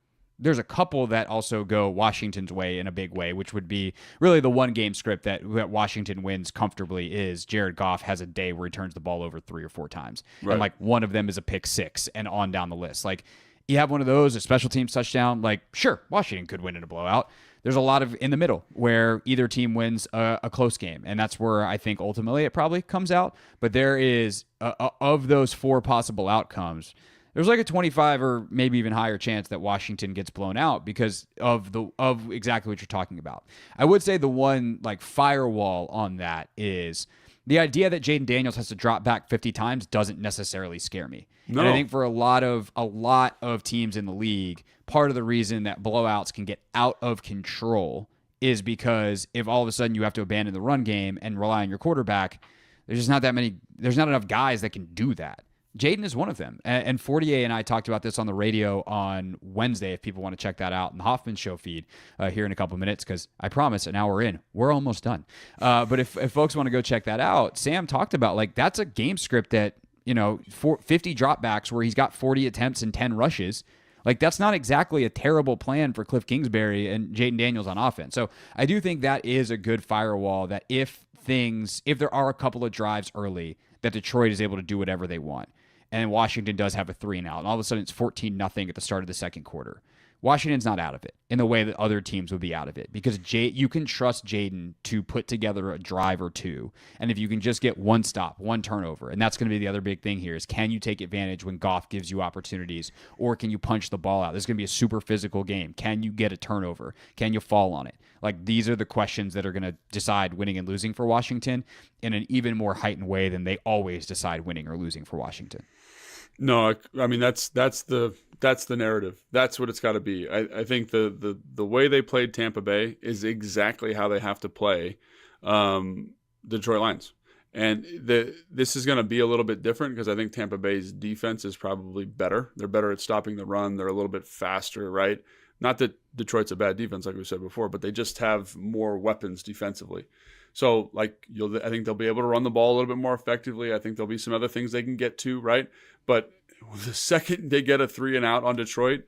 there's a couple that also go Washington's way in a big way, which would be really the one game script that Washington wins comfortably is Jared Goff has a day where he turns the ball over 3 or 4 times. Right. And like one of them is a pick 6 and on down the list. Like, you have one of those, a special teams touchdown, like, sure, Washington could win in a blowout. There's a lot of in the middle where either team wins a close game. And that's where I think ultimately it probably comes out. But there is, of those 4 possible outcomes, there's like a 25 or maybe even higher chance that Washington gets blown out because of exactly what you're talking about. I would say the one like firewall on that is the idea that Jaden Daniels has to drop back 50 times doesn't necessarily scare me. No. And I think for a lot of teams in the league, part of the reason that blowouts can get out of control is because if all of a sudden you have to abandon the run game and rely on your quarterback, there's not enough guys that can do that. Jaden is one of them. And Fortier and I talked about this on the radio on Wednesday, if people want to check that out in the Hoffman Show feed here in a couple of minutes, because I promise an hour in, we're almost done. But if folks want to go check that out, Sam talked about, like, that's a game script that, 50 dropbacks where he's got 40 attempts and 10 rushes. Like, that's not exactly a terrible plan for Cliff Kingsbury and Jaden Daniels on offense. So I do think that is a good firewall that if there are a couple of drives early, that Detroit is able to do whatever they want. And Washington does have a 3 and out. And all of a sudden it's 14-0 at the start of the second quarter. Washington's not out of it in the way that other teams would be out of it, because you can trust Jaden to put together a drive or 2. And if you can just get one stop, one turnover, and that's going to be the other big thing here is, can you take advantage when Goff gives you opportunities, or can you punch the ball out? This is going to be a super physical game. Can you get a turnover? Can you fall on it? Like, these are the questions that are going to decide winning and losing for Washington in an even more heightened way than they always decide winning or losing for Washington. No, I mean that's the narrative. That's what it's got to be. I think the way they played Tampa Bay is exactly how they have to play the Detroit Lions. And this is going to be a little bit different because I think Tampa Bay's defense is probably better. They're better at stopping the run. They're a little bit faster, right? Not that Detroit's a bad defense, like we said before, but they just have more weapons defensively. So, like, I think they'll be able to run the ball a little bit more effectively. I think there'll be some other things they can get to, right? But the second they get a 3 and out on Detroit,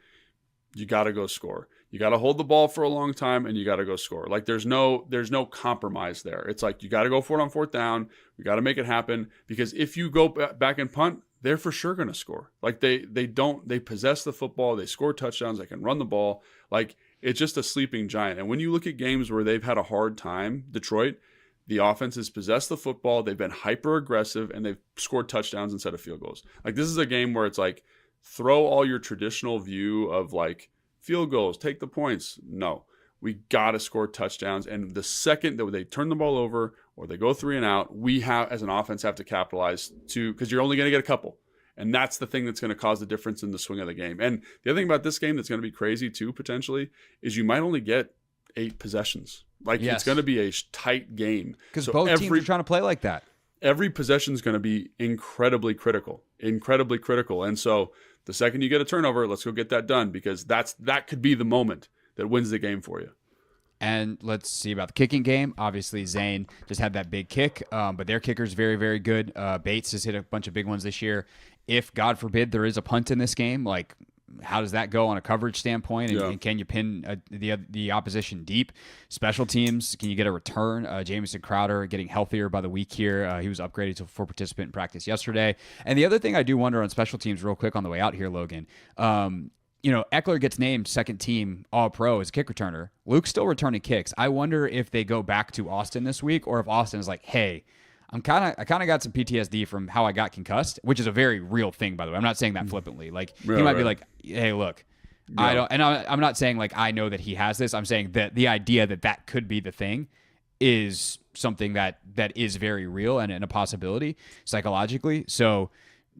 you got to go score. You got to hold the ball for a long time, and you got to go score. Like, there's no compromise there. It's like, you got to go for it on 4th down. We got to make it happen, because if you go back and punt, they're for sure going to score. Like, they possess the football. They score touchdowns. They can run the ball. Like, it's just a sleeping giant. And when you look at games where they've had a hard time, Detroit, the offense has possessed the football. They've been hyper aggressive, and they've scored touchdowns instead of field goals. Like, this is a game where it's like, throw all your traditional view of like field goals, take the points. No, We got to score touchdowns. And the second that they turn the ball over or they go 3 and out, we have, as an offense, have to capitalize because you're only going to get a couple. And that's the thing that's going to cause the difference in the swing of the game. And the other thing about this game that's going to be crazy too, potentially, is you might only get 8 possessions. Like, it's going to be a tight game. Because both teams are trying to play like that. Every possession is going to be incredibly critical. And so the second you get a turnover, let's go get that done, because that could be the moment that wins the game for you. And let's see about the kicking game. Obviously, Zane just had that big kick, but their kicker's very, very good. Bates has hit a bunch of big ones this year. If, God forbid, there is a punt in this game, like, how does that go on a coverage standpoint? And can you pin the opposition deep? Special teams, can you get a return? Jamison Crowder getting healthier by the week here. He was upgraded to a full participant in practice yesterday. And the other thing I do wonder on special teams real quick on the way out here, Logan, Eckler gets named second team All-Pro as a kick returner. Luke's still returning kicks. I wonder if they go back to Austin this week, or if Austin is like, hey, I kind of got some PTSD from how I got concussed, which is a very real thing, by the way. I'm not saying that flippantly. Like, he might be like, hey, look, I don't, and I'm not saying like I know that he has this. I'm saying that the idea that could be the thing is something that is very real and a possibility psychologically. So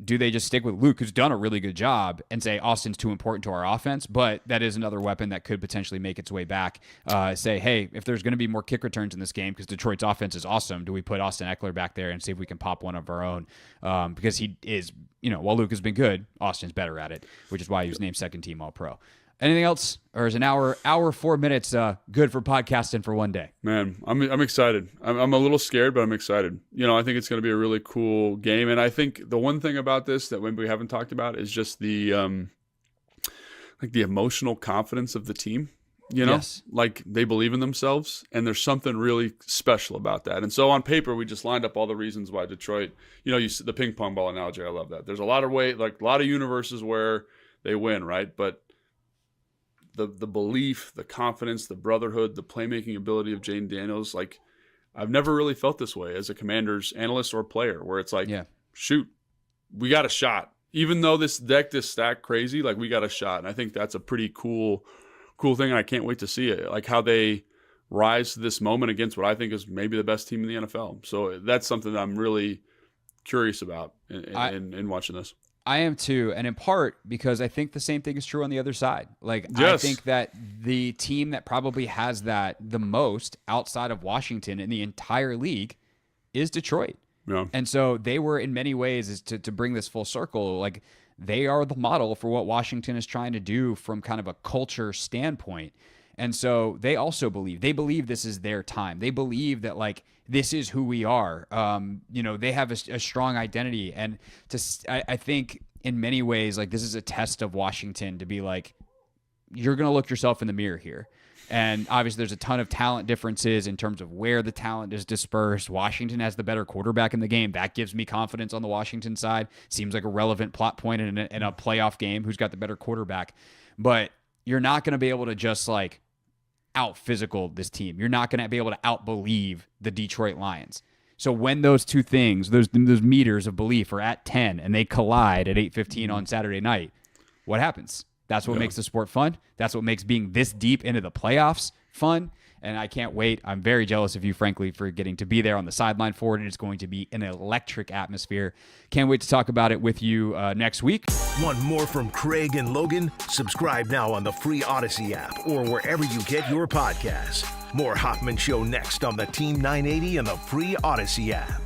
do they just stick with Luke, who's done a really good job, and say Austin's too important to our offense? But that is another weapon that could potentially make its way back. Say, hey, if there's going to be more kick returns in this game, because Detroit's offense is awesome, do we put Austin Eckler back there and see if we can pop one of our own? Because he is, while Luke has been good, Austin's better at it, which is why he was named second team All-Pro. Anything else? Or is an hour 4 minutes good for podcasting for one day? Man, I'm excited. I'm a little scared, but I'm excited. I think it's going to be a really cool game. And I think the one thing about this that we haven't talked about is just the the emotional confidence of the team. Yes. Like, they believe in themselves, and there's something really special about that. And so on paper, we just lined up all the reasons why Detroit, the ping pong ball analogy, I love that. There's a lot of a lot of universes where they win, right? But the belief, the confidence, the brotherhood, the playmaking ability of Jaden Daniels, like, I've never really felt this way as a Commanders analyst or player, where it's like, shoot, we got a shot. Even though this deck is stacked crazy, like, we got a shot. And I think that's a pretty cool thing, and I can't wait to see it, like how they rise to this moment against what I think is maybe the best team in the NFL. So that's something that I'm really curious about in watching this. I am too, and in part because I think the same thing is true on the other side. Like, yes. I think that the team that probably has that the most outside of Washington in the entire league is Detroit. Yeah. And so they were, in many ways, is to bring this full circle, like, they are the model for what Washington is trying to do from kind of a culture standpoint. And so they also believe this is their time. They believe that, like, this is who we are. They have a strong identity. And I think in many ways, like, this is a test of Washington to be like, you're going to look yourself in the mirror here. And obviously there's a ton of talent differences in terms of where the talent is dispersed. Washington has the better quarterback in the game. That gives me confidence on the Washington side. Seems like a relevant plot point in a playoff game, who's got the better quarterback. But you're not going to be able to just, like, out-physical this team. You're not going to be able to out-believe the Detroit Lions. So when those two things, those meters of belief are at 10 and they collide at 8:15 on Saturday night, what happens? That's what makes the sport fun. That's what makes being this deep into the playoffs fun. And I can't wait. I'm very jealous of you, frankly, for getting to be there on the sideline for it. And it's going to be an electric atmosphere. Can't wait to talk about it with you next week. Want more from Craig and Logan? Subscribe now on the free Odyssey app or wherever you get your podcasts. More Hoffman Show next on the Team 980 and the free Odyssey app.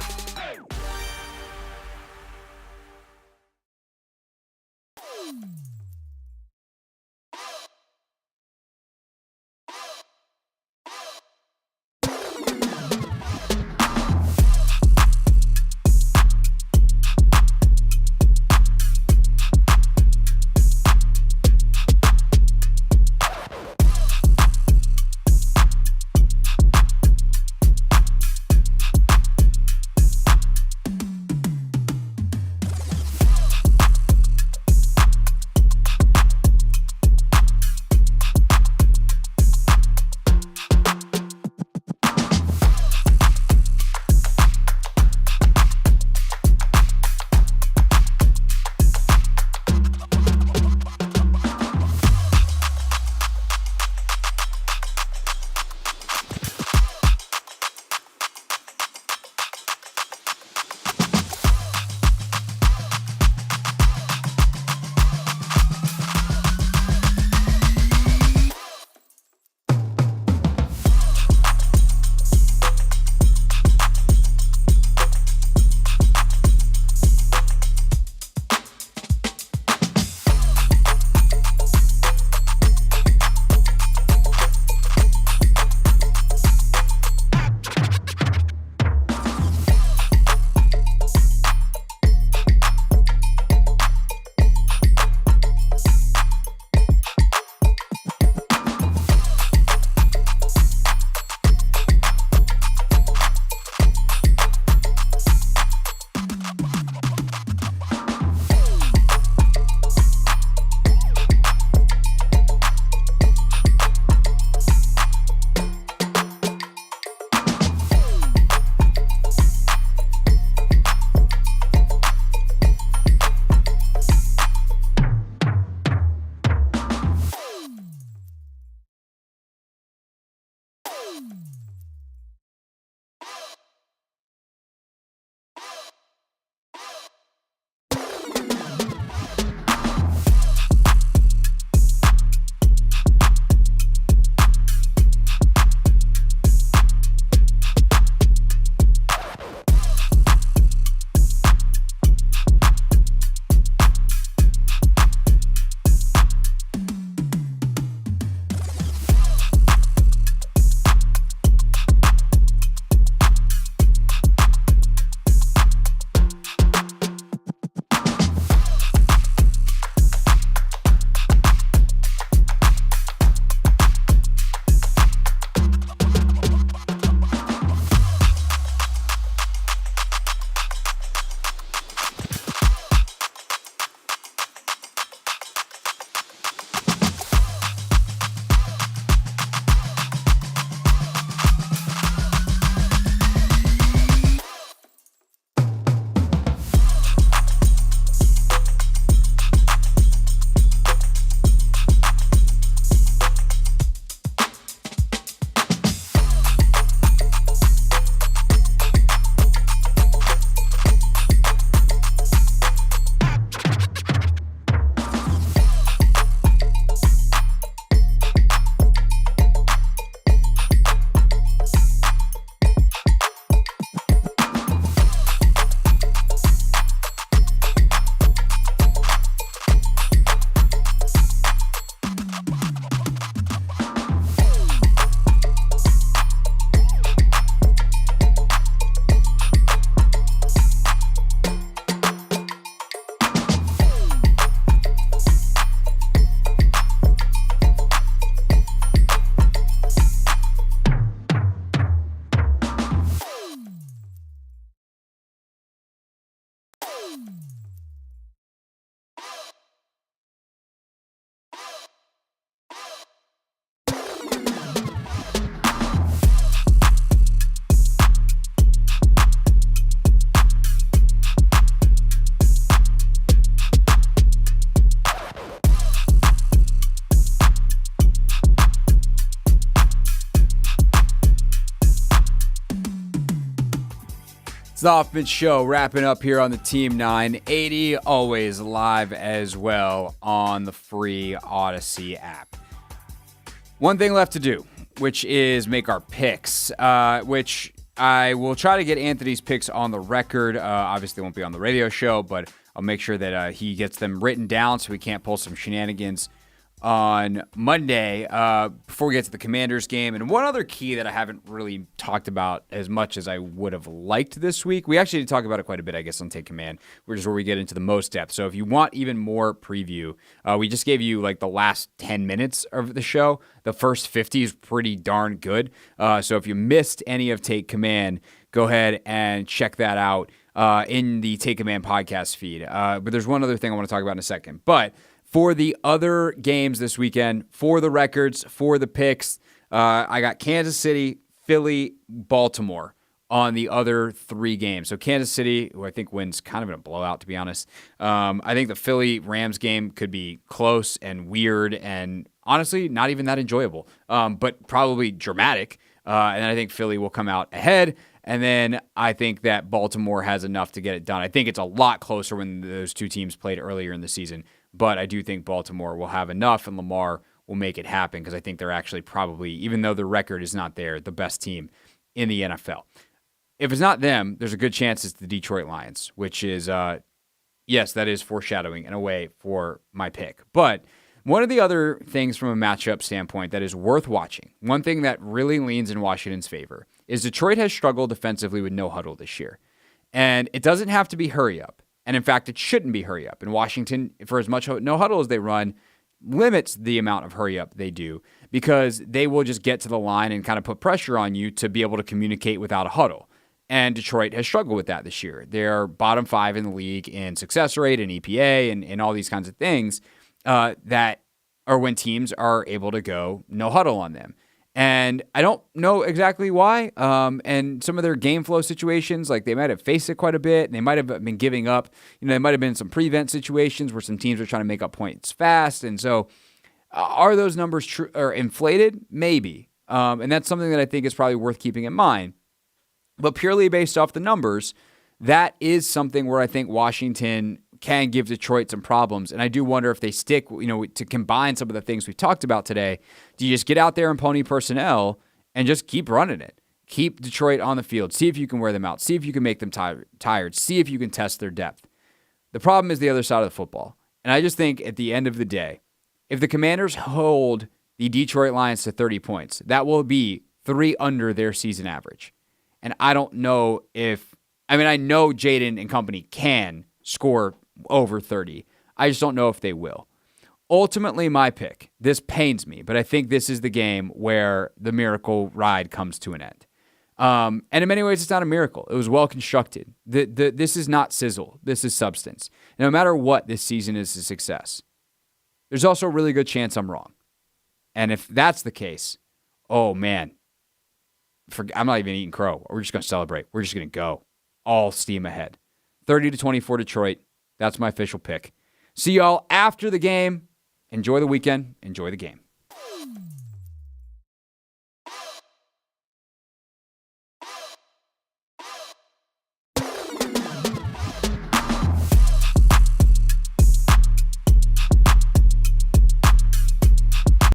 the Hoffman Show, wrapping up here on the Team 980, always live as well on the free Odyssey app. One thing left to do, which is make our picks, which I will try to get Anthony's picks on the record. Obviously, they won't be on the radio show, but I'll make sure that he gets them written down so we can't pull some shenanigans on Monday before we get to the Commanders game. And one other key that I haven't really talked about as much as I would have liked this week. We actually did talk about it quite a bit, I guess, on Take Command, which is where we get into the most depth. So if you want even more preview, we just gave you like the last 10 minutes of the show. The first 50 is pretty darn good. So if you missed any of Take Command, go ahead and check that out in the Take Command podcast feed. But there's one other thing I want to talk about in a second. But for the other games this weekend, for the records, for the picks, I got Kansas City, Philly, Baltimore on the other three games. So Kansas City, who I think wins kind of in a blowout, to be honest. I think the Philly-Rams game could be close and weird and honestly not even that enjoyable, but probably dramatic. And I think Philly will come out ahead. And then I think that Baltimore has enough to get it done. I think it's a lot closer when those two teams played earlier in the season. But I do think Baltimore will have enough and Lamar will make it happen because I think they're actually probably, even though the record is not there, the best team in the NFL. If it's not them, there's a good chance it's the Detroit Lions, which is, yes, that is foreshadowing in a way for my pick. But one of the other things from a matchup standpoint that is worth watching, one thing that really leans in Washington's favor, is Detroit has struggled defensively with no huddle this year. And it doesn't have to be hurry up. And in fact, it shouldn't be hurry up. And Washington, for as much no huddle as they run, limits the amount of hurry up they do because they will just get to the line and kind of put pressure on you to be able to communicate without a huddle. And Detroit has struggled with that this year. They're bottom 5 in the league in success rate and EPA and all these kinds of things that are when teams are able to go no huddle on them. And I don't know exactly why. And some of their game flow situations, like they might have faced it quite a bit. And they might have been giving up. There might have been some prevent situations where some teams are trying to make up points fast. And so are those numbers true or inflated? Maybe. And that's something that I think is probably worth keeping in mind. But purely based off the numbers, that is something where I think Washington can give Detroit some problems. And I do wonder if they stick, to combine some of the things we talked about today. Do you just get out there and pony personnel and just keep running it? Keep Detroit on the field. See if you can wear them out. See if you can make them tired. See if you can test their depth. The problem is the other side of the football. And I just think at the end of the day, if the Commanders hold the Detroit Lions to 30 points, that will be 3 under their season average. And I don't know I know Jaden and company can score over 30. I just don't know if they will. Ultimately, my pick, this pains me, but I think this is the game where the miracle ride comes to an end. And in many ways, it's not a miracle. It was well constructed. This is not sizzle. This is substance. No matter what, this season is a success. There's also a really good chance I'm wrong. And if that's the case, oh man, I'm not even eating crow. We're just going to celebrate. We're just going to go all steam ahead. 30-24 Detroit. That's my official pick. See y'all after the game. Enjoy the weekend. Enjoy the game.